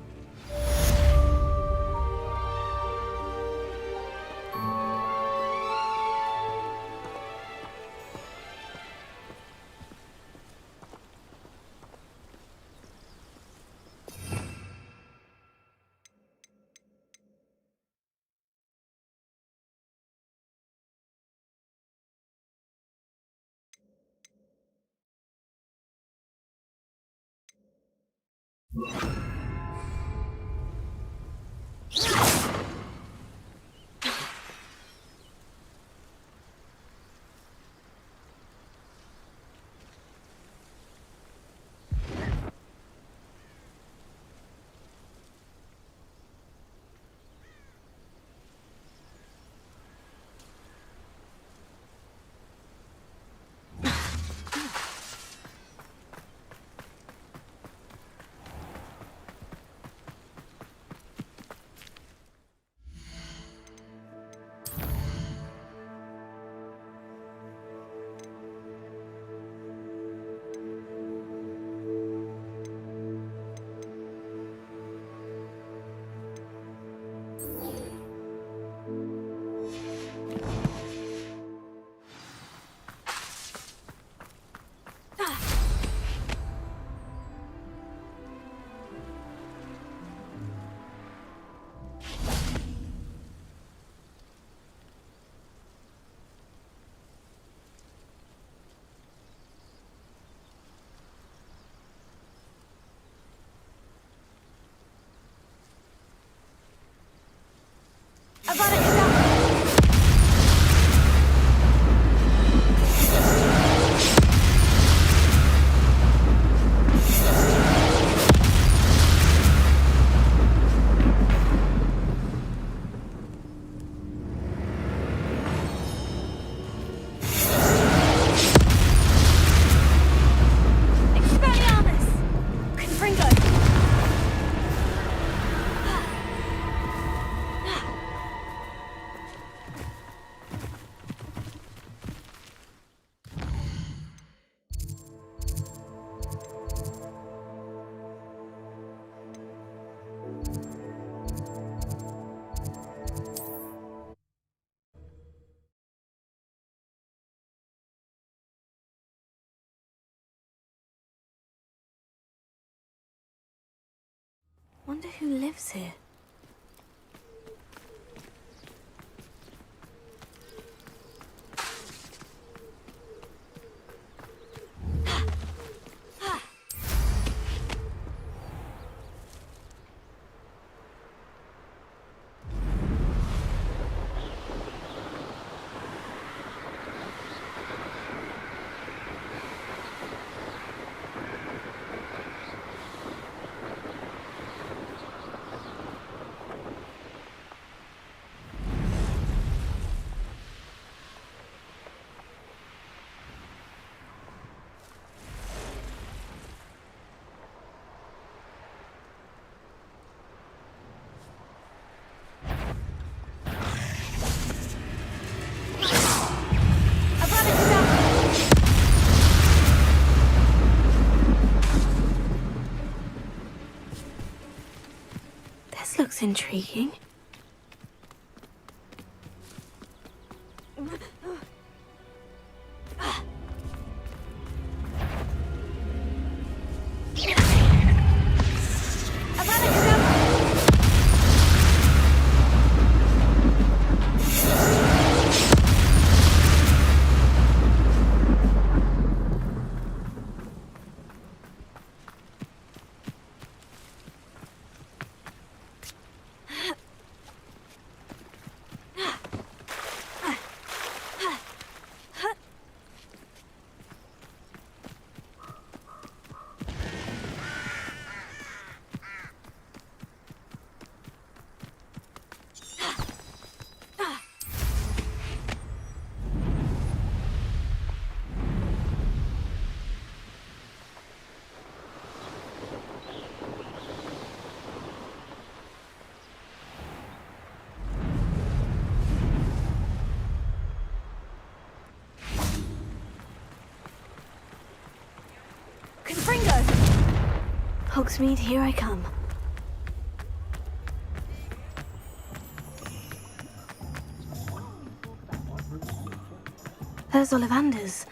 Wonder who lives here. This looks intriguing. Hogsmeade, here I come. There's Ollivander's.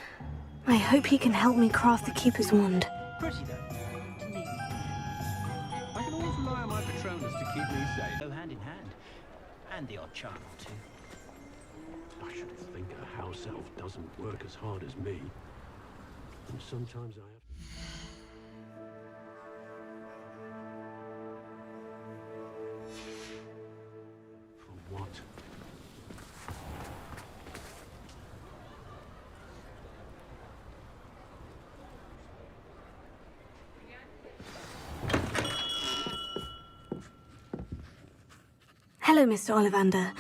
I hope he can help me craft the Keeper's Wand. Pretty though, to me. I can always rely on my Patronus to keep me safe. Go hand in hand. And the odd charm or two. I should think a house elf doesn't work as hard as me. And sometimes I have... For what? Hello, Mr. Ollivander.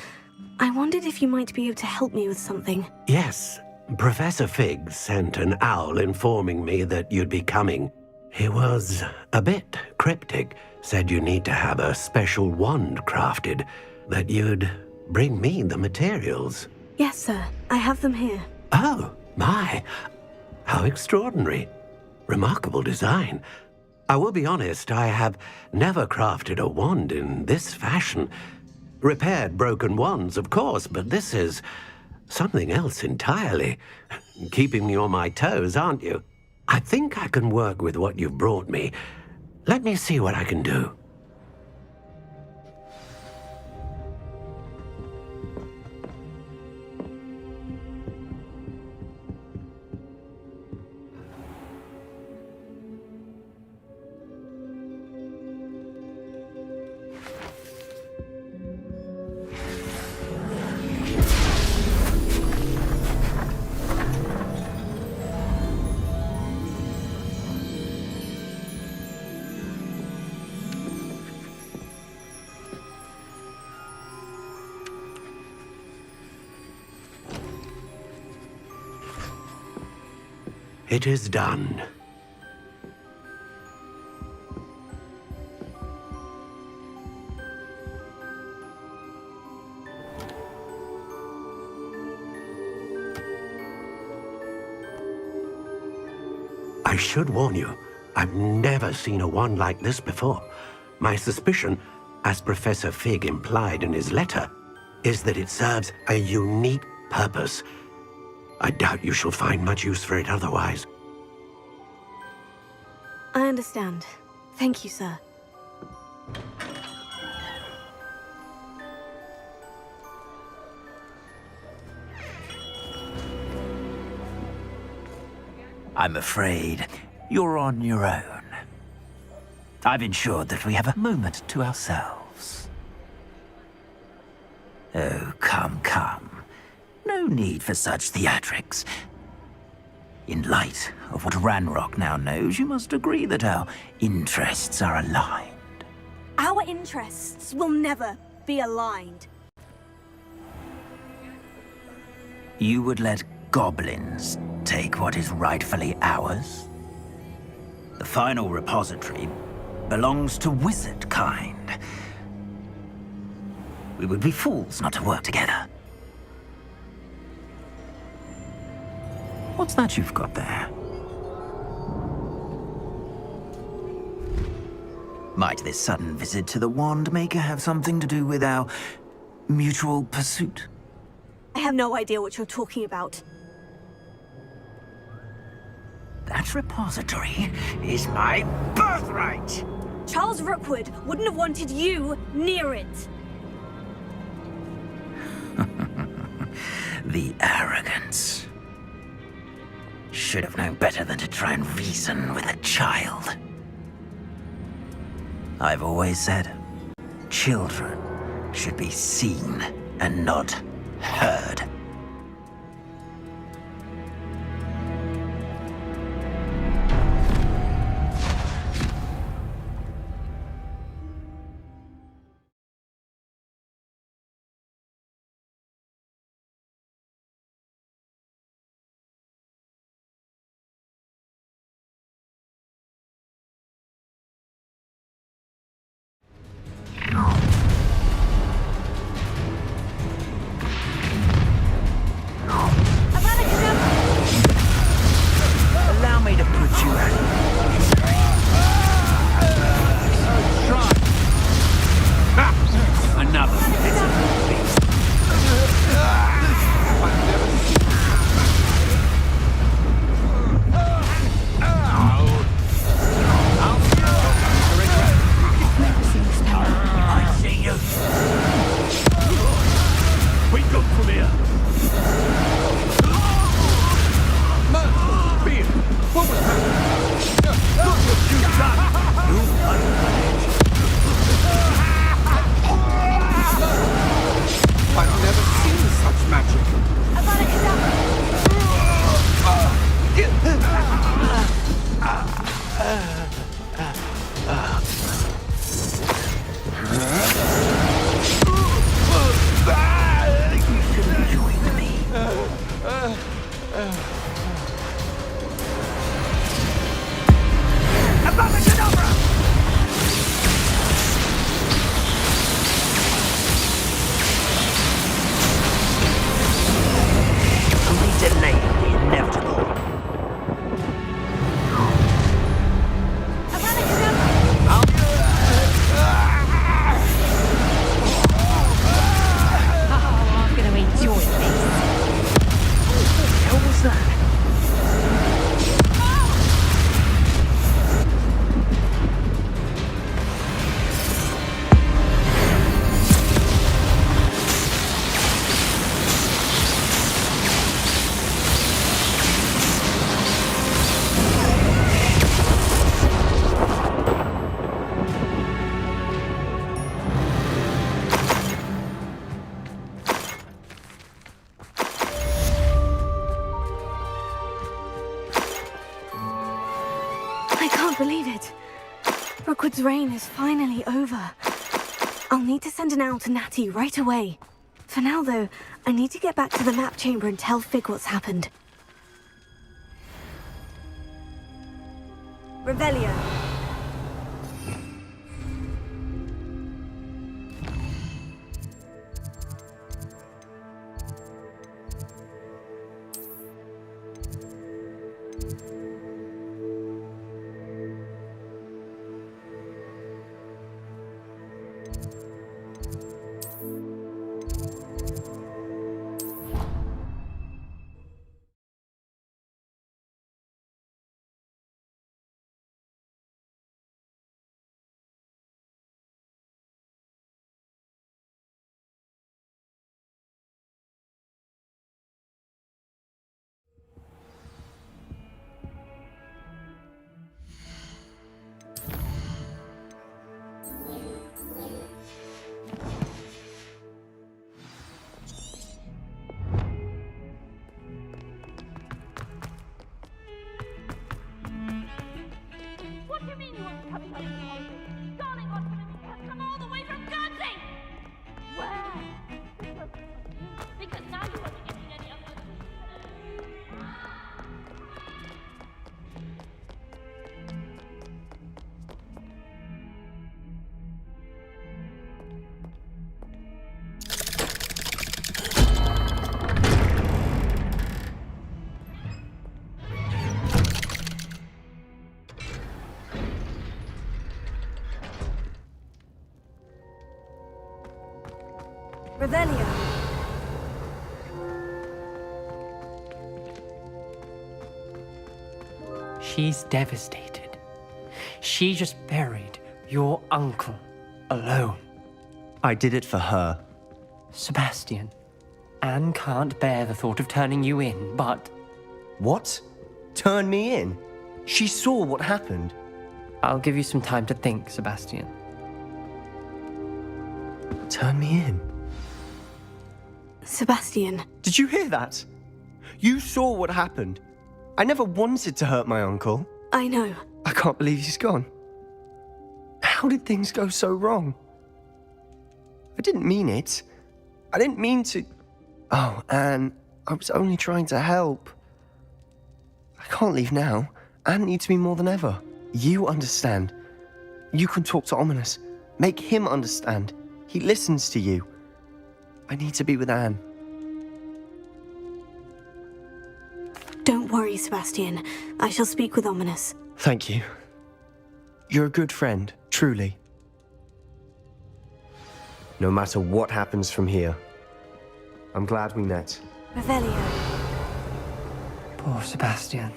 I wondered if you might be able to help me with something. Yes, Professor Fig sent an owl informing me that you'd be coming. He was a bit cryptic, said you need to have a special wand crafted, that you'd bring me the materials. Yes, sir. I have them here. Oh, my. How extraordinary. Remarkable design. I will be honest, I have never crafted a wand in this fashion. Repaired broken wands, of course, but this is something else entirely. Keeping me on my toes, aren't you? I think I can work with what you've brought me. Let me see what I can do. It is done. I should warn you, I've never seen a wand like this before. My suspicion, as Professor Fig implied in his letter, is that it serves a unique purpose. I doubt you shall find much use for it otherwise. I understand. Thank you, sir. I'm afraid you're on your own. I've ensured that we have a moment to ourselves. Oh, come, come. No need for such theatrics. In light of what Ranrock now knows, you must agree that our interests are aligned. Our interests will never be aligned. You would let goblins take what is rightfully ours? The final repository belongs to wizard kind. We would be fools not to work together. What's that you've got there? Might this sudden visit to the Wand Maker have something to do with our mutual pursuit? I have no idea what you're talking about. That repository is my birthright! Charles Rookwood wouldn't have wanted you near it. The arrogance. Should have known better than to try and reason with a child. I've always said, children should be seen and not heard. I can't believe it. Rookwood's reign is finally over. I'll need to send an owl to Natty right away. For now, though, I need to get back to the map chamber and tell Fig what's happened. Revelio. What do you mean you won't be coming home from holiday? Darling, what's going to be come all the way from Guernsey? Where? Because now you won't be getting any of those. Revelio. She's devastated. She just buried your uncle alone. I did it for her. Sebastian, Anne can't bear the thought of turning you in, but... What? Turn me in? She saw what happened. I'll give you some time to think, Sebastian. Turn me in? Sebastian. Did you hear that? You saw what happened. I never wanted to hurt my uncle. I know. I can't believe he's gone. How did things go so wrong? I didn't mean it. I didn't mean to... Oh, Anne, I was only trying to help. I can't leave now. Anne needs me more than ever. You understand. You can talk to Ominous. Make him understand. He listens to you. I need to be with Anne. Don't worry, Sebastian. I shall speak with Ominous. Thank you. You're a good friend, truly. No matter what happens from here, I'm glad we met. Revelio. Poor Sebastian.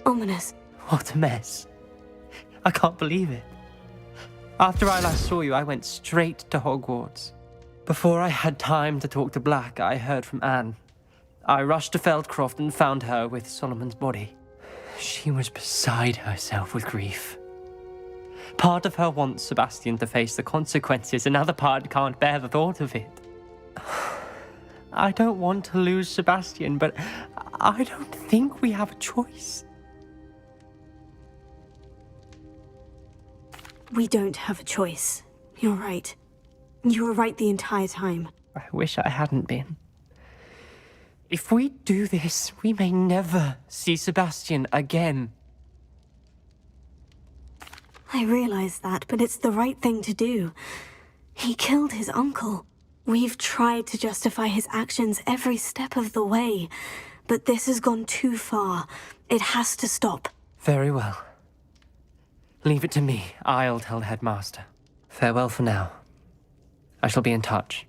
Ominous. What a mess. I can't believe it. After I last saw you, I went straight to Hogwarts. Before I had time to talk to Black, I heard from Anne. I rushed to Feldcroft and found her with Solomon's body. She was beside herself with grief. Part of her wants Sebastian to face the consequences, another part can't bear the thought of it. I don't want to lose Sebastian, but I don't think we have a choice. We don't have a choice. You're right. You were right the entire time. I wish I hadn't been. If we do this, we may never see Sebastian again. I realize that, but it's the right thing to do. He killed his uncle. We've tried to justify his actions every step of the way, but this has gone too far. It has to stop. Very well. Leave it to me. I'll tell the headmaster. Farewell for now. I shall be in touch.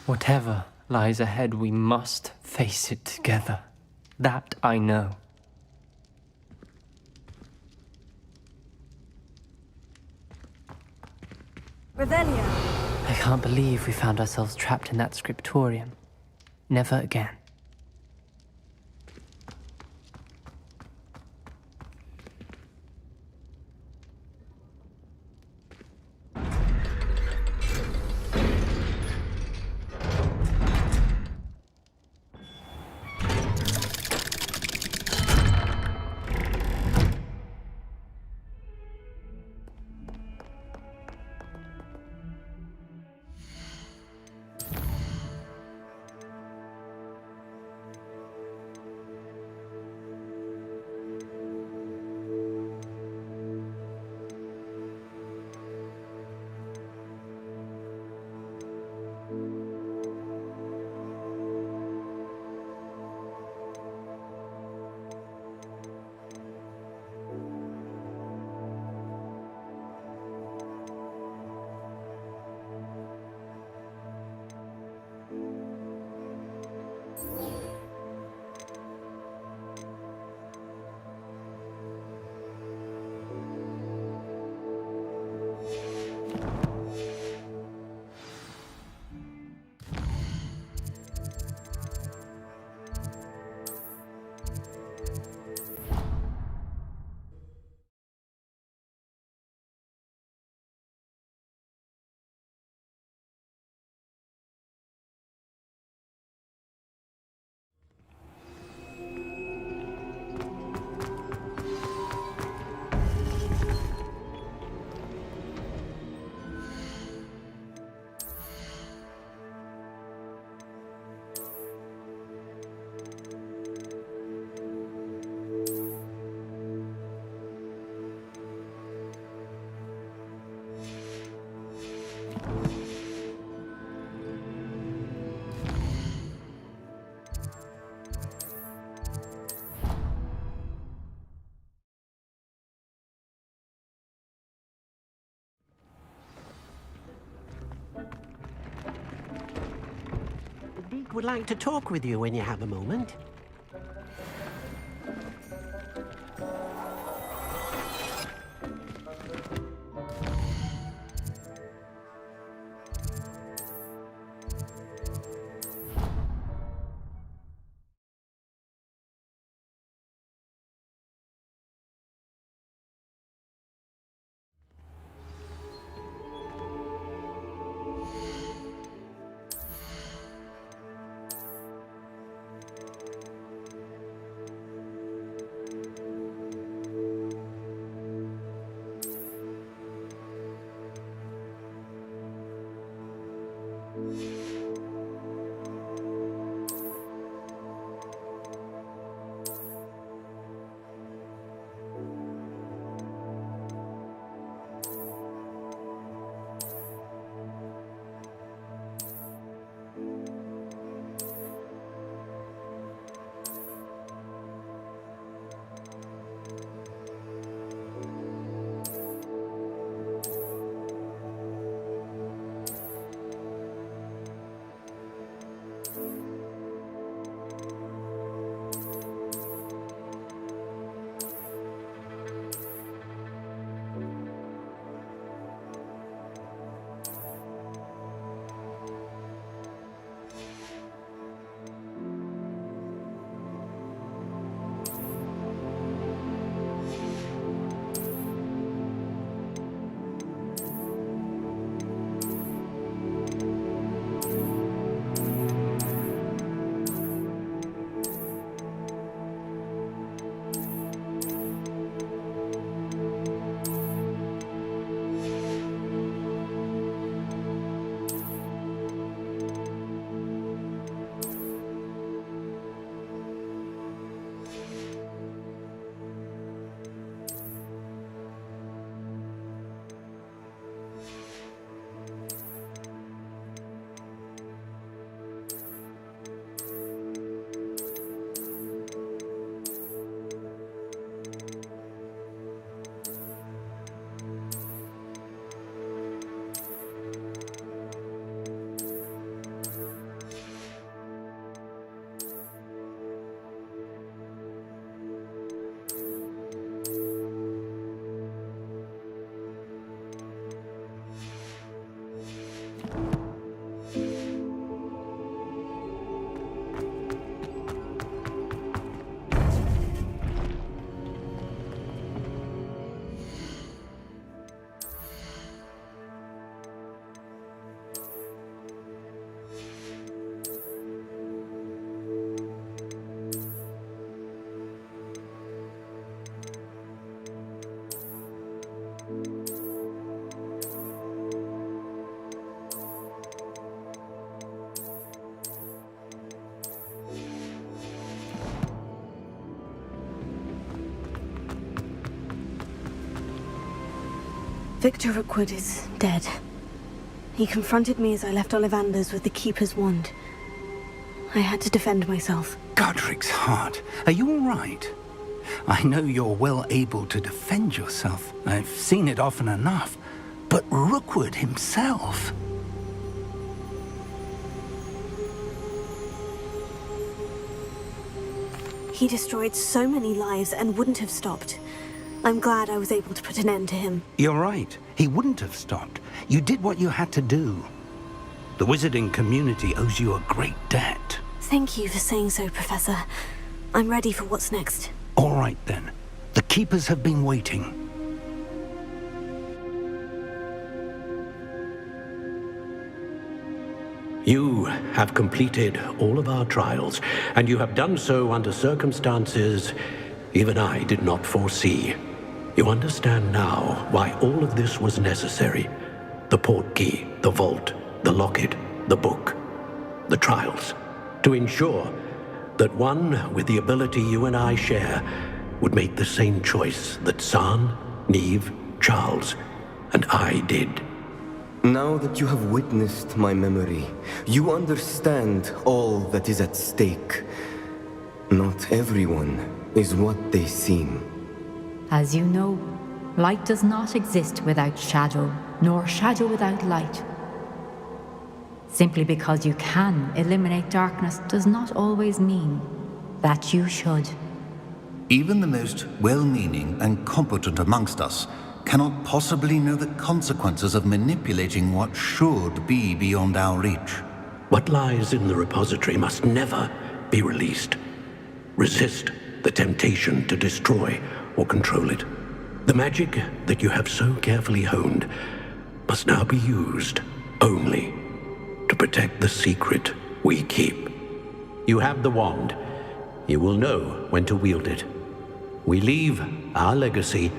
Whatever lies ahead, we must face it together. That I know. Revelio. I can't believe we found ourselves trapped in that scriptorium. Never again. Knight would like to talk with you when you have a moment. Victor Rookwood is dead. He confronted me as I left Ollivander's with the Keeper's wand. I had to defend myself. Godric's heart. Are you all right? I know you're well able to defend yourself. I've seen it often enough. But Rookwood himself... He destroyed so many lives and wouldn't have stopped. I'm glad I was able to put an end to him. You're right. He wouldn't have stopped. You did what you had to do. The wizarding community owes you a great debt. Thank you for saying so, Professor. I'm ready for what's next. All right, then. The Keepers have been waiting. You have completed all of our trials, and you have done so under circumstances even I did not foresee. You understand now why all of this was necessary. The portkey, the vault, the locket, the book, the trials. To ensure that one with the ability you and I share would make the same choice that San, Neve, Charles, and I did. Now that you have witnessed my memory, you understand all that is at stake. Not everyone is what they seem. As you know, light does not exist without shadow, nor shadow without light. Simply because you can eliminate darkness does not always mean that you should. Even the most well-meaning and competent amongst us cannot possibly know the consequences of manipulating what should be beyond our reach. What lies in the repository must never be released. Resist the temptation to destroy or control it. The magic that you have so carefully honed must now be used only to protect the secret we keep. You have the wand. You will know when to wield it. We leave our legacy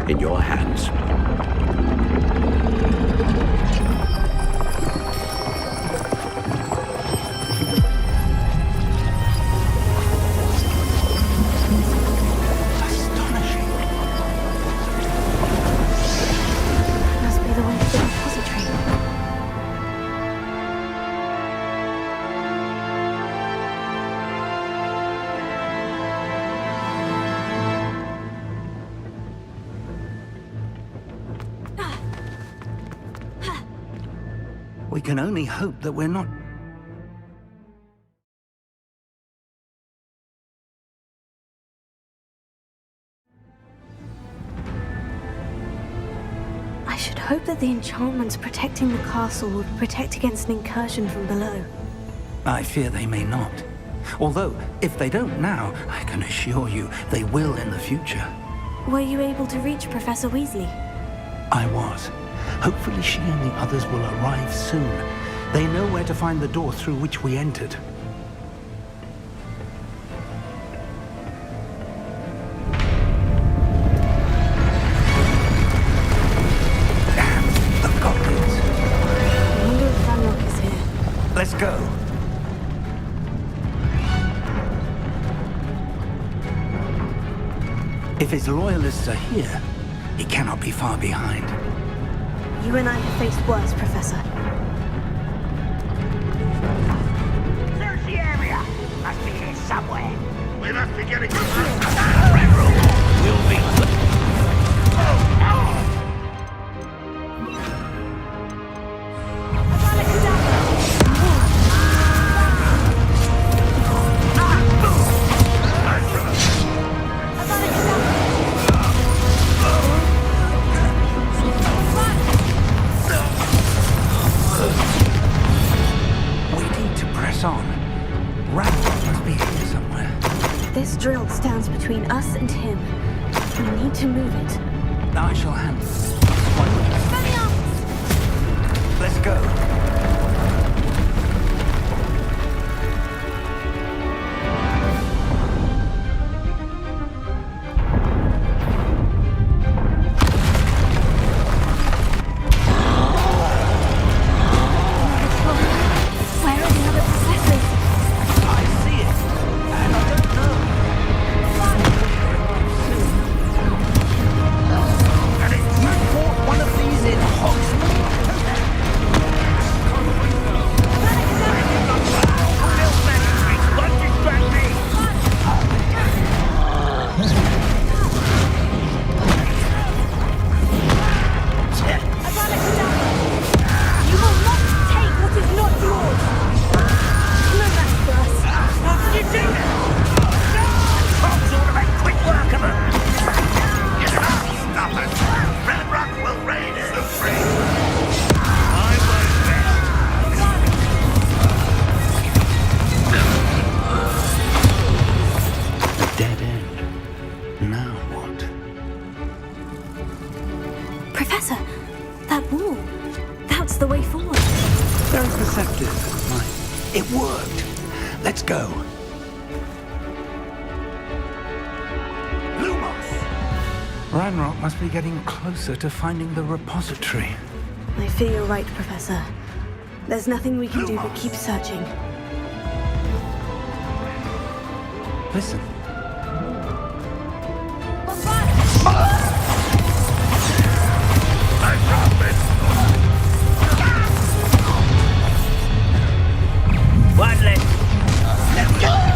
in your hands. Must be the way to the repository. We can only hope that we're not... I should hope that the enchantments protecting the castle will protect against an incursion from below. I fear they may not. Although, if they don't now, I can assure you they will in the future. Were you able to reach Professor Weasley? I was. Hopefully she and the others will arrive soon. They know where to find the door through which we entered. Damn, the goblins. I wonder if Ranrock is here. Let's go. If his loyalists are here, he cannot be far behind. You and I have faced worse, Professor. Search the area! Must be here somewhere. We must be getting Red Room will be... This drill stands between us and him. We need to move it. I shall handle it. Let's go. It worked. Let's go. Ranrock must be getting closer to finding the repository. I fear you're right, Professor. There's nothing we can do but keep searching. Listen. One less. Let's go.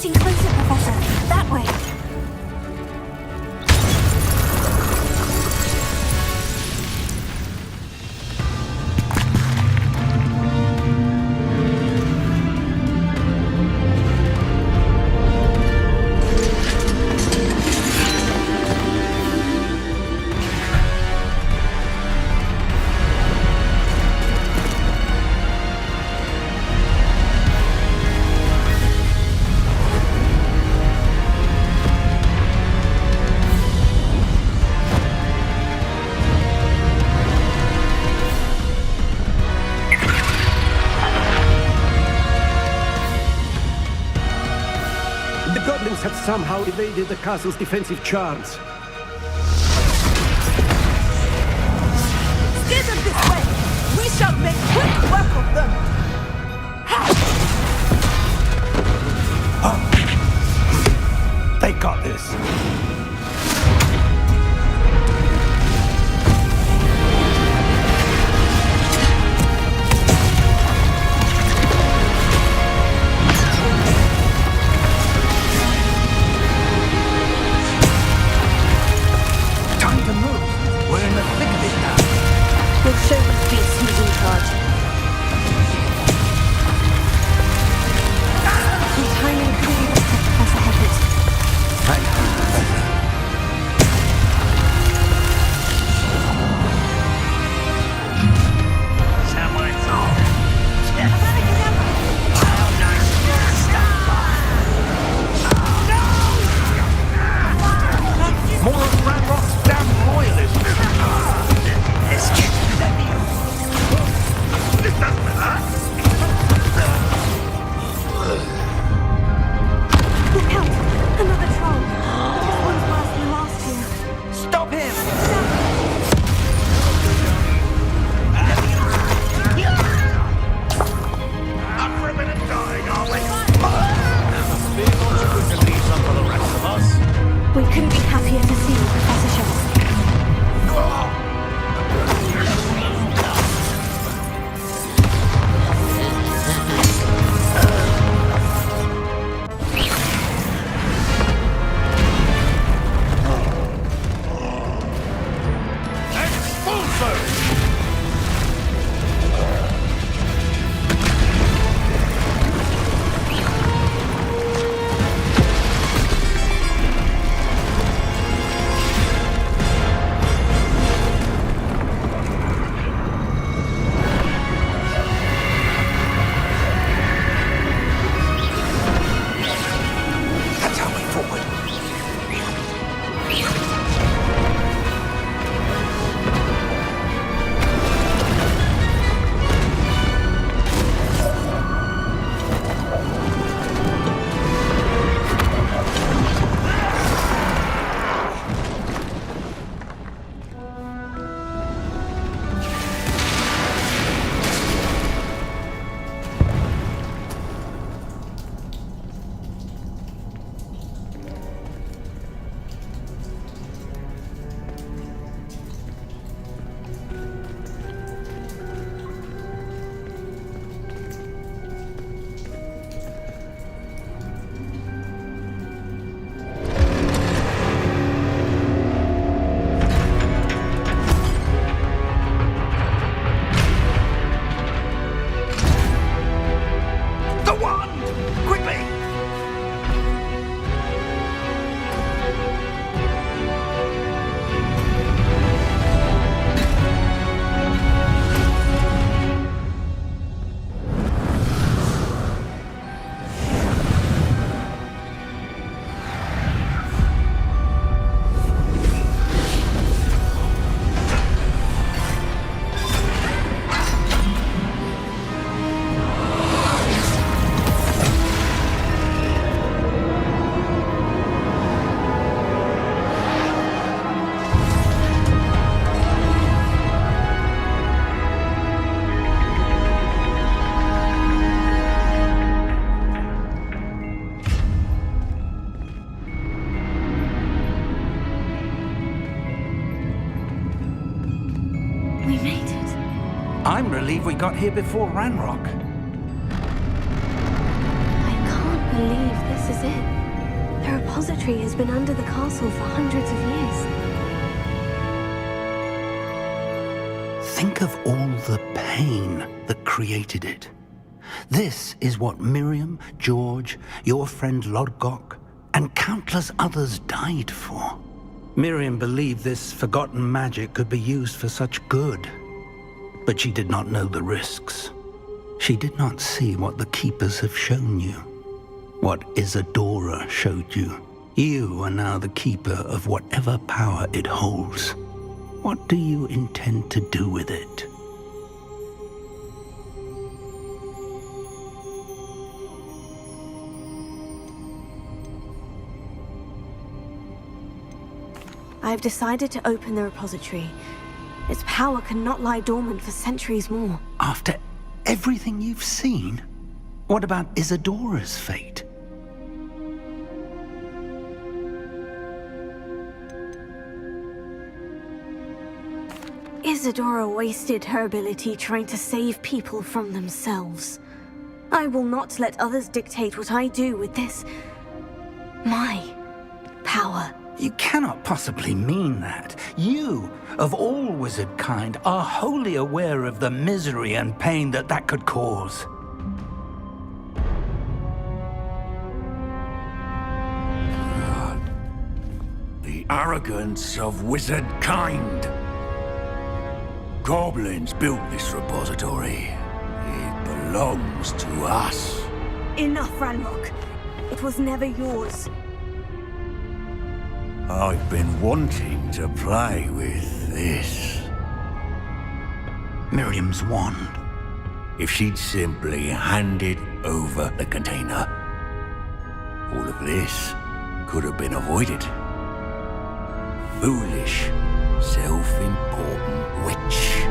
getting closer, Professor. That way. The goblins have somehow evaded the castle's defensive charms. Steer them this way! We shall make quick work of them! They got this. Time to move. We're in the thick of it now. We'll show the beast who's in charge. Your timing couldn't be better, Professor Hogwarts. Thank you, Professor. More of Ranrock's damn royalism. This doesn't hurt. Look out! Another troll. This one's worse than the last two. Stop him! Up for a bit of dying, are we? We couldn't be happier to see you, Professor Shaw. I'm relieved we got here before Ranrock. I can't believe this this is it. The repository has been under the castle for hundreds of years. Think of all the pain that created it. This is what Miriam, George, your friend Lodgok, and countless others died for. Miriam believed this forgotten magic could be used for such good, but she did not know the risks. She did not see what the Keepers have shown you, what Isadora showed you. You are now the Keeper of whatever power it holds. What do you intend to do with it? I've decided to open the repository. Its power cannot lie dormant for centuries more. After everything you've seen? What about Isadora's fate? Isadora wasted her ability trying to save people from themselves. I will not let others dictate what I do with this. My power. You cannot possibly mean that. You, of all wizard kind, are wholly aware of the misery and pain that could cause. The arrogance of wizard kind. Goblins built this repository. It belongs to us. Enough, Ranrock. It was never yours. I've been wanting to play with this. Miriam's wand. If she'd simply handed over the container, all of this could have been avoided. Foolish, self-important witch.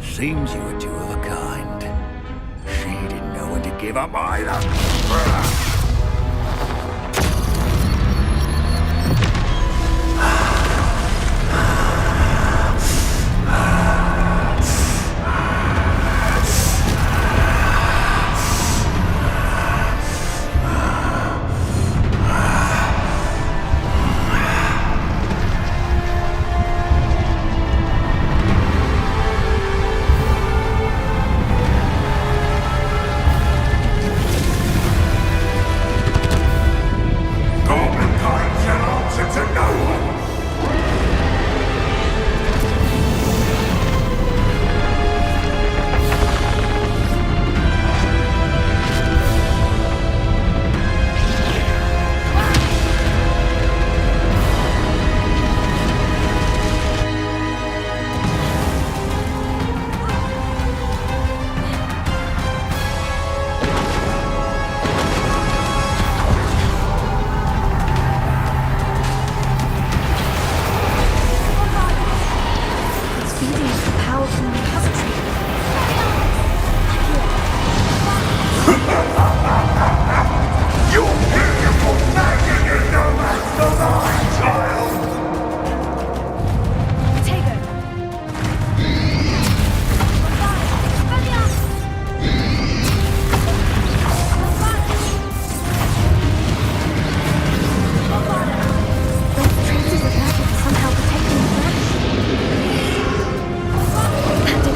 Seems you were two of a kind. She didn't know when to give up either. That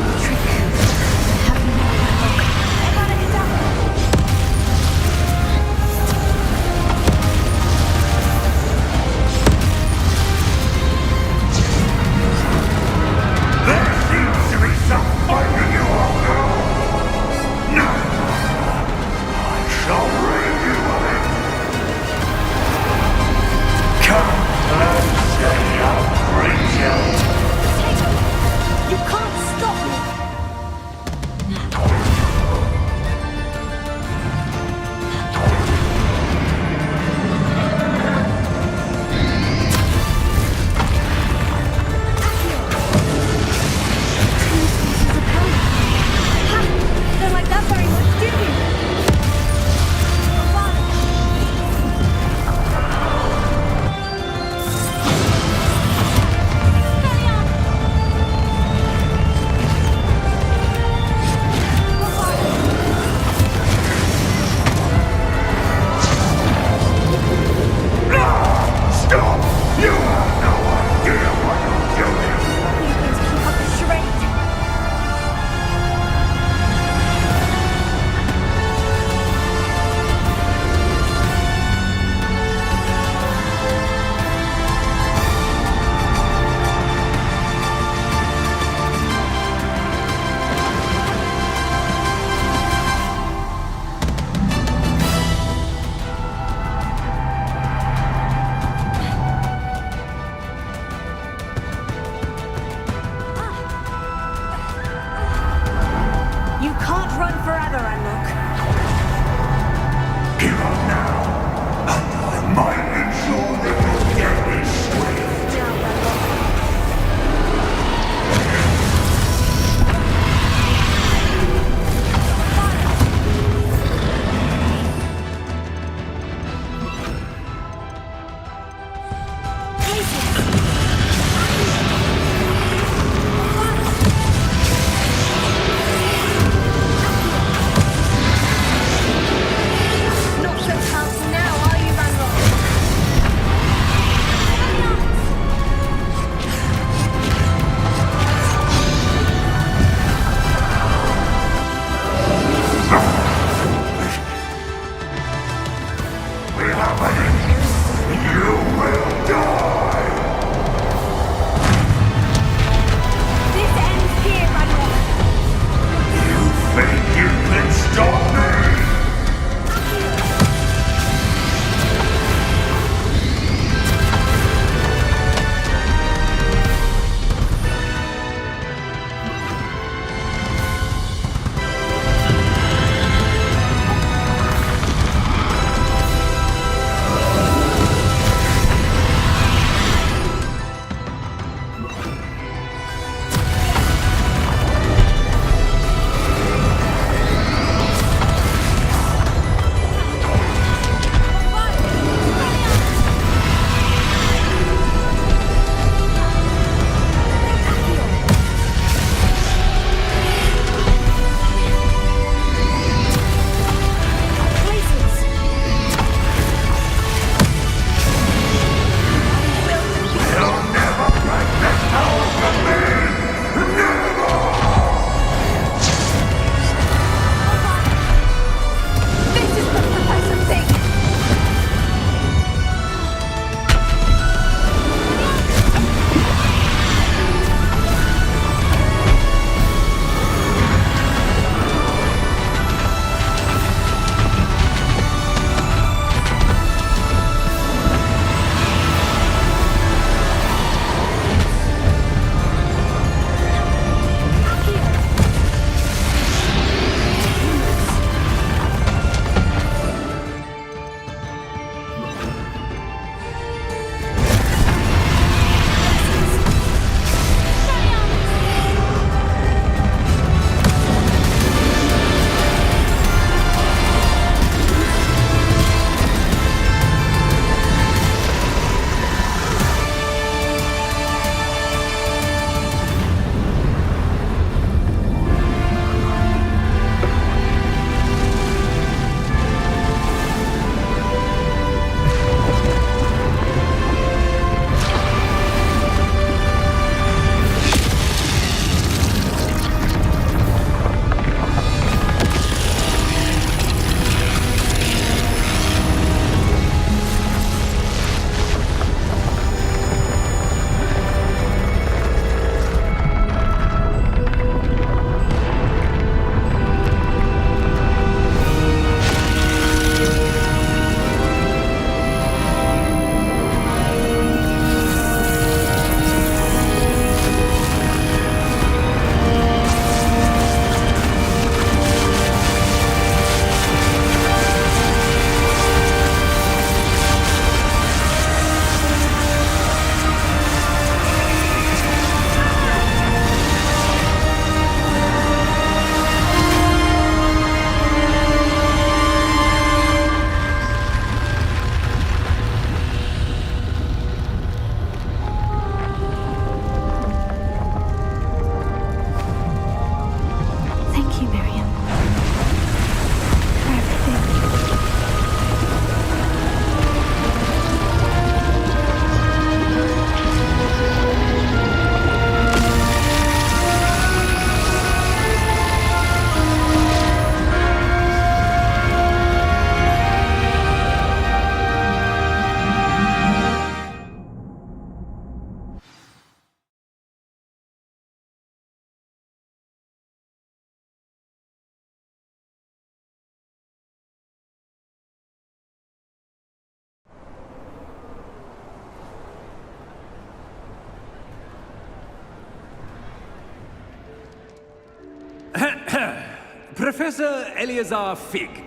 Professor Eleazar Fig.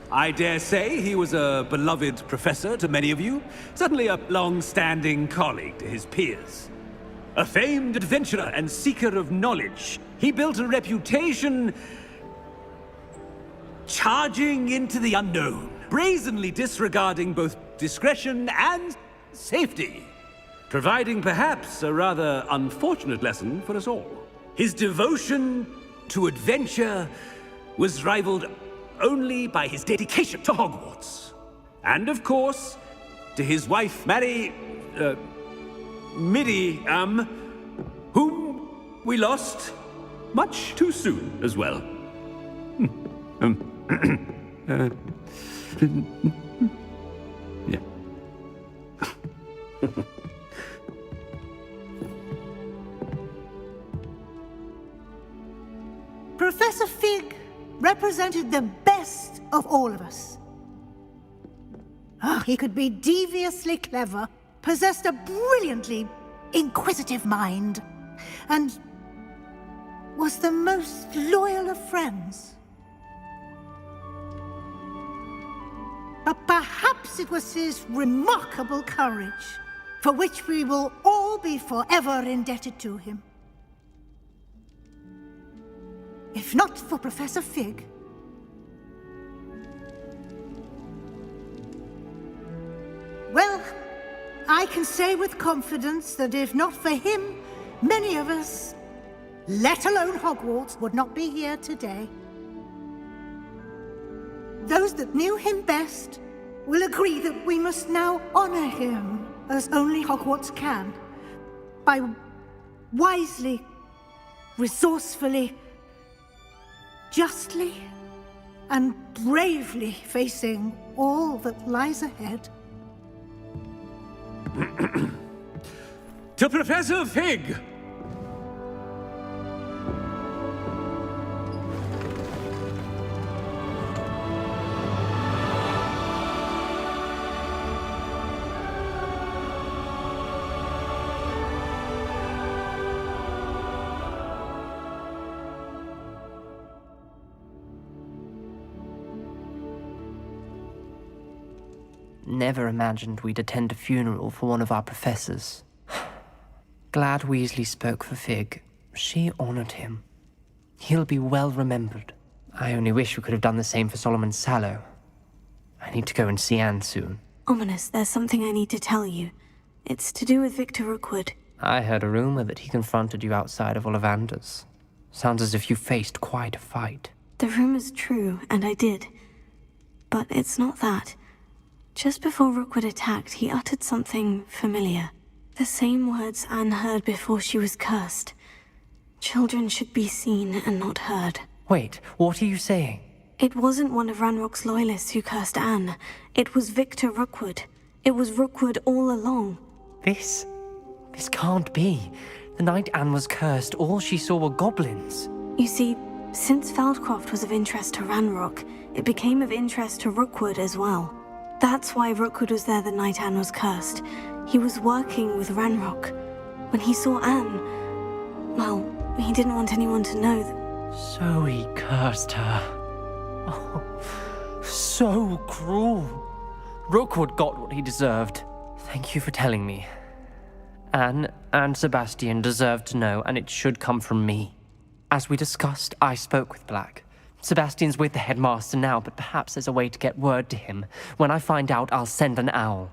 I dare say he was a beloved professor to many of you, certainly a long-standing colleague to his peers. A famed adventurer and seeker of knowledge, he built a reputation charging into the unknown, brazenly disregarding both discretion and safety, providing perhaps a rather unfortunate lesson for us all. His devotion to adventure was rivaled only by his dedication to Hogwarts. And of course, to his wife, Midi, whom we lost much too soon as well. Yeah. Professor Fig represented the best of all of us. He could be deviously clever, possessed a brilliantly inquisitive mind, and was the most loyal of friends. But perhaps it was his remarkable courage, for which we will all be forever indebted to him. If not for Professor Fig, well, I can say with confidence that if not for him, many of us, let alone Hogwarts, would not be here today. Those that knew him best will agree that we must now honor him as only Hogwarts can, by wisely, resourcefully, justly, and bravely facing all that lies ahead. To Professor Fig! Never imagined we'd attend a funeral for one of our professors. Glad Weasley spoke for Fig. She honored him. He'll be well remembered. I only wish we could have done the same for Solomon Sallow. I need to go and see Anne soon. Ominous, there's something I need to tell you. It's to do with Victor Rookwood. I heard a rumor that he confronted you outside of Ollivander's. Sounds as if you faced quite a fight. The rumor's true, and I did. But it's not that. Just before Rookwood attacked, he uttered something familiar. The same words Anne heard before she was cursed. Children should be seen and not heard. Wait, what are you saying? It wasn't one of Ranrock's loyalists who cursed Anne. It was Victor Rookwood. It was Rookwood all along. This can't be. The night Anne was cursed, all she saw were goblins. You see, since Feldcroft was of interest to Ranrock, it became of interest to Rookwood as well. That's why Rookwood was there the night Anne was cursed. He was working with Ranrock. When he saw Anne, well, he didn't want anyone to know that. So he cursed her. Oh, so cruel. Rookwood got what he deserved. Thank you for telling me. Anne and Sebastian deserved to know, and it should come from me. As we discussed, I spoke with Black. Sebastian's with the headmaster now, but perhaps there's a way to get word to him. When I find out, I'll send an owl.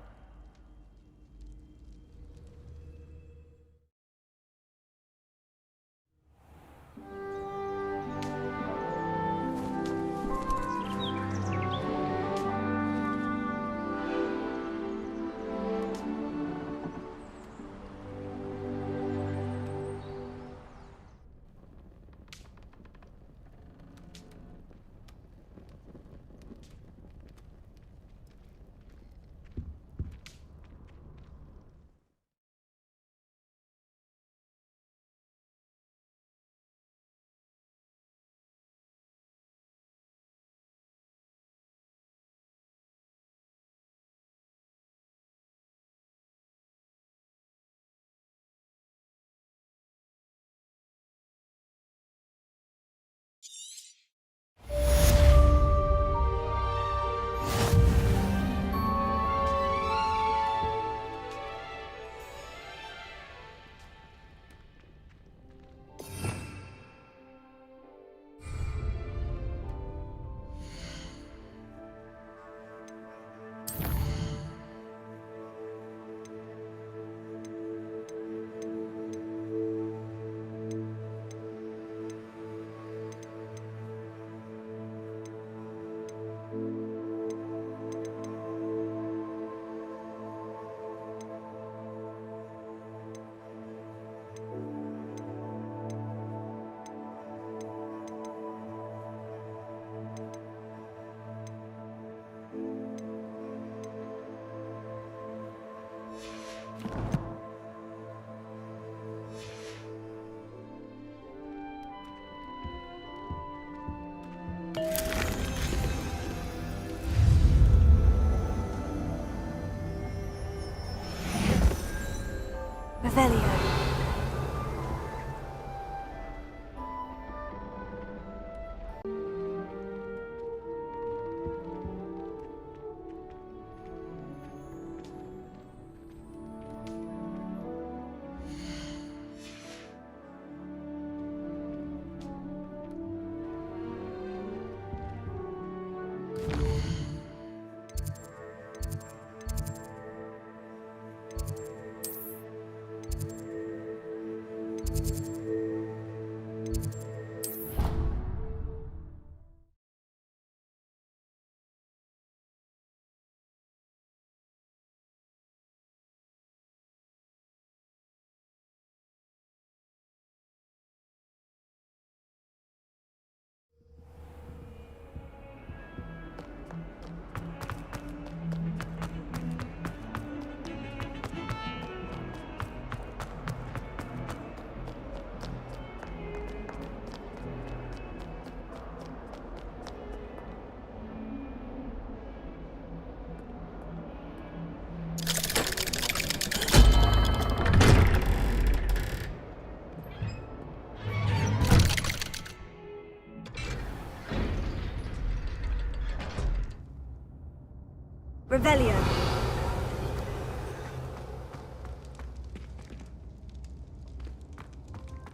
Revelio.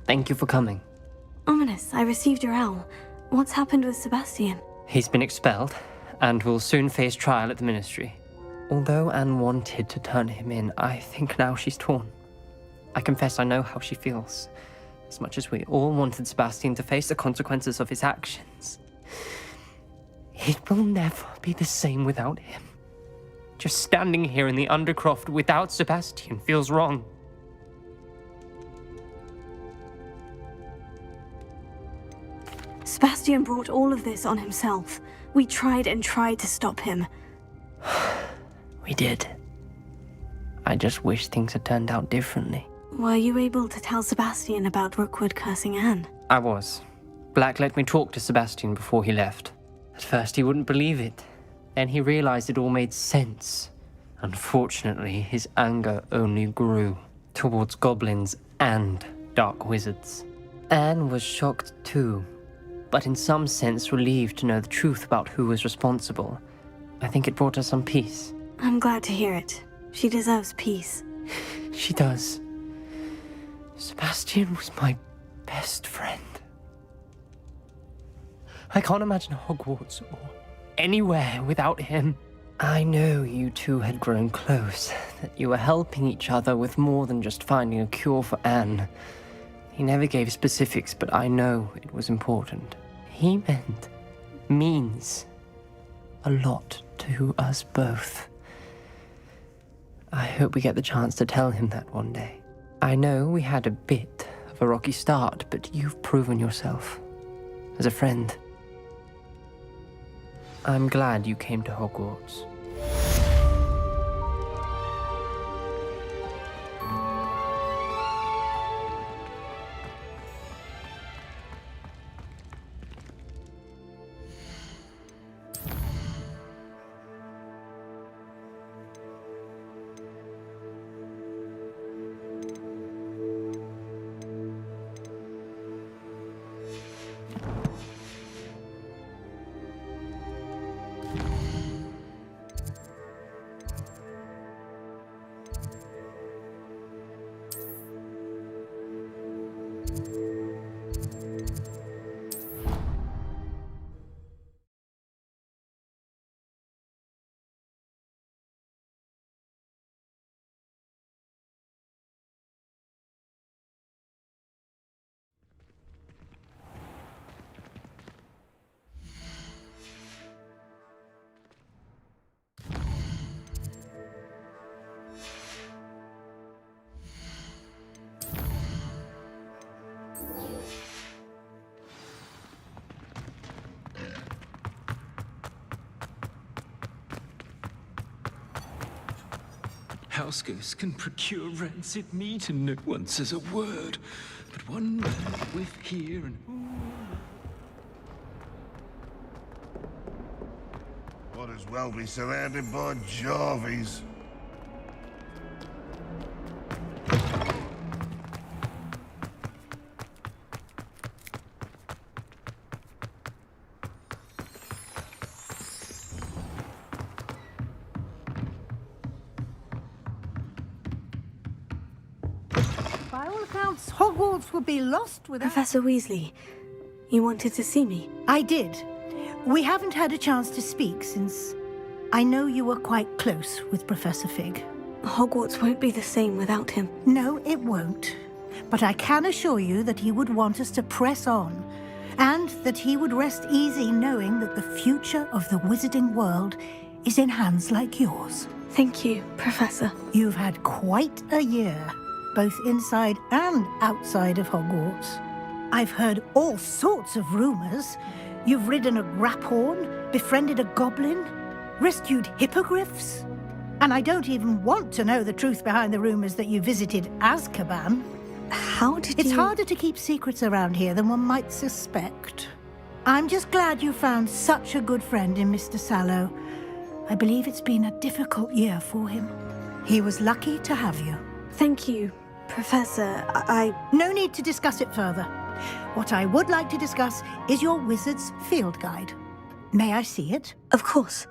Thank you for coming. Ominous, I received your owl. What's happened with Sebastian? He's been expelled, and will soon face trial at the Ministry. Although Anne wanted to turn him in, I think now she's torn. I confess I know how she feels. As much as we all wanted Sebastian to face the consequences of his actions. It will never be the same without him. Just standing here in the Undercroft without Sebastian feels wrong. Sebastian brought all of this on himself. We tried and tried to stop him. We did. I just wish things had turned out differently. Were you able to tell Sebastian about Rookwood cursing Anne? I was. Black let me talk to Sebastian before he left. At first he wouldn't believe it. Then he realized it all made sense. Unfortunately, his anger only grew towards goblins and dark wizards. Anne was shocked too, but in some sense relieved to know the truth about who was responsible. I think it brought her some peace. I'm glad to hear it. She deserves peace. She does. Sebastian was my best friend. I can't imagine Hogwarts or anywhere without him. I know you two had grown close, that you were helping each other with more than just finding a cure for Anne. He never gave specifics, but I know it was important. He means a lot to us both. I hope we get the chance to tell him that one day. I know we had a bit of a rocky start, but you've proven yourself as a friend. I'm glad you came to Hogwarts. House ghosts can procure rancid meat and no one says a word. But one man whiff here and... Might as well be surrounded by Jarvies. By all accounts, Hogwarts will be lost without... Professor Weasley, you wanted to see me? I did. We haven't had a chance to speak since I know you were quite close with Professor Fig. Hogwarts won't be the same without him. No, it won't. but I can assure you that he would want us to press on, and that he would rest easy knowing that the future of the wizarding world is in hands like yours. Thank you, Professor. You've had quite a year, both inside and outside of Hogwarts. I've heard all sorts of rumors. You've ridden a grapphorn, befriended a goblin, rescued hippogriffs. And I don't even want to know the truth behind the rumors that you visited Azkaban. How did It's harder to keep secrets around here than one might suspect. I'm just glad you found such a good friend in Mr. Sallow. I believe it's been a difficult year for him. He was lucky to have you. Thank you, Professor. No need to discuss it further. What I would like to discuss is your wizard's field guide. May I see it? Of course.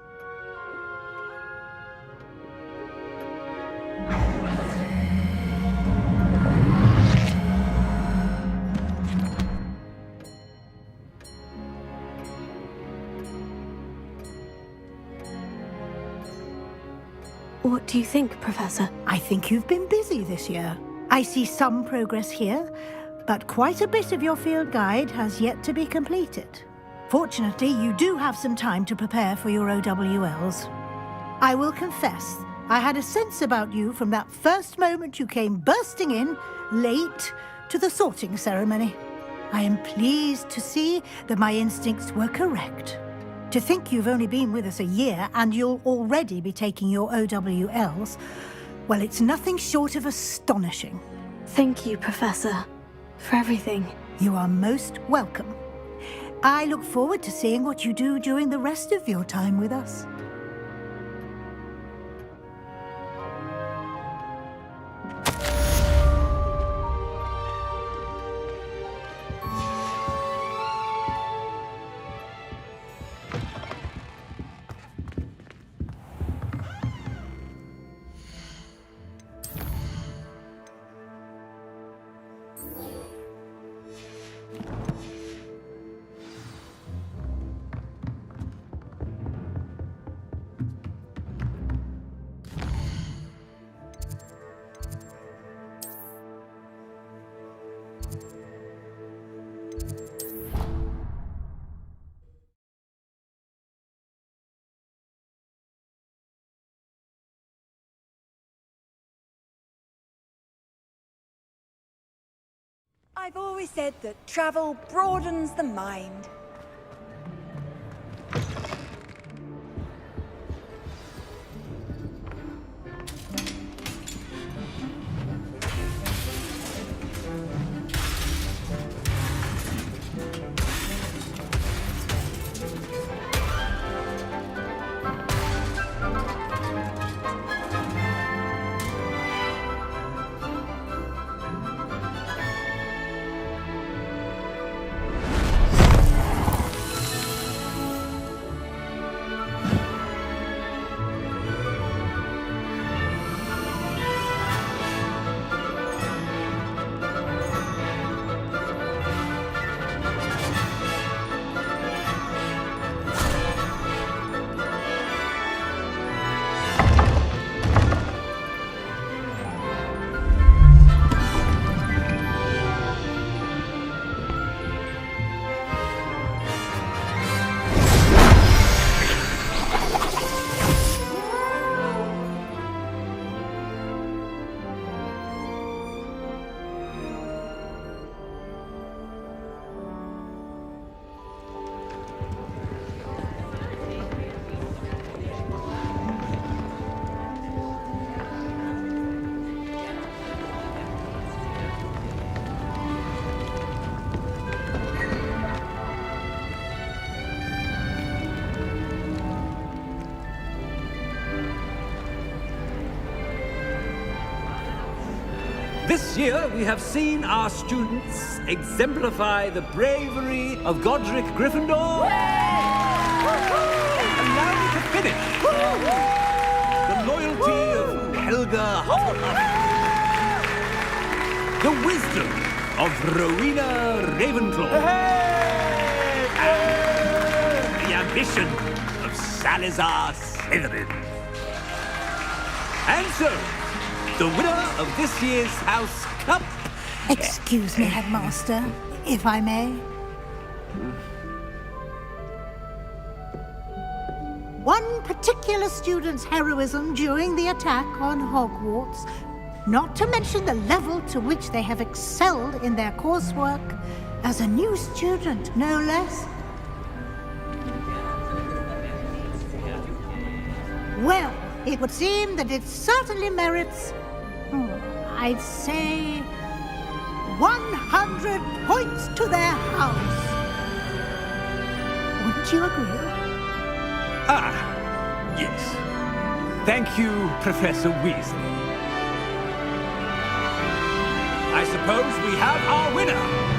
What do you think, Professor? I think you've been busy this year. I see some progress here, but quite a bit of your field guide has yet to be completed. Fortunately, you do have some time to prepare for your OWLs. I will confess, I had a sense about you from that first moment you came bursting in, late, to the sorting ceremony. I am pleased to see that my instincts were correct. To think you've only been with us a year and you'll already be taking your OWLs, well, it's nothing short of astonishing. Thank you, Professor, for everything. You are most welcome. I look forward to seeing what you do during the rest of your time with us. I've always said that travel broadens the mind. This year, we have seen our students exemplify the bravery of Godric Gryffindor. And now to finish, the loyalty of Helga Hufflepuff. The wisdom of Rowena Ravenclaw. And the ambition of Salazar Slytherin. And so, the winner of this year's House Cup Excuse me, Headmaster, if I may. One particular student's heroism during the attack on Hogwarts, not to mention the level to which they have excelled in their coursework, as a new student, no less. Well, it would seem that it certainly merits, I'd say, 100 points to their house. Wouldn't you agree? Ah, yes. Thank you, Professor Weasley. I suppose we have our winner.